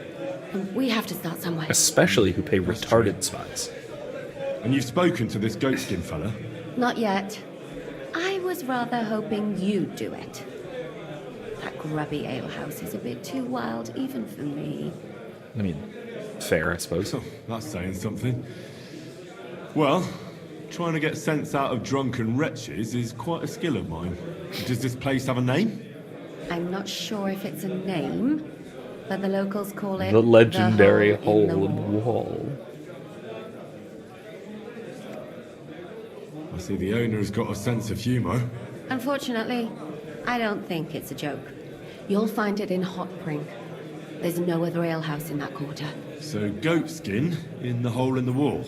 And we have to start somewhere. Especially who pay retarded spies. And you've spoken to this goatskin fella? Not yet. I was rather hoping you'd do it. That grubby alehouse is a bit too wild, even for me. I mean, fair, I suppose. Oh, that's saying something. Well, trying to get sense out of drunken wretches is quite a skill of mine. Does this place have a name? I'm not sure if it's a name, but the locals call it the legendary the hole in the wall. I see the owner's got a sense of humour. Unfortunately, I don't think it's a joke. You'll find it in Hotbrink. There's no other alehouse in that quarter. So goatskin in the hole in the wall.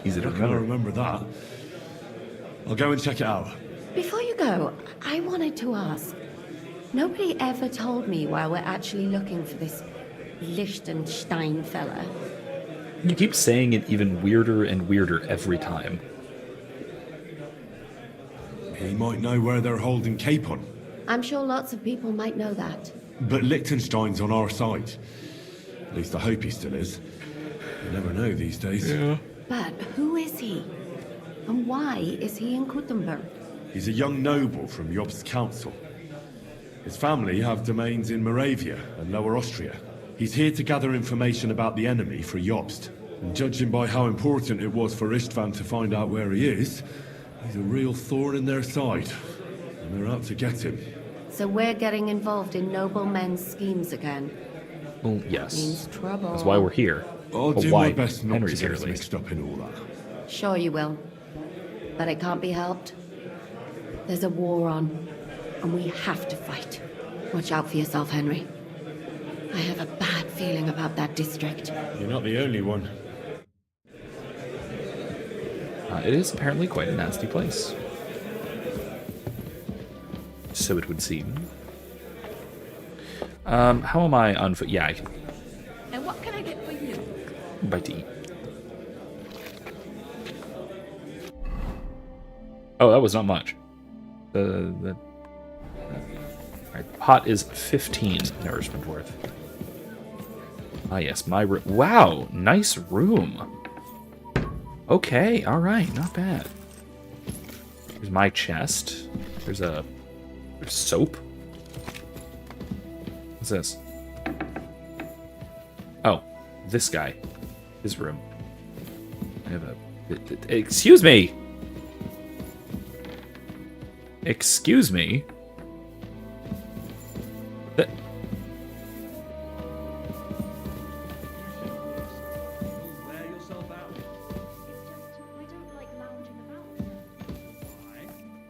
Easy to I remember that. I'll go and check it out. Before you go, I wanted to ask. Nobody ever told me why we're actually looking for this Liechtenstein fella. You keep saying it even weirder and weirder every time. He might know where they're holding Capon. I'm sure lots of people might know that. But Liechtenstein's on our side. At least I hope he still is. You never know these days. Yeah. But who is he? And why is he in Kuttenberg? He's a young noble from Jobst's council. His family have domains in Moravia and Lower Austria. He's here to gather information about the enemy for Jobst. And judging by how important it was for Istvan to find out where he is, he's a real thorn in their side. And they're out to get him. So we're getting involved in noblemen's schemes again. Well, yes. Means trouble. That's why we're here. I'll do why my best not Henry's to here, get at least. mixed up in all that. Sure you will. But it can't be helped. There's a war on, and we have to fight. Watch out for yourself, Henry. I have a bad feeling about that district. You're not the only one. It is apparently quite a nasty place. So it would seem. How am I on foot? Yeah, I can And what can I get for you? bite to eat. Oh, that was not much. Alright, pot is 15 nourishment worth. Ah, yes, my room. Wow, nice room. Okay, alright, not bad. Here's my chest. There's soap. What's this? Oh, this guy. His room. I have a... Excuse me! Excuse me?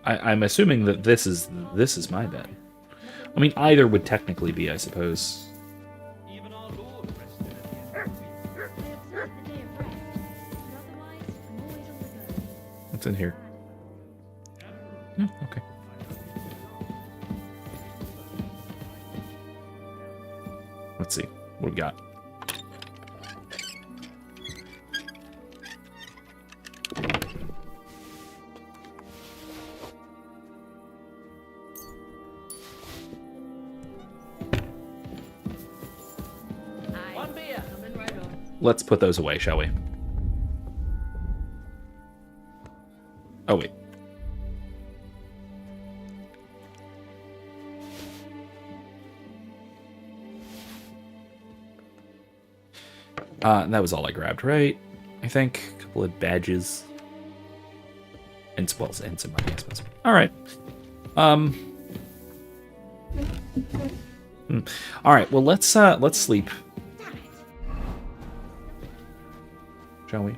I'm assuming that this is my bed. I mean, either would technically be, I suppose. What's in here? Okay. Let's see. What we got? Let's put those away, shall we? Oh, wait. That was all I grabbed, right? I think. A couple of badges. And some money, I suppose. Alright. Alright, well, let's sleep. Shall we?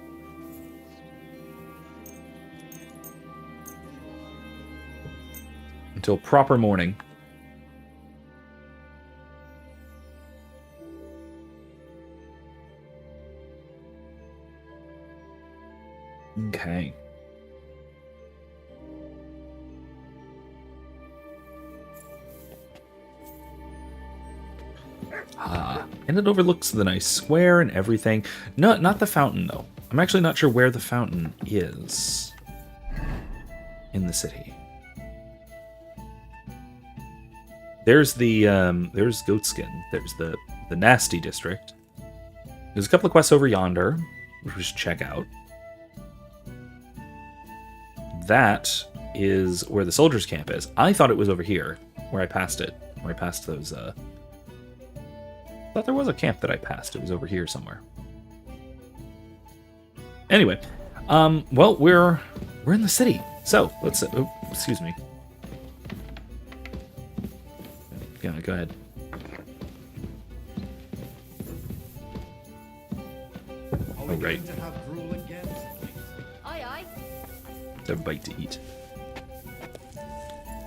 Until proper morning. Okay. And it overlooks the nice square and everything. No, not the fountain, though. I'm actually not sure where the fountain is in the city. There's the, there's Goatskin. There's the Nasty District. There's a couple of quests over yonder, which we should check out. That is where the soldiers' camp is. I thought it was over here, where I passed it. Where I passed those, I thought there was a camp that I passed. It was over here somewhere. Anyway, well, we're in the city. So, let's, oh, excuse me. Yeah, go ahead. Oh, right. Aye, aye. A bite to eat.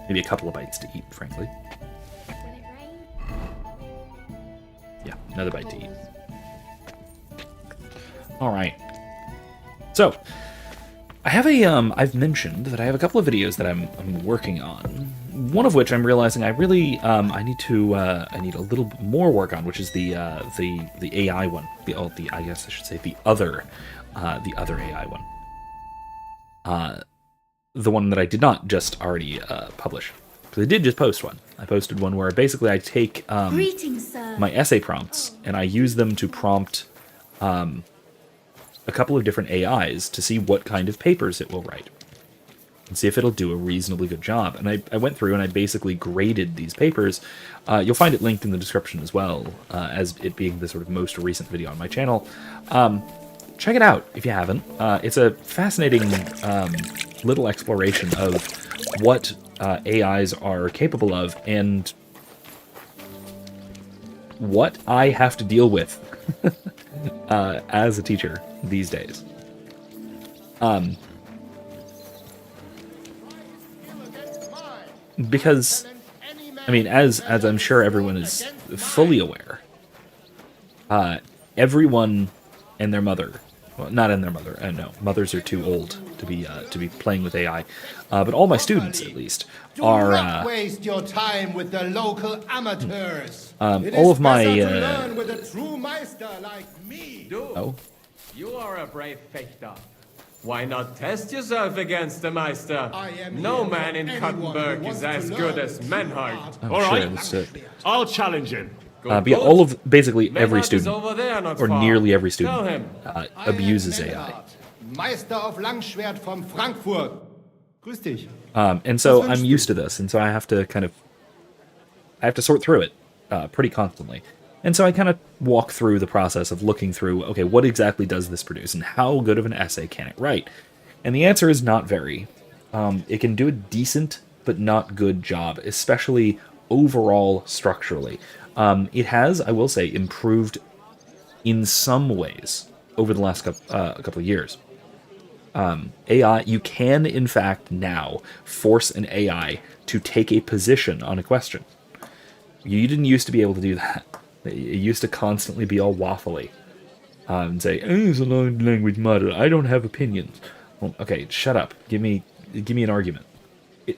Maybe a couple of bites to eat, frankly. Yeah, another bite to eat. All right. So, I have a, I've mentioned that I have a couple of videos that I'm working on. One of which I'm realizing I really, I need a little bit more work on, which is the AI one. I guess I should say the other AI one. The one that I did not just already publish. Because I did just post one. I posted one where basically I take Greetings, sir. my essay prompts and I use them to prompt a couple of different AIs to see what kind of papers it will write. And see if it'll do a reasonably good job. And I went through and I basically graded these papers. You'll find it linked in the description as well, as it being the sort of most recent video on my channel. Check it out if you haven't. It's a fascinating little exploration of what AIs are capable of and what I have to deal with as a teacher these days. Because, I mean, as I'm sure everyone is fully aware, everyone and their mother, well, not and their mother, no, mothers are too old to be playing with AI, but all my students, at least, are, Do not waste your time with the local amateurs. all of my, to learn with a true meister like me. Oh. You are a brave fechter. Why not test yourself against the Meister? No man in Kuttenberg is as good as Menhard. All right, I'll challenge him. but yeah, all of, basically every Menhard is student, over there, not or far. nearly every Tell student, him. abuses AI. Meister of Langschwert from Frankfurt. Grüß dich. And so I'm used to this, and so I have to sort through it pretty constantly. And so I kind of walk through the process of looking through, okay, what exactly does this produce, and how good of an essay can it write? And the answer is not very. It can do a decent, but not good job, especially overall structurally. It has, I will say, improved in some ways over the last couple of years. AI, you can, in fact, now force an AI to take a position on a question. You didn't used to be able to do that. It used to constantly be all waffly. And say, it's a language model, I don't have opinions. Well, okay, shut up. Give me an argument.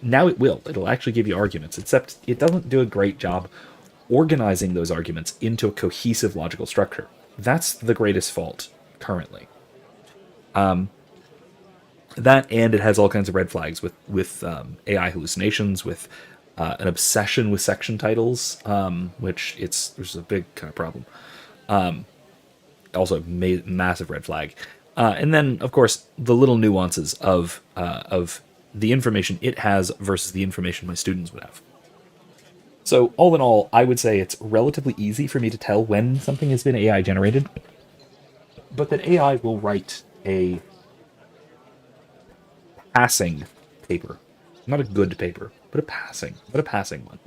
Now it will. It'll actually give you arguments, except it doesn't do a great job organizing those arguments into a cohesive logical structure. That's the greatest fault, currently. That, and it has all kinds of red flags with AI hallucinations, with an obsession with section titles, which there's a big kind of problem. Also, massive red flag. And then, of course, the little nuances of the information it has versus the information my students would have. So, all in all, I would say it's relatively easy for me to tell when something has been AI generated, but that AI will write a passing paper. Not a good paper, but a passing one.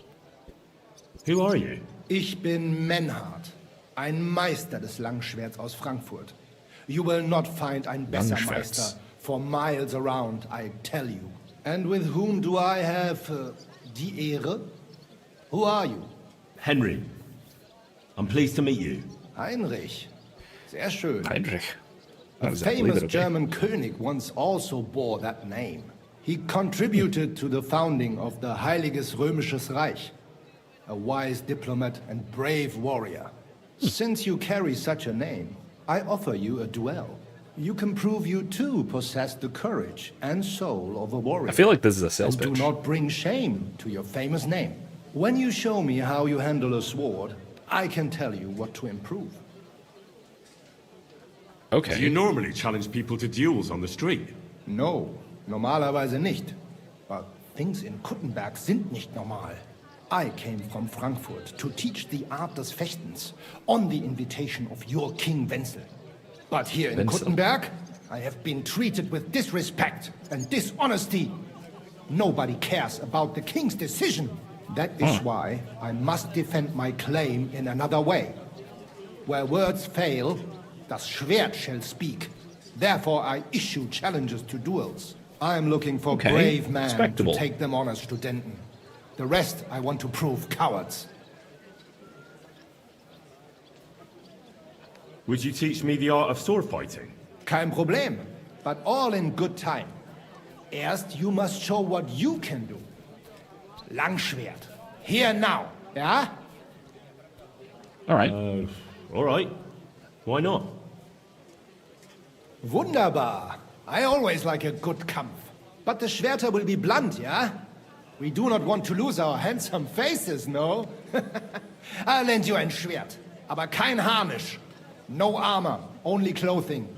Who are you? Ich bin Menhard, ein Meister des Langschwerts aus Frankfurt. You will not find ein besser Meister for miles around, I tell you. And with whom do I have die Ehre? Who are you? Henry. I'm pleased to meet you. Heinrich. Sehr schön. Heinrich. A famous German König once also bore that name. He contributed to the founding of the Heiliges Römisches Reich. A wise diplomat and brave warrior. Since you carry such a name, I offer you a duel. You can prove you too possess the courage and soul of a warrior. I feel like this is a sales pitch. Do not bring shame to your famous name. When you show me how you handle a sword, I can tell you what to improve. Okay. Do you normally challenge people to duels on the street? No, normalerweise nicht. But things in Kuttenberg sind nicht normal. I came from Frankfurt to teach the art des Fechtens on the invitation of your King Wenzel. But here in Kuttenberg, I have been treated with disrespect and dishonesty. Nobody cares about the king's decision. That is why I must defend my claim in another way. Where words fail, das Schwert shall speak. Therefore I issue challenges to duels. I am looking for brave men to take them on as Studenten. The rest I want to prove cowards. Would you teach me the art of sword fighting? Kein Problem, but all in good time. Erst you must show what you can do. Langschwert. Here now, yeah? All right. All right. Why not? Wunderbar. I always like a good Kampf. But the Schwerter will be blunt, yeah? We do not want to lose our handsome faces, no? I'll lend you ein Schwert, aber kein Harnisch. No armor, only clothing.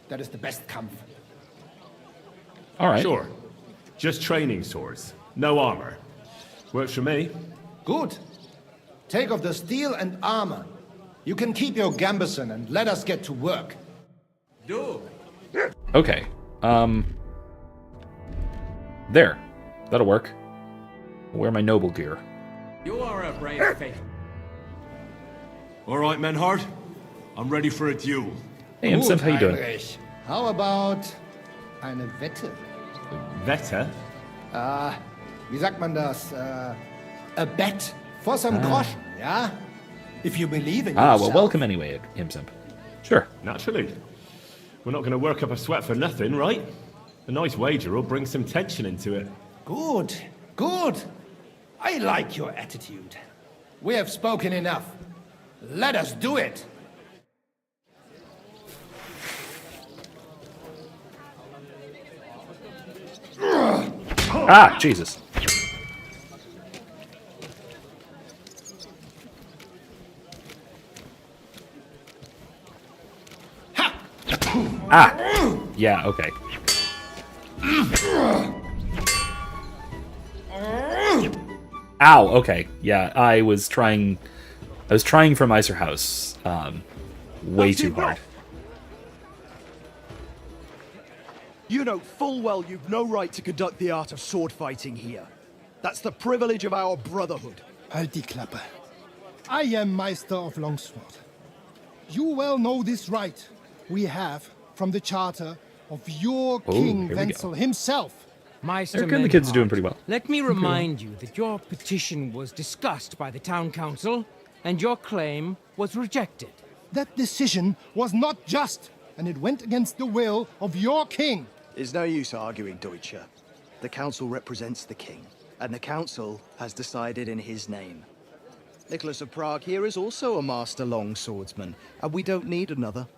That is the best Kampf. All right. Sure. Just training swords. No armor. Works for me. Good. Take off the steel and armor. You can keep your gambeson and let us get to work. Do. Okay. There. That'll work. I'll wear my noble gear. You are a brave face. All right, Menhard. I'm ready for a duel. Hey, Imsef, how you doing? Heinrich. How about eine Wette? Wette? Wie sagt man das? A bet for some groschen, yeah? If you believe in yourself. Well, welcome anyway, Imsef. Sure. Naturally. We're not going to work up a sweat for nothing, right? A nice wager will bring some tension into it. Good, good. I like your attitude. We have spoken enough. Let us do it. Ah, Jesus. Ah! Yeah, okay. Ow, okay. Yeah, I was trying for Meiser House. Way too hard. You know full well you've no right to conduct the art of sword fighting here. That's the privilege of our brotherhood. Halt die Klappe. I am Meister of Longsword. You well know this right we have from the charter of your King Wenzel himself. Meister the kids are doing pretty well. Let me remind you that your petition was discussed by the town council, and your claim was rejected. That decision was not just, and it went against the will of your king. It's no use arguing, Deutscher. The council represents the king, and the council has decided in his name. Nicholas of Prague here is also a master long swordsman, and we don't need another.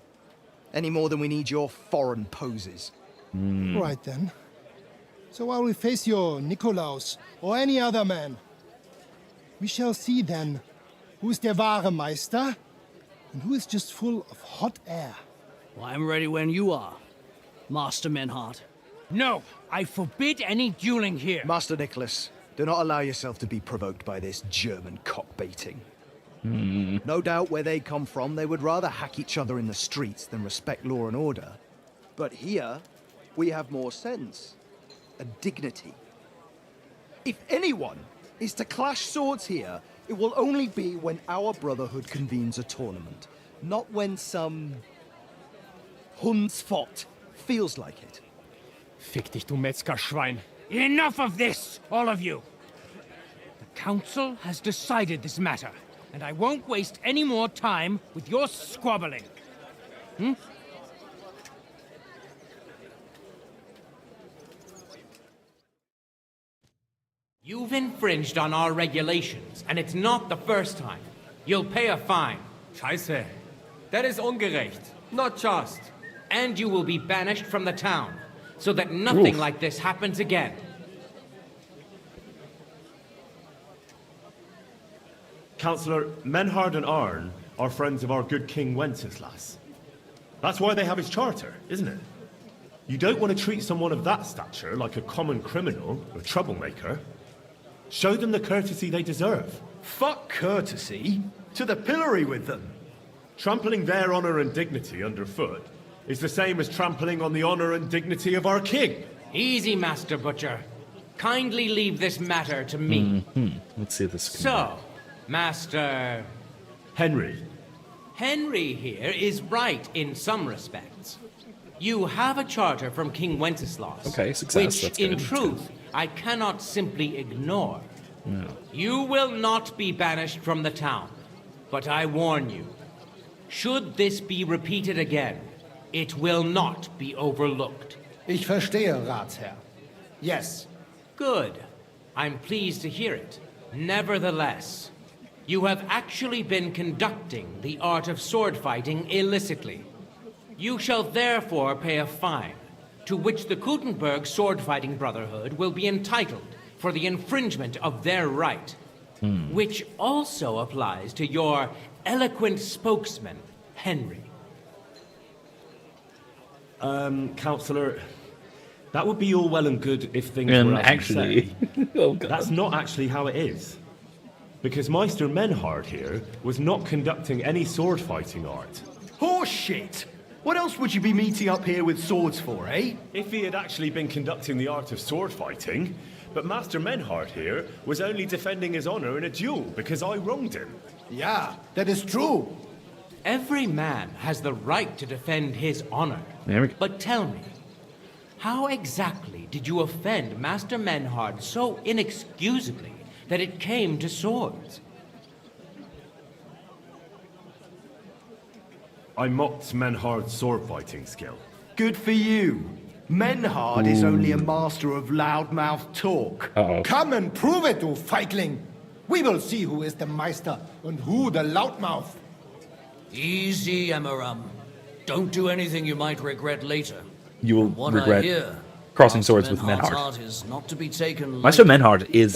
Any more than we need your foreign poses. Right then. So I will face your Nikolaus or any other man. We shall see then who is der wahre Meister and who is just full of hot air. Well, I'm ready when you are, Master Menhard. No, I forbid any dueling here. Master Nicholas, do not allow yourself to be provoked by this German cock-baiting. No doubt where they come from, they would rather hack each other in the streets than respect law and order. But here, we have more sense. A dignity. If anyone is to clash swords here, it will only be when our brotherhood convenes a tournament, not when some Hundsfott feels like it. Fick dich, du Metzgerschwein. Enough of this, all of you. The council has decided this matter, and I won't waste any more time with your squabbling. You've infringed on our regulations, and it's not the first time. You'll pay a fine. Scheiße. That is ungerecht. Not just. And you will be banished from the town, so that nothing Oof. like this happens again. Councillor, Menhard and Arn are friends of our good King Wenceslas. That's why they have his charter, isn't it? You don't want to treat someone of that stature like a common criminal or troublemaker. Show them the courtesy they deserve. Fuck courtesy. To the pillory with them. Trampling their honor and dignity underfoot is the same as trampling on the honor and dignity of our king. Easy, Master Butcher. Kindly leave this matter to me. Let's see if this can So, Master... Henry. Henry here is right in some respects. You have a charter from King Wenceslas, Okay, success, which, that's in good. truth, I cannot simply ignore. No. You will not be banished from the town, but I warn you, should this be repeated again, it will not be overlooked. Ich verstehe, Ratsherr. Yes. Good. I'm pleased to hear it. Nevertheless, you have actually been conducting the art of sword fighting illicitly. You shall therefore pay a fine, to which the Kutenberg Sword Fighting Brotherhood will be entitled for the infringement of their right, which also applies to your eloquent spokesman, Henry. Councillor, that would be all well and good if things were as actually, you say. That's not actually how it is. Because Meister Menhard here was not conducting any sword fighting art. Horseshit! What else would you be meeting up here with swords for, eh? If he had actually been conducting the art of sword fighting, but Master Menhard here was only defending his honor in a duel because I wronged him. Yeah, that is true. Every man has the right to defend his honor. There we go. But tell me, how exactly did you offend Master Menhard so inexcusably that it came to swords? I mocked Menhard's sword fighting skill. Good for you. Menhard is only a master of loudmouth talk. Come and prove it, du Feigling. We will see who is the Meister and who the loudmouth. Easy, Amaram. Don't do anything you might regret later. You will What regret I hear, crossing swords with Menhard's Menhard. art is not to be taken Meister lightly. Menhard is.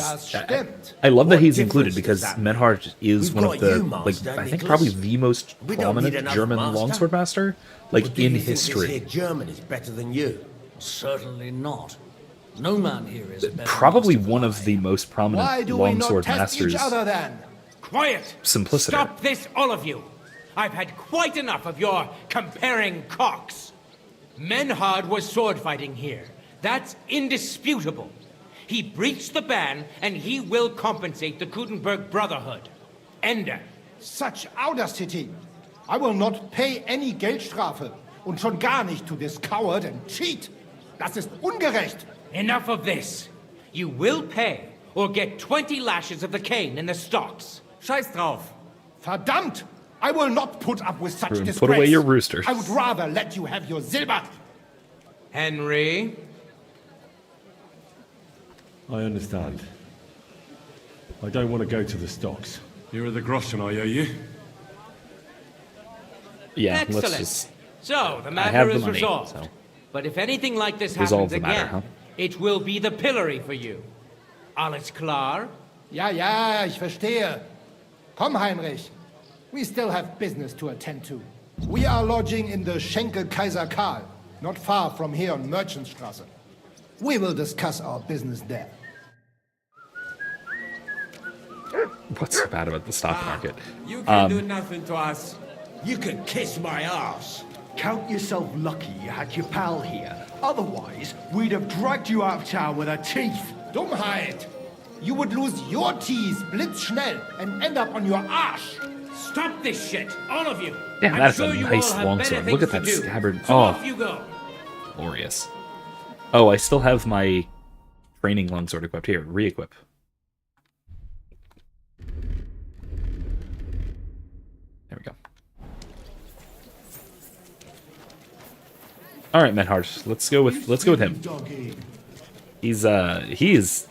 I love that he's included because Menhard is one of the, like, I think probably the most prominent German longsword master, like, in history. German is better than you. Certainly not. No man here is better. Probably one of the most Why prominent do we not longsword test masters. each other then? Quiet! Simpliciter. Stop this, all of you! I've had quite enough of your comparing cocks. Menhard was sword fighting here. That's indisputable. He breached the ban, and he will compensate the Kutenberg Brotherhood. Ende. Such audacity. I will not pay any Geldstrafe. Und schon gar nicht to this coward and cheat. Das ist ungerecht. Enough of this. You will pay, or get 20 lashes of the cane in the stocks. Scheiß drauf. Verdammt! I will not put up with such disgrace. Put away your roosters. I would rather let you have your silver. Henry? I understand. I don't want to go to the stocks. Here are the groschen I owe you. Yeah, Excellent. let's just. So, the I matter have the is money, resolved. so. But if anything like this Resolve happens the again, matter, huh? it will be the pillory for you. Alles klar? Ja, ja, ich verstehe. Komm, Heinrich. We still have business to attend to. We are lodging in the Schenkel Kaiser Karl, not far from here on Merchantstrasse. We will discuss our business there. What's so bad about the stock market? You can do nothing to us. You can kiss my ass. Count yourself lucky you had your pal here. Otherwise, we'd have dragged you out of town with our teeth. Dummheit! You would lose your teeth blitzschnell and end up on your arsch. Stop this shit, all of you. Yeah, I'm that's sure a you nice all have longsword. better Look at things that to do. scabbard. So Oh, off you go. glorious. Oh, I still have my training longsword equipped here. Re-equip. There we go. All right, Menhard. Let's go with him. He is.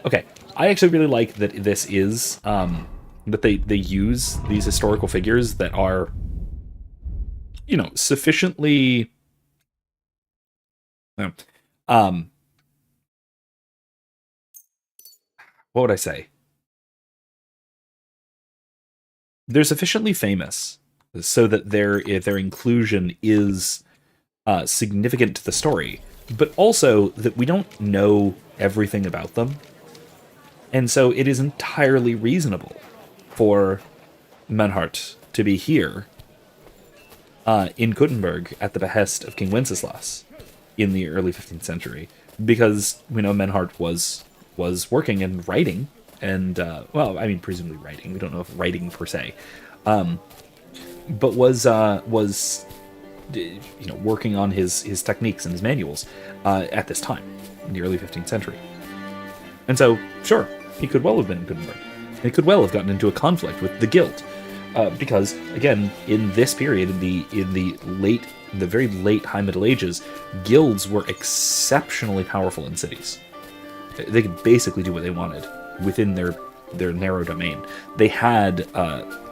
Okay, I actually really like that this is that they use these historical figures that are, you know, sufficiently what would I say? They're sufficiently famous so that their inclusion is significant to the story, but also that we don't know everything about them. And so it is entirely reasonable for Menhart to be here in Kuttenberg at the behest of King Wenceslas in the early 15th century, because we know Menhart was working and writing, and well, I mean, presumably writing. We don't know if writing per se, but was you know, working on his techniques and his manuals at this time in the early 15th century. And so, sure, he could well have been in Kuttenberg. He could well have gotten into a conflict with the guild, because again, in this period, in the very late High Middle Ages, guilds were exceptionally powerful in cities. They could basically do what they wanted within their narrow domain. They had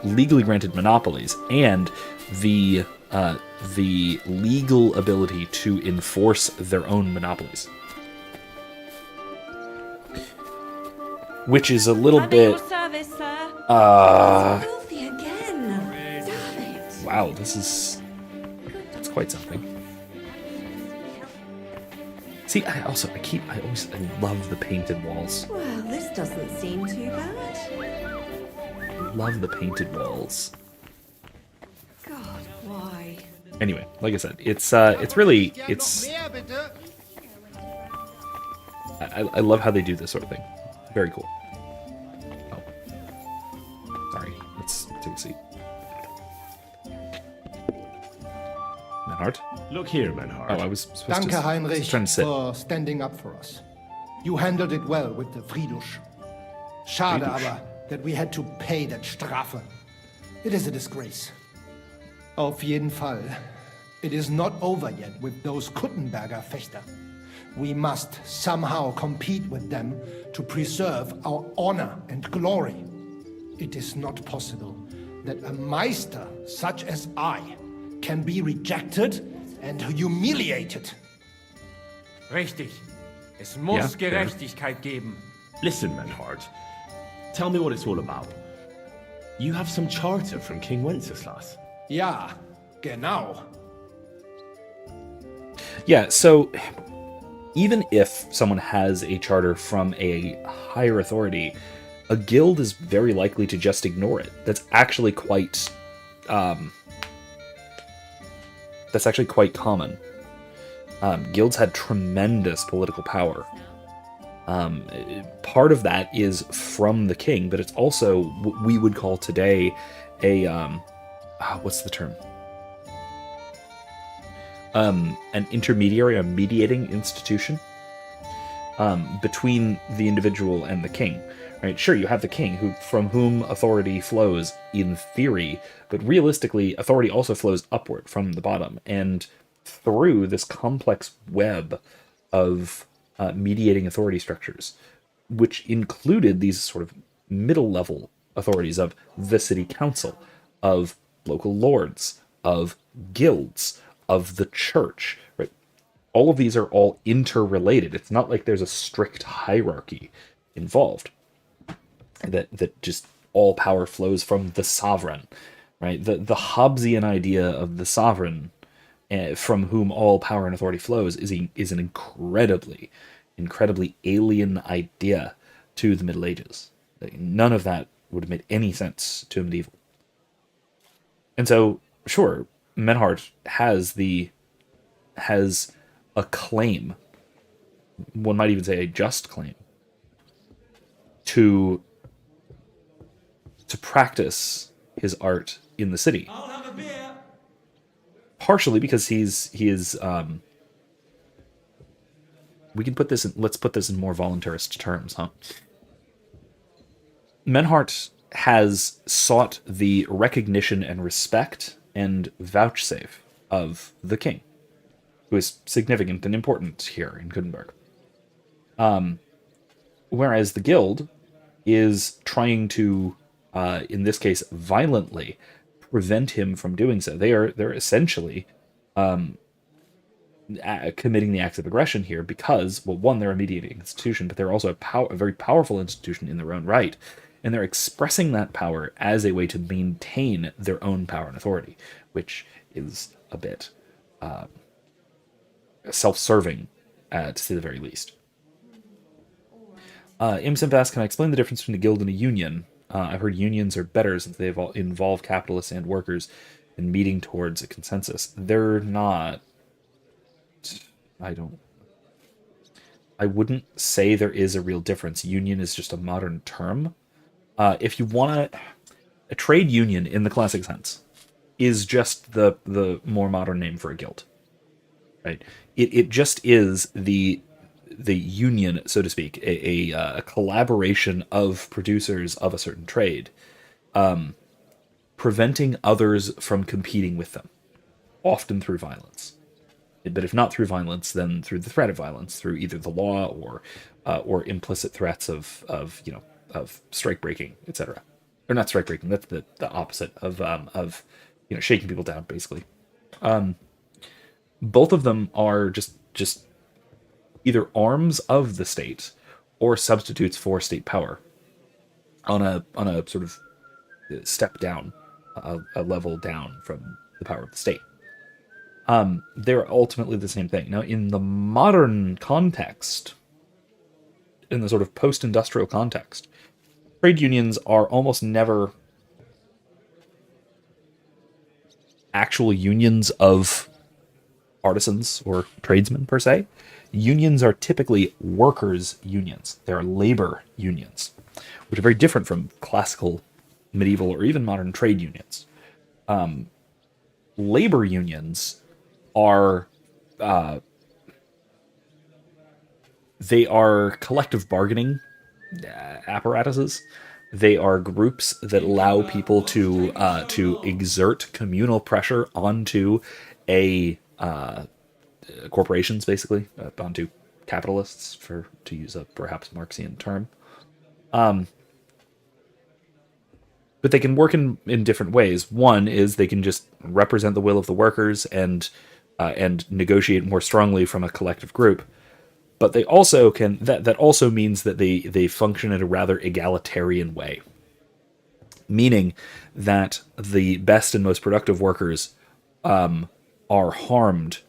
legally granted monopolies and the legal ability to enforce their own monopolies. Which is a little bit... Service, sir. Filthy again. Damn it. Wow, that's quite something. See, I love the painted walls. Well, this doesn't seem too bad. Love the painted walls. God, why? Anyway, like I said, it's I love how they do this sort of thing. Very cool. Oh. Sorry, let's take a seat. Menhart? Look here, Menhart. Oh, I was supposed Danke, to... Heinrich, trying to sit. for standing up for us. You handled it well with the Friedusch. Schade aber, that we had to pay that Strafe. It is a disgrace. Auf jeden Fall. It is not over yet with those Kuttenberger Fechter. We must somehow compete with them to preserve our honor and glory. It is not possible that a Meister such as I can be rejected and humiliated. Richtig. Es muss Gerechtigkeit geben. Listen, Menhart. Tell me what it's all about. You have some charter from King Wenceslas. Ja, genau. Yeah, so even if someone has a charter from a higher authority, a guild is very likely to just ignore it. That's actually quite common. Guilds had tremendous political power. Part of that is from the king, but it's also what we would call today a what's the term? An intermediary, a mediating institution between the individual and the king. Right? Sure, you have the king, from whom authority flows in theory, but realistically, authority also flows upward from the bottom and through this complex web of mediating authority structures, which included these sort of middle-level authorities of the city council, of local lords, of guilds, of the church. Right? All of these are all interrelated. It's not like there's a strict hierarchy involved. That just all power flows from the sovereign, right? The Hobbesian idea of the sovereign, from whom all power and authority flows, is an incredibly alien idea to the Middle Ages. None of that would have made any sense to a medieval. And so, sure, Menhart has a claim, one might even say a just claim, to practice his art in the city. I'll have a beer. Partially because he is we can put this in, let's put this in more voluntarist terms, huh? Menhart has sought the recognition and respect and vouchsafe of the king, who is significant and important here in Kuttenberg. Whereas the guild is trying to, in this case, violently prevent him from doing so. They're essentially committing the acts of aggression here because, well, one, they're a mediating institution, but they're also a very powerful institution in their own right, and they're expressing that power as a way to maintain their own power and authority, which is a bit self-serving, to say the very least. Imsimp asks, can I explain the difference between a guild and a union? I've heard unions are better since they involve capitalists and workers in meeting towards a consensus. They're not. I wouldn't say there is a real difference. Union is just a modern term. If you want a trade union in the classic sense is just the more modern name for a guild, right? It just is the union, so to speak, a collaboration of producers of a certain trade, preventing others from competing with them, often through violence. But if not through violence, then through the threat of violence, through either the law or implicit threats of strike breaking, etc. Or not strike breaking. That's the opposite of shaking people down, basically. Both of them are just either arms of the state or substitutes for state power on a sort of step down, a level down from the power of the state. They're ultimately the same thing. Now, in the modern context, in the sort of post-industrial context, trade unions are almost never actual unions of artisans or tradesmen, per se. Unions are typically workers' unions. They are labor unions, which are very different from classical, medieval, or even modern trade unions. Labor unions are they are collective bargaining apparatuses. They are groups that allow people to exert communal pressure onto corporations, basically, onto capitalists, to use a perhaps Marxian term. But they can work in different ways. One is they can just represent the will of the workers and negotiate more strongly from a collective group. But they also can. That also means that they function in a rather egalitarian way, meaning that the best and most productive workers are harmed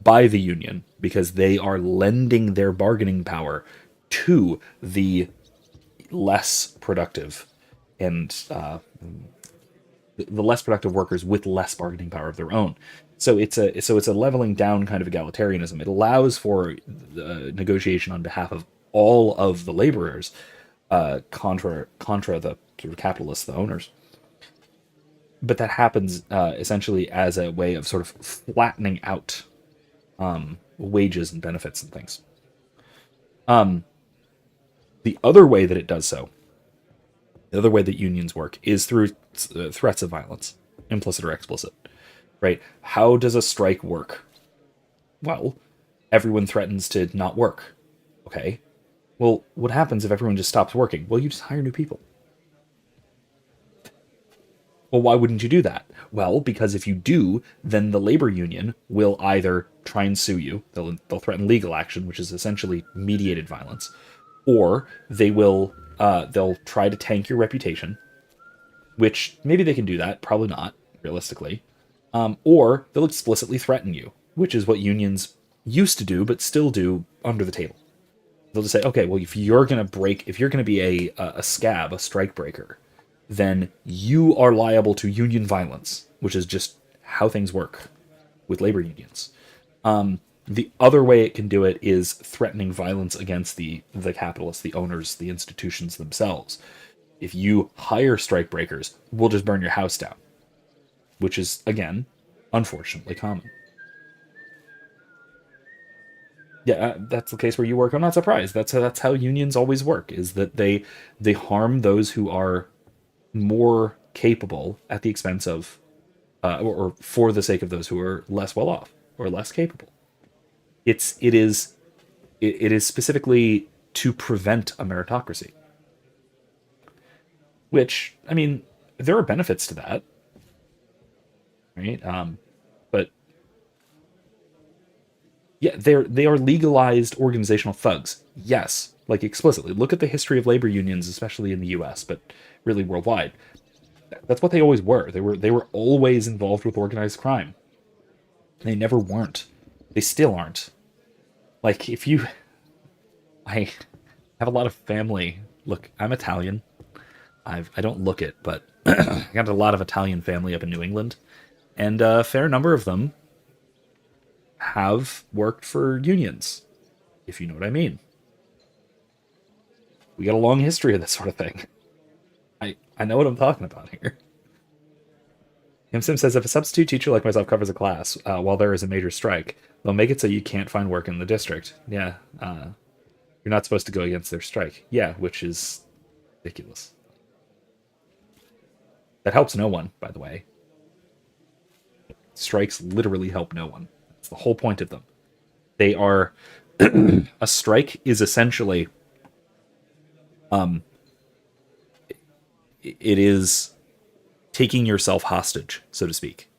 by the union because they are lending their bargaining power to the less productive and the less productive workers with less bargaining power of their own. So it's a leveling down kind of egalitarianism. It allows for negotiation on behalf of all of the laborers, contra the sort of capitalists, the owners. But that happens essentially as a way of sort of flattening out wages and benefits and things. The other way that it does so, the other way that unions work, is through threats of violence, implicit or explicit. Right? How does a strike work? Well, everyone threatens to not work. Okay. Well, what happens if everyone just stops working? Well, you just hire new people. Well, why wouldn't you do that? Well, because if you do, then the labor union will either try and sue you. They'll threaten legal action, which is essentially mediated violence, or they'll try to tank your reputation, which maybe they can do that, probably not, realistically. Or they'll explicitly threaten you, which is what unions used to do, but still do under the table. They'll just say, okay, well, if you're going to be a scab, a strike breaker, then you are liable to union violence, which is just how things work with labor unions. The other way it can do it is threatening violence against the capitalists, the owners, the institutions themselves. If you hire strike breakers, we'll just burn your house down. Which is, again, unfortunately common. Yeah, that's the case where you work. I'm not surprised. That's how unions always work, is that they harm those who are more capable at the expense of, or for the sake of those who are less well off or less capable. It is specifically to prevent a meritocracy. Which, I mean, there are benefits to that, right? But yeah, they are legalized organizational thugs. Yes, like explicitly. Look at the history of labor unions, especially in the U.S., but really worldwide. That's what they always were. They were always involved with organized crime. They never weren't. They still aren't. Like, I have a lot of family. Look, I'm Italian. I don't look it, but I got a lot of Italian family up in New England, and a fair number of them have worked for unions, if you know what I mean. We got a long history of this sort of thing. I know what I'm talking about here. HimSim says, if a substitute teacher like myself covers a class while there is a major strike, they'll make it so you can't find work in the district. Yeah, you're not supposed to go against their strike. Yeah, which is ridiculous. That helps no one, by the way. Strikes literally help no one. That's the whole point of them. They are... a strike is essentially... it is taking yourself hostage, so to speak.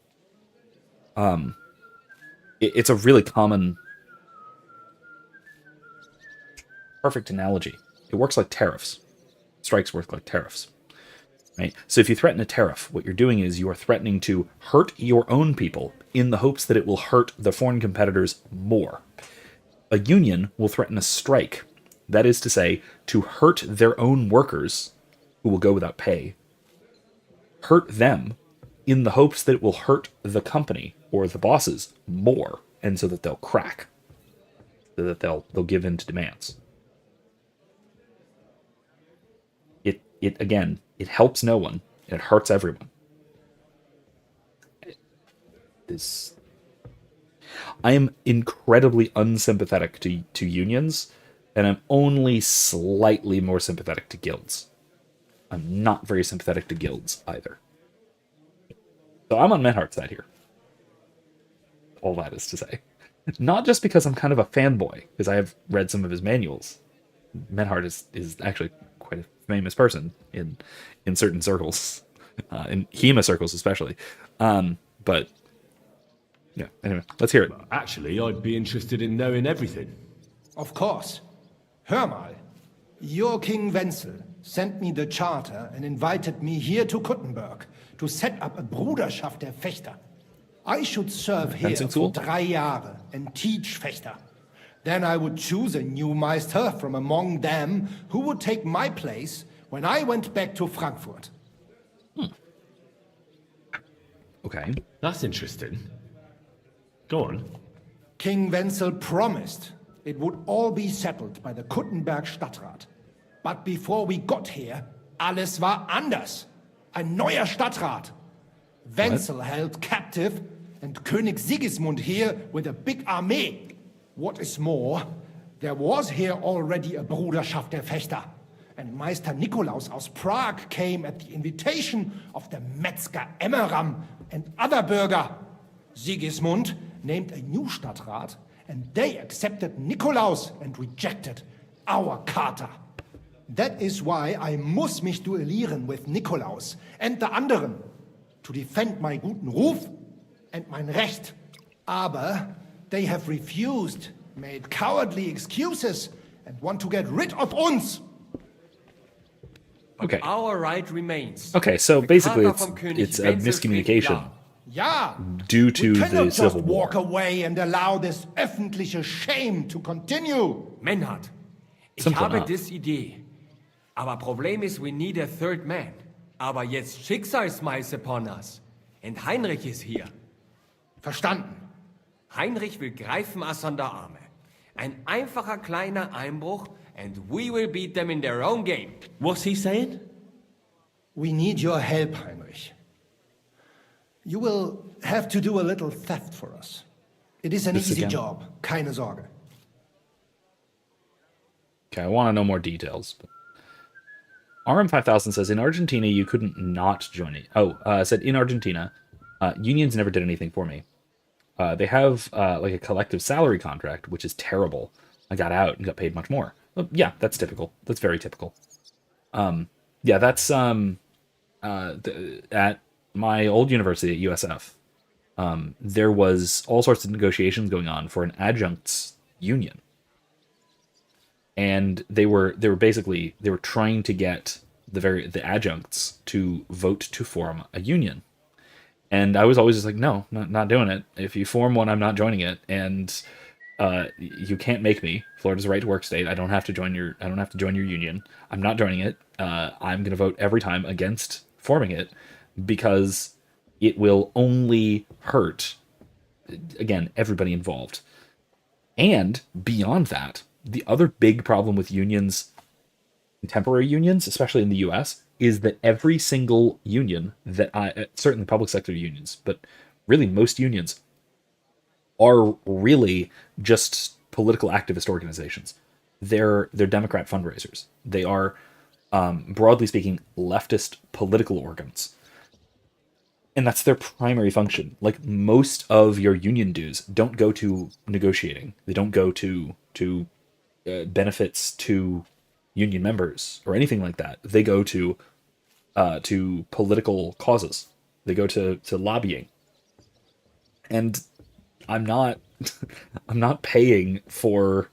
It's a really common... perfect analogy. It works like tariffs. Strikes work like tariffs. Right? So if you threaten a tariff, what you're doing is you are threatening to hurt your own people in the hopes that it will hurt the foreign competitors more. A union will threaten a strike. That is to say, to hurt their own workers, who will go without pay, hurt them in the hopes that it will hurt the company or the bosses more, and so that they'll crack, so that they'll give in to demands. It again, it helps no one, and it hurts everyone. I am incredibly unsympathetic to unions, and I'm only slightly more sympathetic to guilds. I'm not very sympathetic to guilds either. So I'm on Menhardt's side here. All that is to say. Not just because I'm kind of a fanboy, because I have read some of his manuals. Menhardt is actually quite a famous person in certain circles, in HEMA circles especially. But yeah, anyway, let's hear it. Actually, I'd be interested in knowing everything. Of course. Hör mal. Your King Wenzel sent me the charter and invited me here to Kuttenberg to set up a Bruderschaft der Fechter. I should serve here for 3 Jahre and teach Fechter. Then I would choose a new Meister from among them who would take my place when I went back to Frankfurt. Okay. That's interesting. Go on. King Wenzel promised it would all be settled by the Kuttenberg Stadtrat. But before we got here, alles war anders. Ein neuer Stadtrat. Wenzel held captive and König Sigismund here with a big army. What is more, there was here already a Bruderschaft der Fechter, and Meister Nikolaus aus Prague came at the invitation of the Metzger Emmeram and other Bürger. Sigismund named a new Stadtrat, and they accepted Nikolaus and rejected our Charta. That is why I muss mich duellieren with Nikolaus and the anderen, to defend my guten Ruf and mein Recht. Aber they have refused, made cowardly excuses, and want to get rid of uns. Okay. Our right remains. Okay, so basically it's a miscommunication due to the Civil just War. Walk away and allow this öffentliche shame to continue. Menhard, ich Simple habe enough. das Idee. Aber Problem ist, we need a third man. Aber jetzt Schicksalsschmeiß upon us. Und Heinrich ist hier. Verstanden. Heinrich will greifen us an der Arme. Ein einfacher kleiner Einbruch and we will beat them in their own game. What's he saying? We need your help, Heinrich. You will have to do a little theft for us. It is an This easy again? job, keine Sorge. Okay, I want to know more details. RM5000 says, in Argentina, you couldn't not join it. Said, in Argentina, unions never did anything for me. They have like a collective salary contract, which is terrible. I got out and got paid much more. Yeah, that's typical. That's very typical. Yeah, that's at my old university at USF. There was all sorts of negotiations going on for an adjuncts union, and they were trying to get the adjuncts to vote to form a union. And I was always just like, no, not doing it. If you form one, I'm not joining it. And you can't make me. Florida's a right to work state. I don't have to join your union. I'm not joining it. I'm going to vote every time against forming it because it will only hurt, again, everybody involved. And beyond that, the other big problem with unions, contemporary unions, especially in the US, is that every single union certainly public sector unions, but really most unions are really just political activist organizations. They're Democrat fundraisers. They are, broadly speaking, leftist political organs. And that's their primary function. Like, most of your union dues don't go to negotiating. They don't go to benefits to union members or anything like that. They go to political causes. They go to lobbying. And I'm not I'm not paying for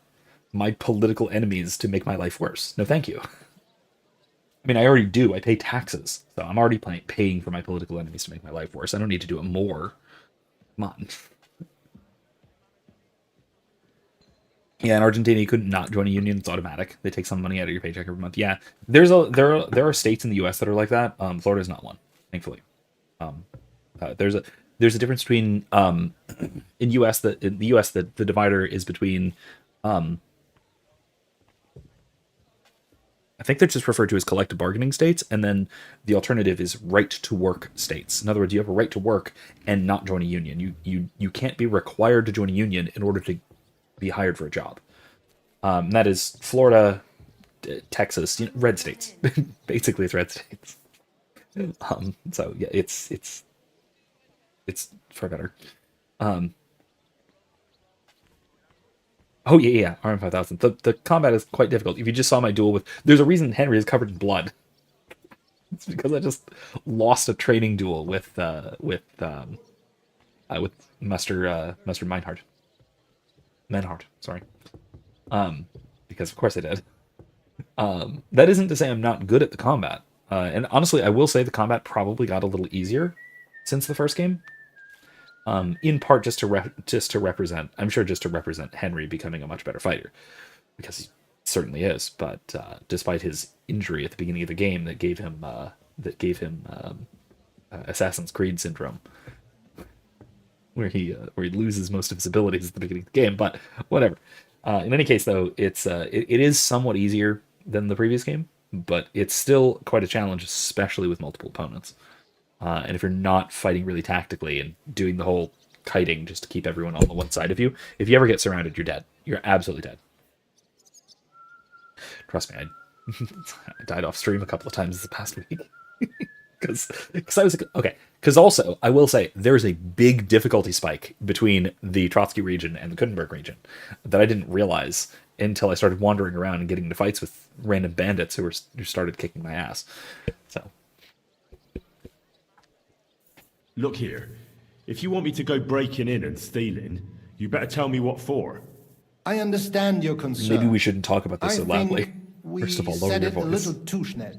my political enemies to make my life worse. No, thank you. I mean, I already do. I pay taxes, so I'm already paying for my political enemies to make my life worse. I don't need to do it more. Come on. Yeah, in Argentina, you could not join a union. It's automatic. They take some money out of your paycheck every month. Yeah, there are states in the U.S. that are like that. Florida is not one, thankfully. There's a difference between in the U.S. the divider is between I think they're just referred to as collective bargaining states, and then the alternative is right to work states. In other words, you have a right to work and not join a union. You can't be required to join a union in order to be hired for a job. That is Florida, Texas, red states. Basically, it's red states. So yeah, it's far better. Oh yeah, RM5000. The combat is quite difficult. If you just saw my duel with, there's a reason Henry is covered in blood. It's because I just lost a training duel with Master Menhard, sorry. Because of course I did. That isn't to say I'm not good at the combat. And honestly, I will say the combat probably got a little easier since the first game. In part just to represent, I'm sure just to represent Henry becoming a much better fighter, because he certainly is. But despite his injury at the beginning of the game that gave him Assassin's Creed syndrome, where he loses most of his abilities at the beginning of the game. But whatever. In any case, though, it is somewhat easier than the previous game, but it's still quite a challenge, especially with multiple opponents. And if you're not fighting really tactically and doing the whole kiting just to keep everyone on the one side of you, if you ever get surrounded, you're dead. You're absolutely dead. Trust me, I died off stream a couple of times this past week. Because I was okay. Because also, I will say, there's a big difficulty spike between the Trotsky region and the Kuttenberg region that I didn't realize until I started wandering around and getting into fights with random bandits who started kicking my ass. So. Look here, if you want me to go breaking in and stealing, you better tell me what for. I understand your concern. Maybe we shouldn't talk about this so loudly. First of all, lower your voice. A little too schnell.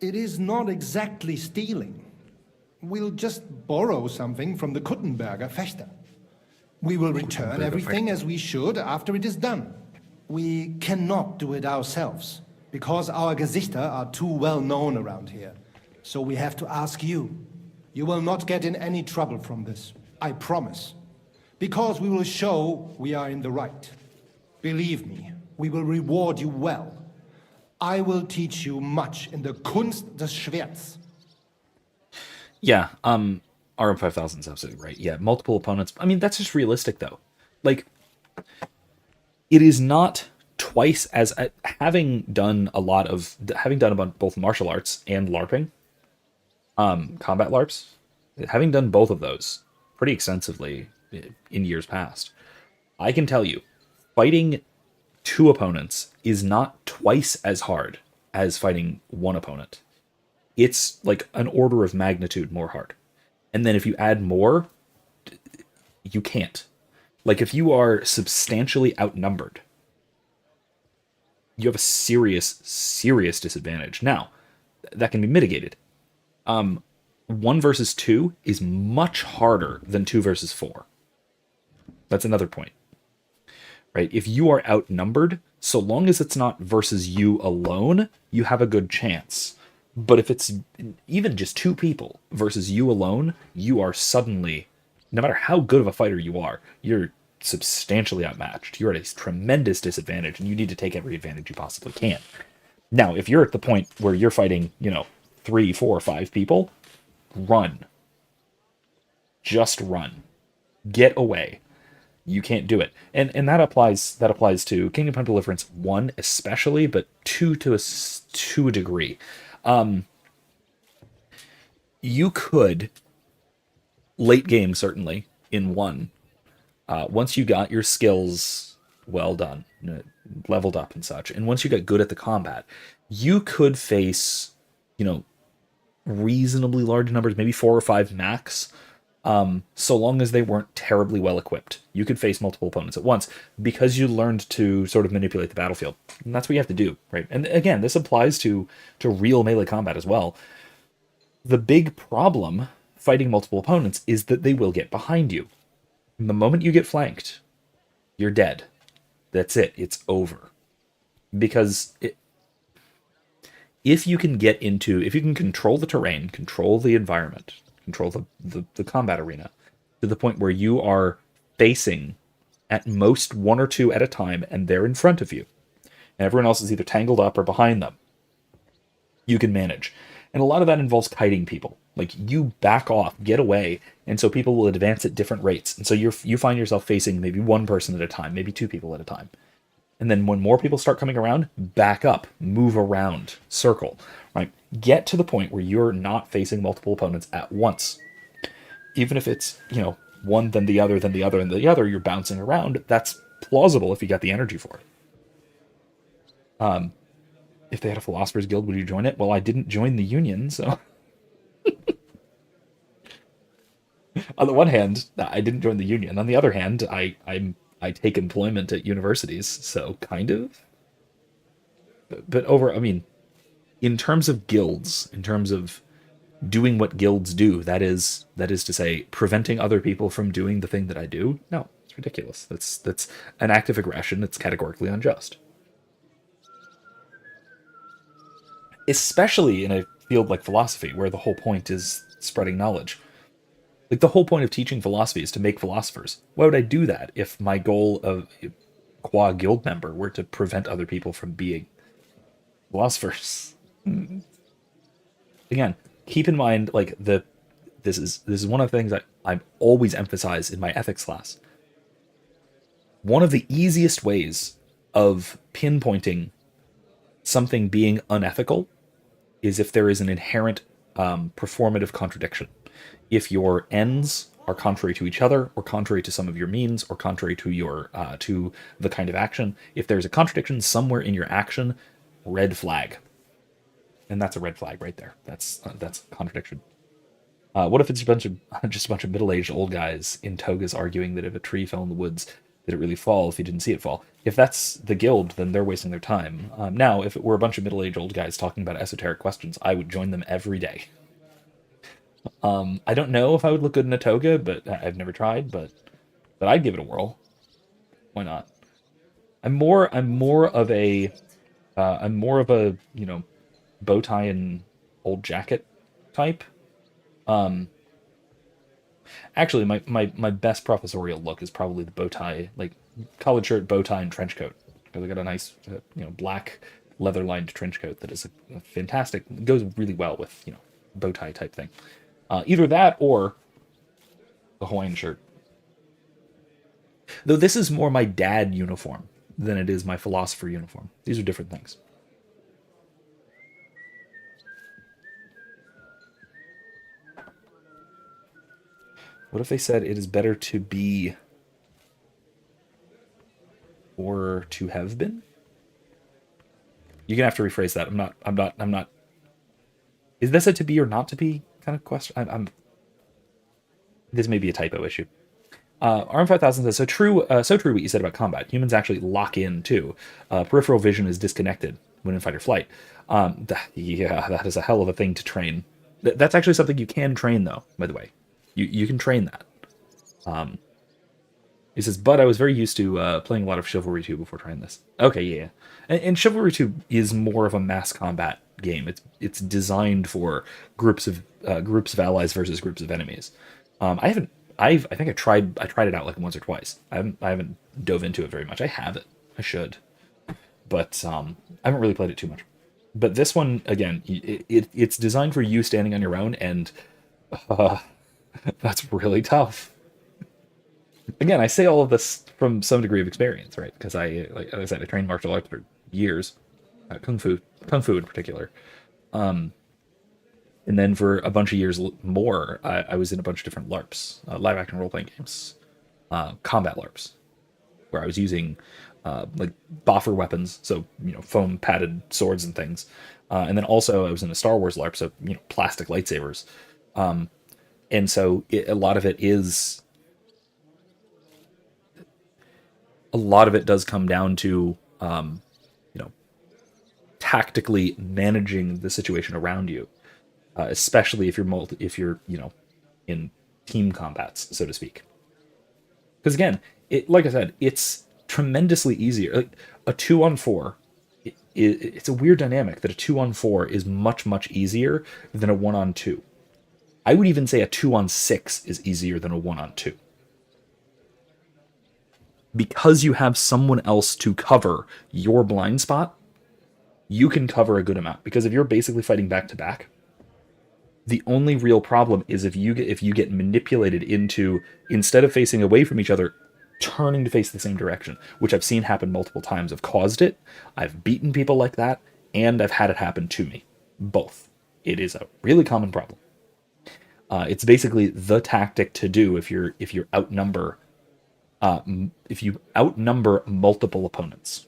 It is not exactly stealing. We'll just borrow something from the Kuttenberger Fechter. We will return everything as we should after it is done. We cannot do it ourselves, because our Gesichter are too well known around here. So we have to ask you. You will not get in any trouble from this, I promise. Because we will show we are in the right. Believe me, we will reward you well. I will teach you much in the Kunst des Schwerts. Yeah, RM5000 is absolutely right. Yeah, multiple opponents. I mean, that's just realistic, though. Like, it is not twice as... having done about both martial arts and LARPing, combat LARPs, having done both of those pretty extensively in years past, I can tell you, fighting 2 opponents is not twice as hard as fighting 1 opponent. It's like an order of magnitude more hard. And then if you add more, you can't. Like if you are substantially outnumbered, you have a serious, serious disadvantage. Now, that can be mitigated. 1 versus 2 is much harder than 2 versus 4. That's another point. Right? If you are outnumbered, so long as it's not versus you alone, you have a good chance. But if it's even just 2 people versus you alone, you are suddenly, no matter how good of a fighter you are, you're substantially outmatched. You're at a tremendous disadvantage, and you need to take every advantage you possibly can. Now, if you're at the point where you're fighting, 3, 4, 5 people, run. Just run. Get away. You can't do it. And that applies to Kingdom Come Deliverance 1 especially, but 2 to a degree. You could, late game certainly, in 1, once you got your skills well done, leveled up and such, and once you got good at the combat, you could face, reasonably large numbers, maybe 4 or 5 max, so long as they weren't terribly well equipped. You could face multiple opponents at once because you learned to sort of manipulate the battlefield. And that's what you have to do, right? And again, this applies to real melee combat as well. The big problem fighting multiple opponents is that they will get behind you. The moment you get flanked, you're dead. That's it. It's over. Because if you can control the terrain, control the environment, control the combat arena, to the point where you are facing at most 1 or 2 at a time, and they're in front of you, and everyone else is either tangled up or behind them, you can manage. And a lot of that involves kiting people. Like, you back off, get away, and so people will advance at different rates. And so you find yourself facing maybe 1 person at a time, maybe 2 people at a time. And then when more people start coming around, back up, move around, circle, right? Get to the point where you're not facing multiple opponents at once. Even if it's, one, then the other, then the other, and the other, you're bouncing around. That's plausible if you got the energy for it. If they had a Philosopher's Guild, would you join it? Well, I didn't join the Union, so... On the one hand, I didn't join the Union. On the other hand, I take employment at universities, so kind of. But in terms of guilds, in terms of doing what guilds do, that is to say, preventing other people from doing the thing that I do, no, it's ridiculous. That's an act of aggression that's categorically unjust. Especially in a field like philosophy, where the whole point is spreading knowledge. Like, the whole point of teaching philosophy is to make philosophers. Why would I do that if my goal of qua guild member were to prevent other people from being philosophers? Again, keep in mind, like, this is one of the things that I always emphasize in my ethics class. One of the easiest ways of pinpointing something being unethical is if there is an inherent performative contradiction. If your ends are contrary to each other, or contrary to some of your means, or contrary to your to the kind of action, if there's a contradiction somewhere in your action, red flag. And that's a red flag right there. That's contradiction. What if it's just a bunch of middle-aged old guys in togas arguing that if a tree fell in the woods, did it really fall if you didn't see it fall? If that's the guild, then they're wasting their time. Now, if it were a bunch of middle-aged old guys talking about esoteric questions, I would join them every day. I don't know if I would look good in a toga, but I've never tried, but I'd give it a whirl. Why not? I'm more of a bow tie and old jacket type. Actually, my best professorial look is probably the bow tie, like collared shirt, bow tie, and trench coat. Because I got a nice, black leather-lined trench coat that is a fantastic. Goes really well with bow tie type thing. Either that or the Hawaiian shirt. Though this is more my dad uniform than it is my philosopher uniform. These are different things. What if they said it is better to be or to have been. You're gonna have to rephrase that. I'm not. Is this a to be or not to be kind of question? This may be a typo issue. RM5000 says, so true what you said about combat. Humans actually lock in too. Peripheral vision is disconnected when in fight or flight. That is a hell of a thing to train. That's actually something you can train, though, by the way. You can train that. He says, but I was very used to playing a lot of Chivalry 2 before trying this. Okay, yeah. And Chivalry 2 is more of a mass combat game. It's designed for groups of allies versus groups of enemies. I think I tried it out like once or twice. I haven't dove into it very much. I have it. I should. But I haven't really played it too much. But this one, again, it's designed for you standing on your own, and that's really tough. Again, I say all of this from some degree of experience, right? Because like I said, I trained martial arts for years, kung fu in particular. And then for a bunch of years more, I was in a bunch of different LARPs, live action role playing games, combat LARPs, where I was using like boffer weapons, so foam padded swords and things. And then also I was in a Star Wars LARP, so plastic lightsabers. And so a lot of it does come down to tactically managing the situation around you, especially if you're in team combats, so to speak. Because again, like I said, it's tremendously easier. Like a 2-on-4, it's a weird dynamic that a 2-on-4 is much easier than a 1-on-2. I would even say a 2-on-6 is easier than a 1-on-2. Because you have someone else to cover your blind spot, you can cover a good amount. Because if you're basically fighting back to back, the only real problem is if you get manipulated into, instead of facing away from each other, turning to face the same direction, which I've seen happen multiple times. I've caused it, I've beaten people like that, and I've had it happen to me. Both. It is a really common problem. It's basically the tactic to do if you outnumber multiple opponents,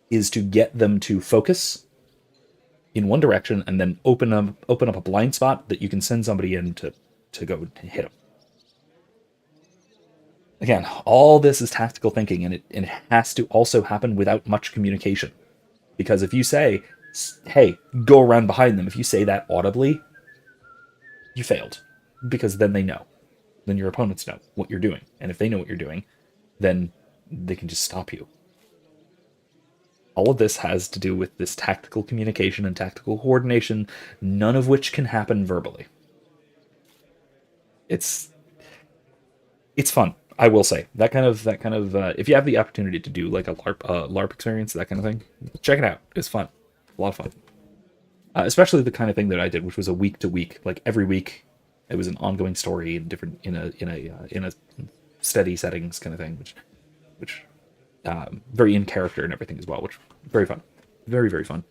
is to get them to focus in one direction and then open up a blind spot that you can send somebody in to go hit them. Again, all this is tactical thinking, and it has to also happen without much communication. Because if you say, hey, go around behind them, if you say that audibly, you failed. Because then they know. Then your opponents know what you're doing. And if they know what you're doing, then they can just stop you. All of this has to do with this tactical communication and tactical coordination, none of which can happen verbally. It's fun, I will say. That kind of if you have the opportunity to do like a LARP experience, that kind of thing, check it out. It's fun. A lot of fun. Especially the kind of thing that I did, which was a week to week, like every week it was an ongoing story in a steady settings kind of thing, which very in character and everything as well, which very fun, very fun.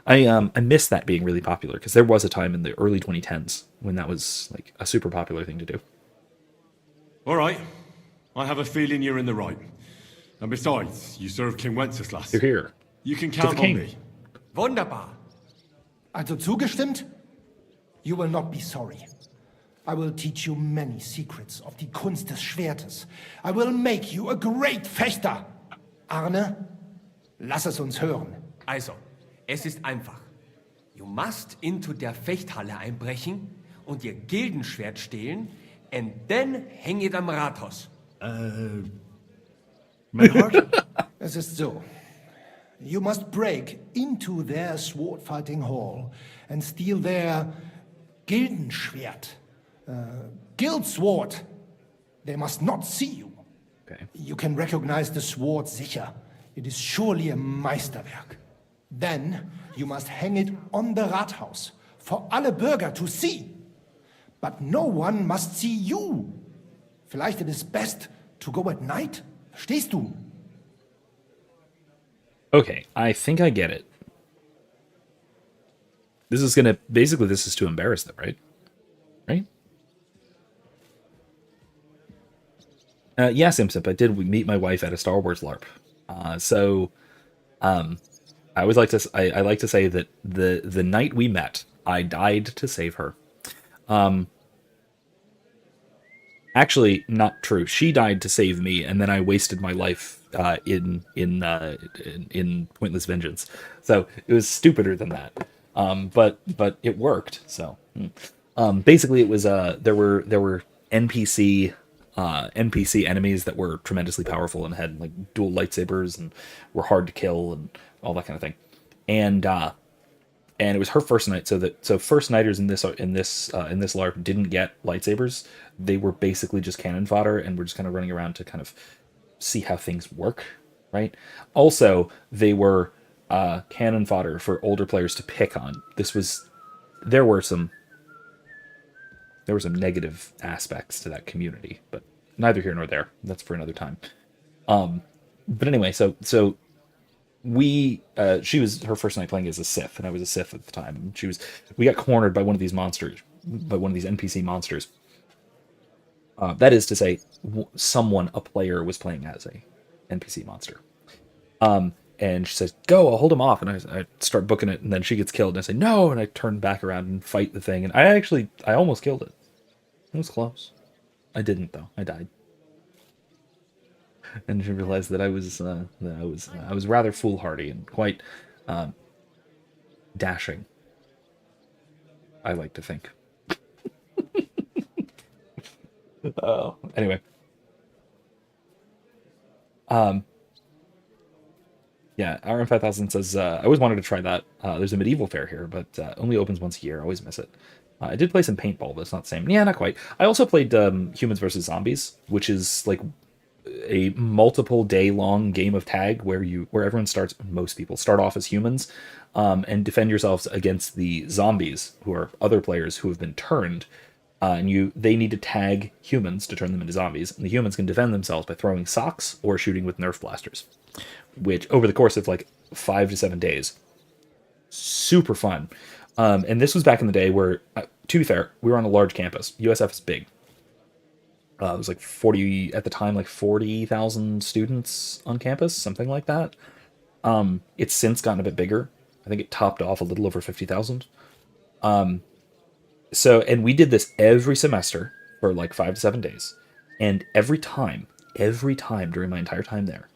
I miss that being really popular, because there was a time in the early 2010s when that was like a super popular thing to do. All right, I have a feeling you're in the right. And besides, you served King Wenceslas. You're here. You can count on me. Wunderbar. Also zugestimmt? You will not be sorry. I will teach you many secrets of die Kunst des Schwertes. I will make you a great Fechter. Arne, lass es uns hören. Also, es ist einfach. You must into der Fechthalle einbrechen und ihr Gildenschwert stehlen and then hang it am Rathaus. Mein Heart? Es ist so. You must break into their sword-fighting hall and steal their Gildenschwert. Guild sword. They must not see you. Okay. You can recognize the sword sicher. It is surely a Meisterwerk. Then you must hang it on the Rathaus for alle Bürger to see. But no one must see you. Vielleicht it is best to go at night. Verstehst du? Okay, I think I get it. This is to embarrass them, right? Right? Yeah, Simsip, I did meet my wife at a Star Wars LARP. I always like to I like to say that the night we met, I died to save her. Actually, not true. She died to save me, and then I wasted my life in pointless vengeance. So it was stupider than that. But it worked. So basically, it was there were NPC enemies that were tremendously powerful and had like dual lightsabers and were hard to kill and all that kind of thing. And it was her first night, so first nighters in this LARP didn't get lightsabers. They were basically just cannon fodder, and we're just kind of running around to kind of see how things work, right? Also, they were cannon fodder for older players to pick on. There were some negative aspects to that community, but neither here nor there. That's for another time. But anyway, so she was her first night playing as a Sith, and I was a Sith at the time. We got cornered by one of these monsters, by one of these NPC monsters. That is to say, a player was playing as a NPC monster. And she says, "Go, I'll hold him off." And I start booking it, and then she gets killed, and I say, "No," and I turn back around and fight the thing, and I almost killed it. It was close. I didn't though. I died. And she realized that I was rather foolhardy and quite dashing. I like to think. Oh, anyway. Yeah, RM5000 says, I always wanted to try that. There's a medieval fair here, but only opens once a year. I always miss it. I did play some paintball, but it's not the same. Yeah, not quite. I also played Humans vs. Zombies, which is like a multiple day long game of tag where most people start off as humans and defend yourselves against the zombies, who are other players who have been turned. They need to tag humans to turn them into zombies, and the humans can defend themselves by throwing socks or shooting with Nerf blasters, which over the course of like 5 to 7 days, super fun. And this was back in the day where, to be fair, we were on a large campus. USF is big. It was like 40,000 students on campus, something like that. It's since gotten a bit bigger. I think it topped off a little over 50,000. And we did this every semester for like 5 to 7 days. And every time during my entire time there,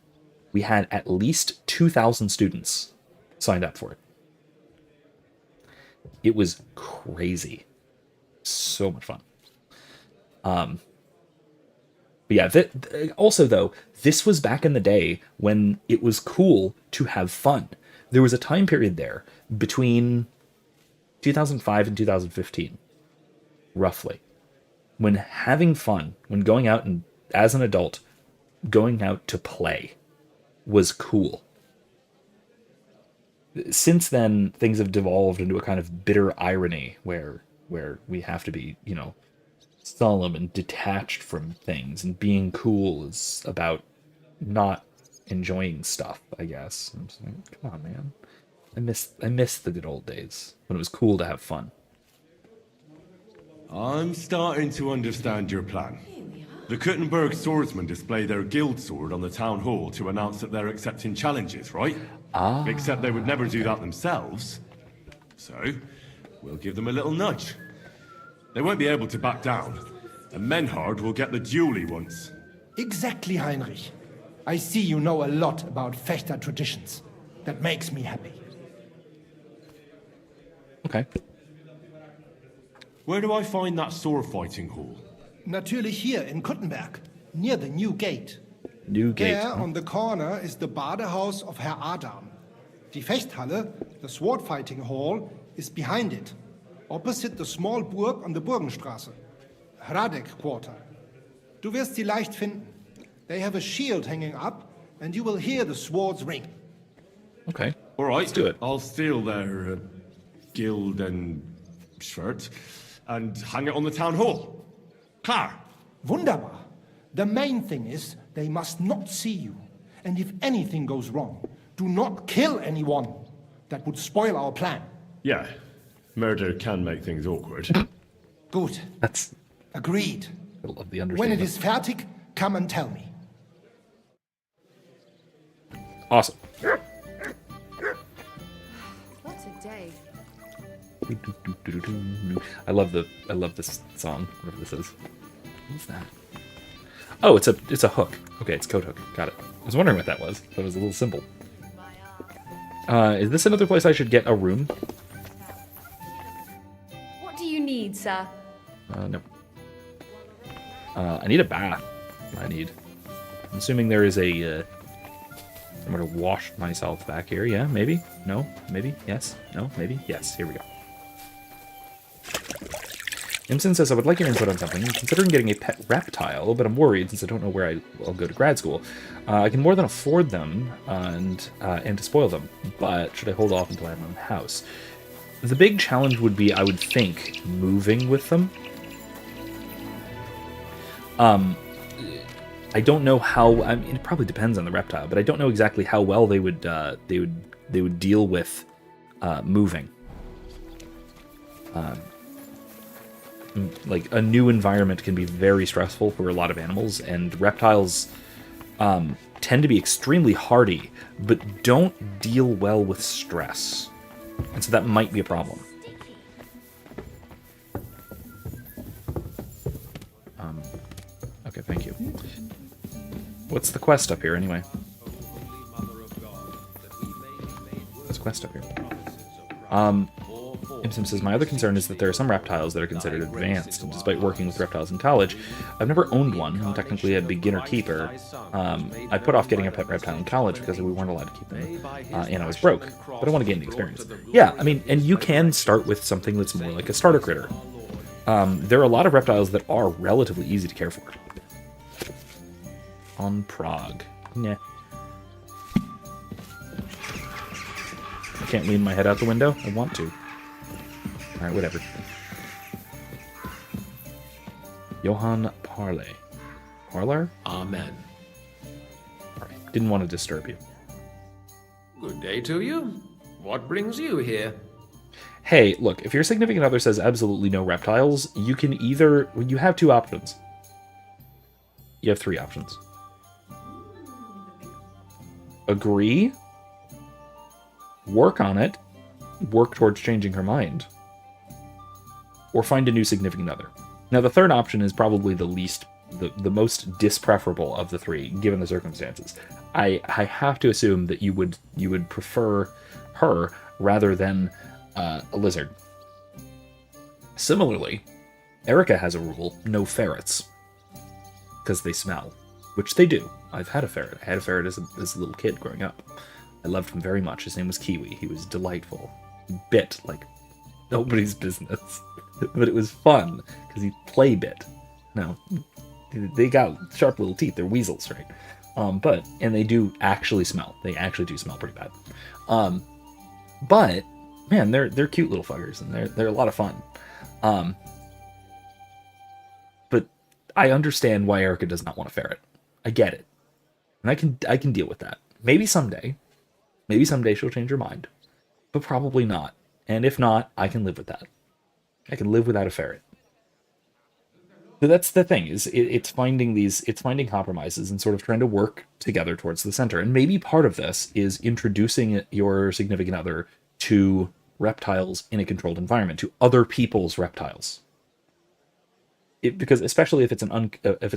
we had at least 2,000 students signed up for it. It was crazy. So much fun. But yeah, also though, this was back in the day when it was cool to have fun. There was a time period there between 2005 and 2015, roughly, when having fun, when going out and as an adult, going out to play was cool. Since then, things have devolved into a kind of bitter irony where we have to be, solemn and detached from things, and being cool is about not enjoying stuff, I guess. I'm just like, come on, man. I miss the good old days when it was cool to have fun. I'm starting to understand your plan. The Kuttenberg swordsmen display their guild sword on the town hall to announce that they're accepting challenges, right? Except they would never do that themselves. So, we'll give them a little nudge. They won't be able to back down, and Menhard will get the duel he wants. Exactly, Heinrich. I see you know a lot about Fechter traditions. That makes me happy. Okay. Where do I find that sword fighting hall? Natürlich hier in Kuttenberg, near the new gate. New gate. There, on the corner, is the Badehaus of Herr Adam. Die Fechthalle, the sword fighting hall, is behind it, opposite the small Burg on the Burgenstraße. Hradek Quarter. Du wirst sie leicht finden. They have a shield hanging up, and you will hear the swords ring. Okay. All right, let's do it. I'll steal their guild and shirt and hang it on the town hall. Klar. Wunderbar. The main thing is they must not see you. And if anything goes wrong, do not kill anyone. That would spoil our plan. Yeah. Murder can make things awkward. Good. That's agreed. I love the understanding. When it is fertig, come and tell me. Awesome. What a day. I love this song, whatever this is. What's that? Oh, it's a hook. Okay, it's code hook. Got it. I was wondering what that was. That was a little symbol. Is this another place I should get a room? What do you need, sir? No. I need a bath. I'm assuming there is a somewhere to wash myself back here. Yeah, maybe. No, maybe. Yes. No, maybe. Yes. Here we go. Imson says, I would like your input on something. I'm considering getting a pet reptile, but I'm worried since I don't know where I'll go to grad school. I can more than afford them and to spoil them, but should I hold off until I have my own house? The big challenge would be, I would think, moving with them. I don't know how. I mean, it probably depends on the reptile, but I don't know exactly how well they would deal with moving. Like, a new environment can be very stressful for a lot of animals, and reptiles tend to be extremely hardy, but don't deal well with stress. And so that might be a problem. Okay, thank you. What's the quest up here, anyway? What's the quest up here? Imsim says, my other concern is that there are some reptiles that are considered advanced, and despite working with reptiles in college, I've never owned one. I'm technically a beginner keeper. I put off getting a pet reptile in college because we weren't allowed to keep them, and I was broke, but I want to gain the experience. Yeah, I mean, and you can start with something that's more like a starter critter. There are a lot of reptiles that are relatively easy to care for. On Prague. Nah. I can't lean my head out the window. I want to. Alright, whatever. Johann Parley. Parlar? Amen. Alright, didn't want to disturb you. Good day to you. What brings you here? Hey, look, if your significant other says absolutely no reptiles, you can either... You have two options. You have three options. Agree, work on it, work towards changing her mind, or find a new significant other. Now, the third option is probably the most dispreferable of the three, given the circumstances. I have to assume that you would prefer her rather than a lizard. Similarly, Erica has a rule: no ferrets, because they smell, which they do. I've had a ferret. I had a ferret as a little kid growing up. I loved him very much. His name was Kiwi. He was delightful. He bit like nobody's business. But it was fun, because he play bit. Now, they got sharp little teeth. They're weasels, right? And they do actually smell. They actually do smell pretty bad. But, man, they're cute little fuckers, and they're a lot of fun. But I understand why Erica does not want a ferret. I get it. And I can deal with that. Maybe someday she'll change her mind. But probably not. And if not, I can live with that. I can live without a ferret. So that's the thing, is it's finding compromises and sort of trying to work together towards the center. And maybe part of this is introducing your significant other to reptiles in a controlled environment, to other people's reptiles. Because especially if it's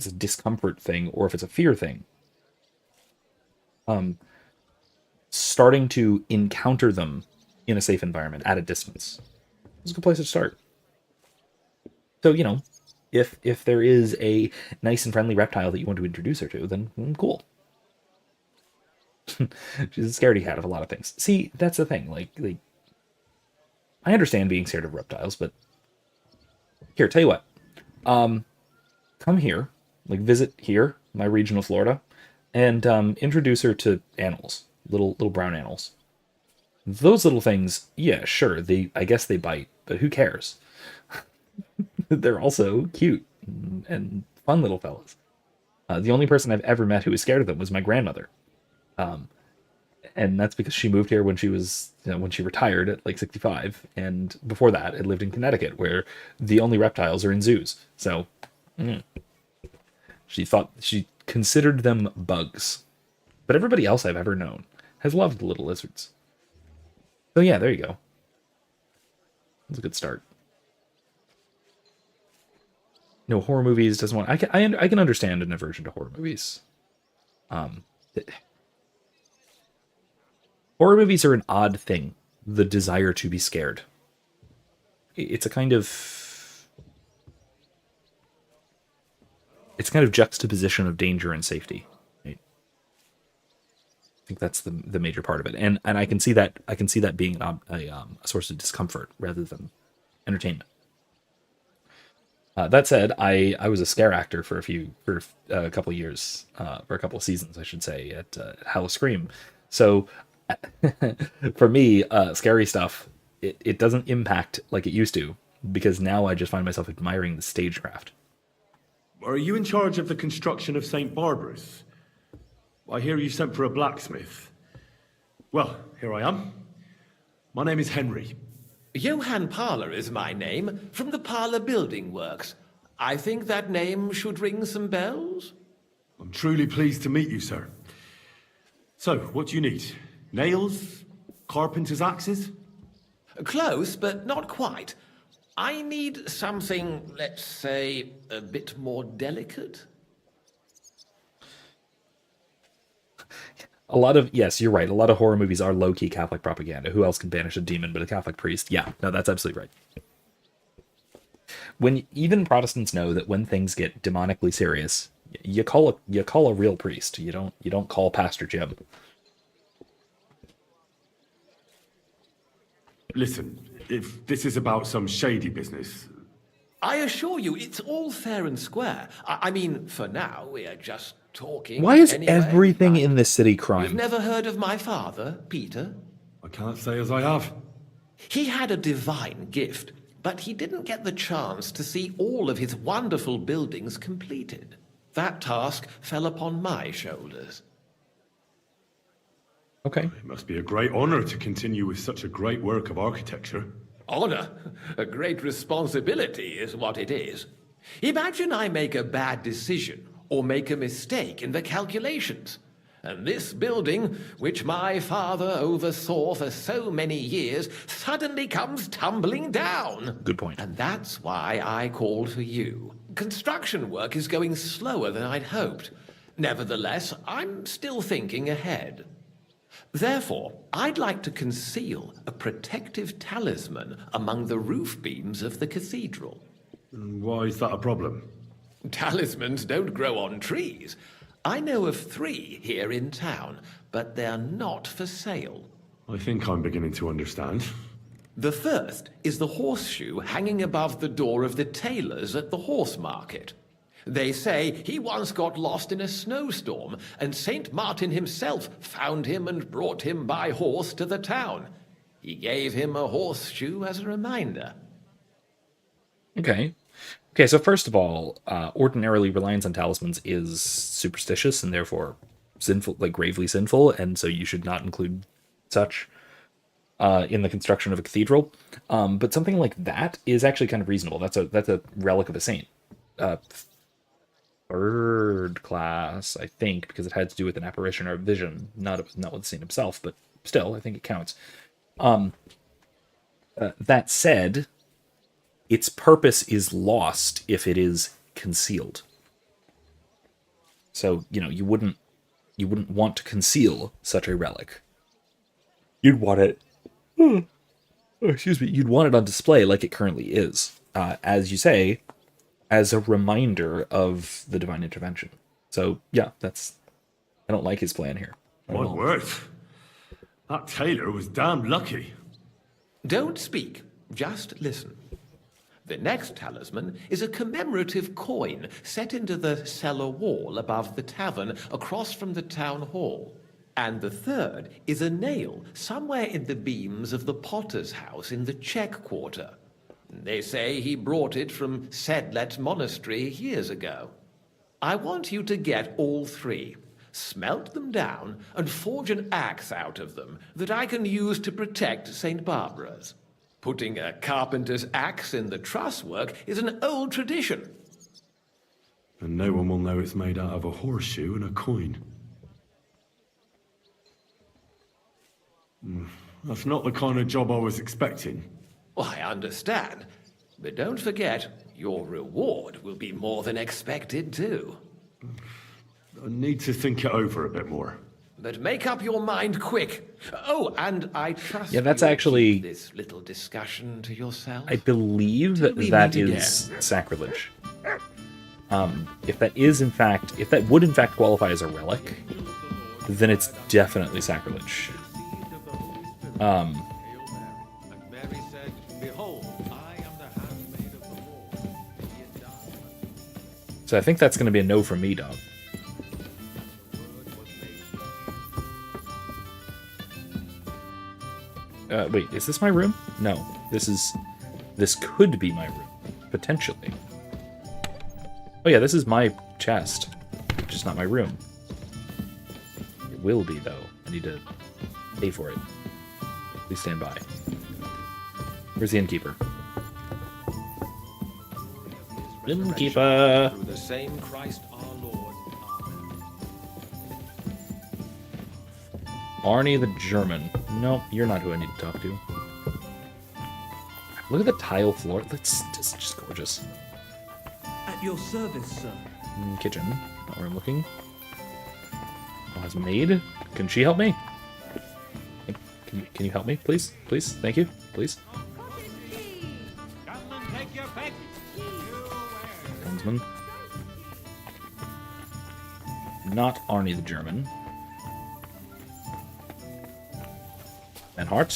a discomfort thing or if it's a fear thing, starting to encounter them in a safe environment at a distance is a good place to start. So, if there is a nice and friendly reptile that you want to introduce her to, then cool. She's a scaredy cat of a lot of things. See, that's the thing. Like, I understand being scared of reptiles, but here, tell you what. Come here, visit here, my region of Florida, and introduce her to animals, little brown animals. Those little things, yeah, sure, I guess they bite, but who cares? They're also cute and fun little fellas. The only person I've ever met who was scared of them was my grandmother. And that's because she moved here when she was, when she retired at 65. And before that, had lived in Connecticut, where the only reptiles are in zoos. So she thought she considered them bugs. But everybody else I've ever known has loved the little lizards. So yeah, there you go. That's a good start. No, horror movies doesn't want... I can understand an aversion to horror movies. Horror movies are an odd thing. The desire to be scared. It's a kind of... It's kind of juxtaposition of danger and safety. Right? I think that's the major part of it. And I can see that being a source of discomfort rather than entertainment. That said, I was a scare actor for a couple of years, for a couple of seasons, I should say, at Howl-O-Scream. So for me, scary stuff, it doesn't impact like it used to, because now I just find myself admiring the stagecraft. Are you in charge of the construction of St. Barbara's? I hear you sent for a blacksmith. Well, here I am. My name is Henry. Johann Parler is my name, from the Parler Building Works. I think that name should ring some bells. I'm truly pleased to meet you, sir. So, what do you need? Nails? Carpenter's axes? Close, but not quite. I need something, let's say, a bit more delicate. Yes, you're right. A lot of horror movies are low-key Catholic propaganda. Who else can banish a demon but a Catholic priest? Yeah, no, that's absolutely right. When even Protestants know that when things get demonically serious, you call a real priest. You don't call Pastor Jim. Listen, if this is about some shady business... I assure you, it's all fair and square. I mean, for now, we are just talking. Why is anyway. everything in this city You've crime? never heard of my father, Peter? I can't say as I have. He had a divine gift, but he didn't get the chance to see all of his wonderful buildings completed. That task fell upon my shoulders. Okay. It must be a great honor to continue with such a great work of architecture. Honor? A great responsibility is what it is. Imagine I make a bad decision or make a mistake in the calculations. And this building, which my father oversaw for so many years, suddenly comes tumbling down. Good point. And that's why I called for you. Construction work is going slower than I'd hoped. Nevertheless, I'm still thinking ahead. Therefore, I'd like to conceal a protective talisman among the roof beams of the cathedral. Why is that a problem? Talismans don't grow on trees. I know of 3 here in town, but they're not for sale. I think I'm beginning to understand. The first is the horseshoe hanging above the door of the tailor's at the horse market. They say he once got lost in a snowstorm, and St. Martin himself found him and brought him by horse to the town. He gave him a horseshoe as a reminder. Okay, so first of all, ordinarily reliance on talismans is superstitious and therefore sinful, like gravely sinful, and so you should not include such in the construction of a cathedral. But something like that is actually kind of reasonable. That's a relic of a saint. 3rd class, I think, because it had to do with an apparition or a vision, not with the saint himself, but still, I think it counts. That said, its purpose is lost if it is concealed. So, you wouldn't want to conceal such a relic. You'd want it... You'd want it on display like it currently is. As you say, as a reminder of the divine intervention. So, yeah, I don't like his plan here. My word. That tailor was damn lucky. Don't speak, just listen. The next talisman is a commemorative coin set into the cellar wall above the tavern across from the town hall. And the third is a nail somewhere in the beams of the potter's house in the Czech quarter. They say he brought it from Sedlet Monastery years ago. I want you to get all 3, smelt them down, and forge an axe out of them that I can use to protect St. Barbara's. Putting a carpenter's axe in the truss work is an old tradition. And no one will know it's made out of a horseshoe and a coin. That's not the kind of job I was expecting. Well, I understand. But don't forget, your reward will be more than expected, too. I need to think it over a bit more. But make up your mind quick. Oh, and I trust that's you'll actually keep this little discussion to yourself. I believe we that meet is sacrilege. If that would in fact qualify as a relic, then it's definitely sacrilege. So I think that's going to be a no from me, dog. Wait, is this my room? No, this could be my room, potentially. Oh yeah, this is my chest, just not my room. It will be, though. I need to pay for it. Please stand by. Where's the innkeeper? Innkeeper! Through the same Christ our Lord. Arnie the German. No, you're not who I need to talk to. Look at the tile floor. That's just gorgeous. At your service, sir. Kitchen. Not where I'm looking. Oh, has a maid. Can she help me? Can you help me, please? Please? Thank you. Please? Helmsman. Not Arnie the German. And Hart.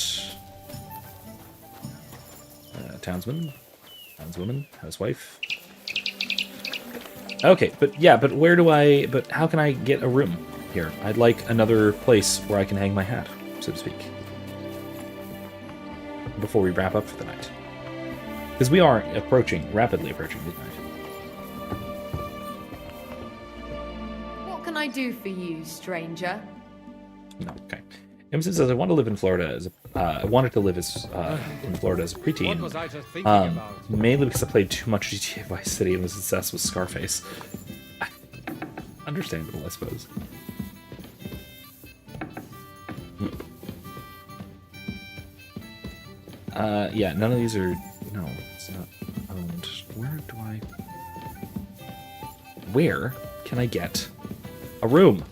Townsman. Townswoman. Housewife. Okay, but how can I get a room here? I'd like another place where I can hang my hat, so to speak. Before we wrap up for the night. Because we are rapidly approaching midnight. What can I do for you, stranger? No, okay. Emerson says, I want to live in Florida I wanted to live in Florida as a preteen. What was I just thinking about? Mainly because I played too much GTA Vice City and was obsessed with Scarface. Understandable, I suppose. Yeah, none of these are... No, it's not owned. Where can I get a room?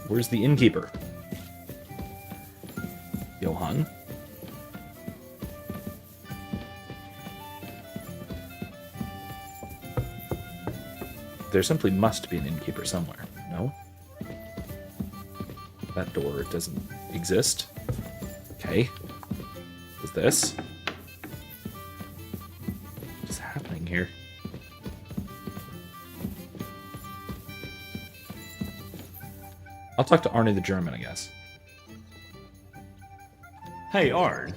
Where's the innkeeper? Johann? There simply must be an innkeeper somewhere, no? That door doesn't exist. Okay. What's this? What's happening here? I'll talk to Arnie the German, I guess. Hey, Arn.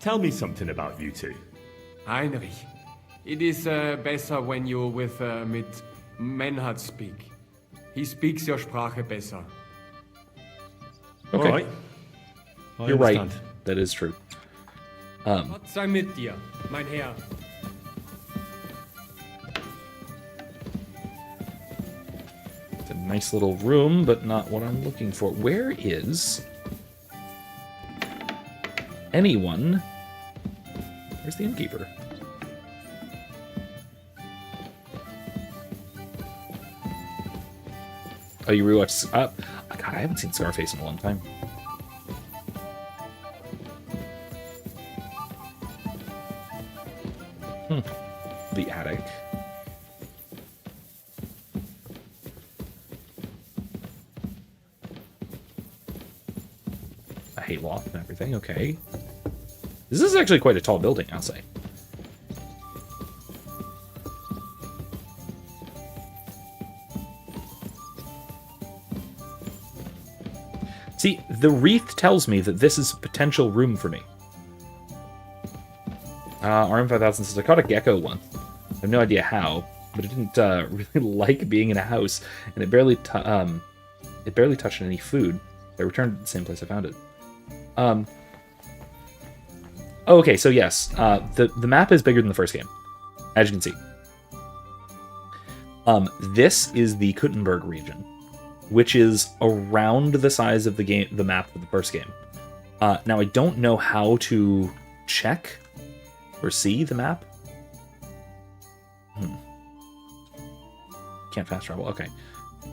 Tell me something about you two. Heinrich, it is better when you with Menhard speak. He speaks your Sprache besser. Okay. All right. You're right. That is true. Gott sei mit dir, mein Herr. It's a nice little room, but not what I'm looking for. Where is anyone? Where's the innkeeper? Oh, you rewatched... God, I haven't seen Scarface in a long time. The attic. A hayloft and everything, okay. This is actually quite a tall building, I'll say. See, the wreath tells me that this is a potential room for me. RM5000 says, I caught a gecko once. I have no idea how, but it didn't really like being in a house, and it barely touched any food. I returned to the same place I found it. Oh, okay, so yes, the map is bigger than the first game, as you can see. This is the Kuttenberg region, which is around the size of the map of the first game. Now, I don't know how to check or see the map. Can't fast travel. Okay.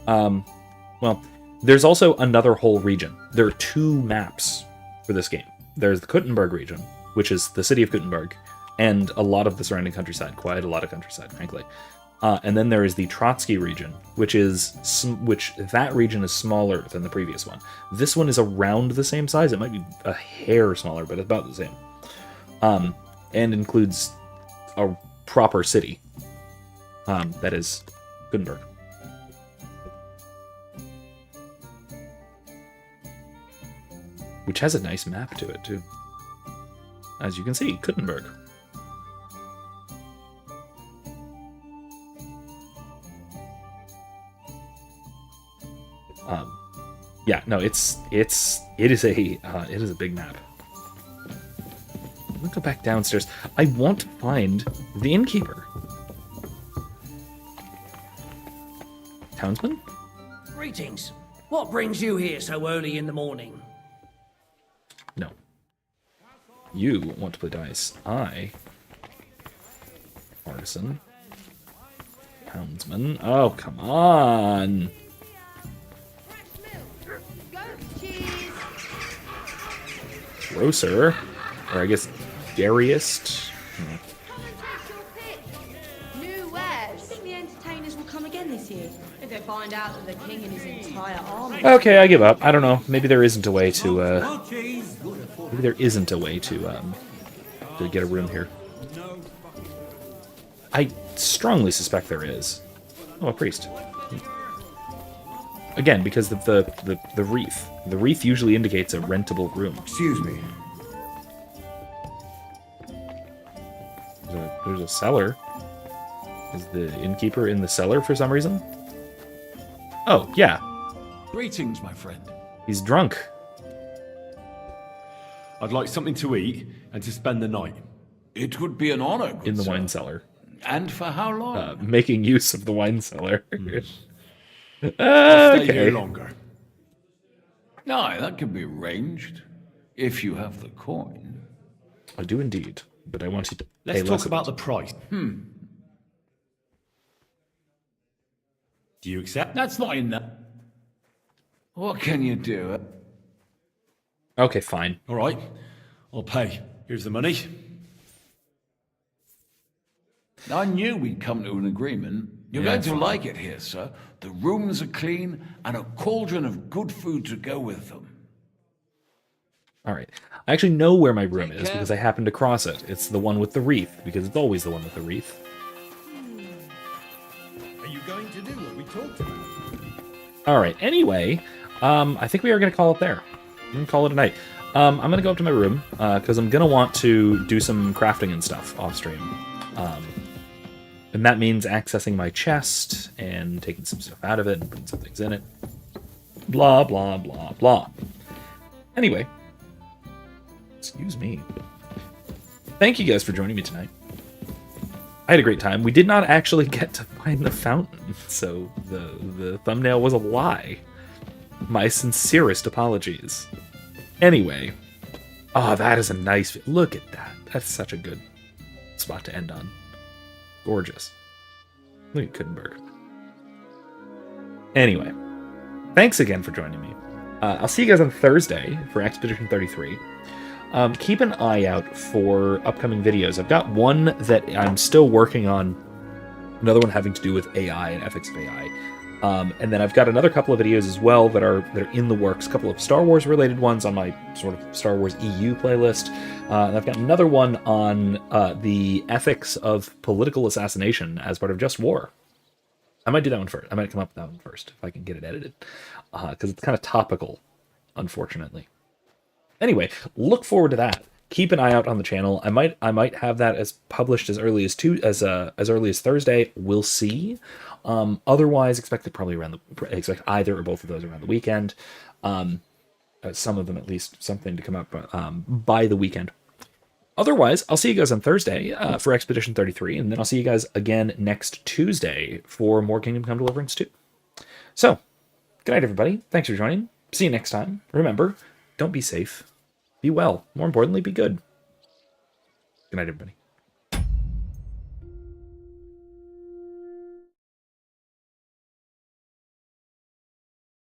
Well, there's also another whole region. There are 2 maps for this game. There's the Kuttenberg region, which is the city of Kuttenberg, and a lot of the surrounding countryside, quite a lot of countryside, frankly. And then there is the Trotsky region, which that region is smaller than the previous one. This one is around the same size. It might be a hair smaller, but it's about the same. And includes a proper city. That is Kuttenberg. Which has a nice map to it, too. As you can see, Kuttenberg. Yeah, no, it is a big map. Let's go back downstairs. I want to find the innkeeper. Townsman? Greetings. What brings you here so early in the morning? No. You want to play dice. I... Artisan. Townsman. Oh, come on! Grocer. Or I guess Dariest. New wares. Do you think the entertainers will come again this year? If they find out that the king and his entire army... Okay, I give up. I don't know. Maybe there isn't a way to, maybe there isn't a way to get a room here. I strongly suspect there is. Oh, a priest. Again, because of the wreath. The wreath usually indicates a rentable room. Excuse me. There's a cellar. Is the innkeeper in the cellar for some reason? Oh, yeah. Greetings, my friend. He's drunk. I'd like something to eat and to spend the night. It would be an honor, good In the sir. wine cellar. And for how long? Making use of the wine cellar. I'll stay Okay. here longer. Aye, that can be arranged. If you have the coin. I do indeed, but I want you to Let's pay talk less about of the price. Hmm. Do you accept? That's not enough. What can you do? it. Okay, fine. All right, I'll pay. Here's the money. I knew we'd come to an agreement. You're Yeah, going to fine. like it here, sir. The rooms are clean and a cauldron of good food to go with them. All right. I actually know where my room is care. because I happened to cross it. It's the one with the wreath, because it's always the one with the wreath. Are you going to do what we talked about? All right. Anyway, I think we are going to call it there. I'm going to call it a night. I'm going to go up to my room because I'm going to want to do some crafting and stuff off stream. And that means accessing my chest and taking some stuff out of it and putting some things in it. Blah, blah, blah, blah. Anyway. Excuse me. Thank you guys for joining me tonight. I had a great time. We did not actually get to find the fountain, so the thumbnail was a lie. My sincerest apologies. Anyway. Oh, that is a nice... Look at that. That's such a good spot to end on. Gorgeous. Look at Kuttenberg. Anyway. Thanks again for joining me. I'll see you guys on Thursday for Expedition 33. Keep an eye out for upcoming videos. I've got one that I'm still working on. Another one having to do with AI and ethics of AI. And then I've got another couple of videos as well that are in the works. A couple of Star Wars related ones on my sort of Star Wars EU playlist. And I've got another one on the ethics of political assassination as part of Just War. I might do that one first. I might come up with that one first if I can get it edited. Because it's kind of topical, unfortunately. Anyway, look forward to that. Keep an eye out on the channel. I might have that as published as early as early as Thursday. We'll see. Otherwise, expect either or both of those around the weekend. Some of them at least, something to come up by the weekend. Otherwise, I'll see you guys on Thursday for Expedition 33, and then I'll see you guys again next Tuesday for more Kingdom Come Deliverance 2. So, good night, everybody. Thanks for joining. See you next time. Remember, don't be safe. Be well. More importantly, be good. Good night, everybody.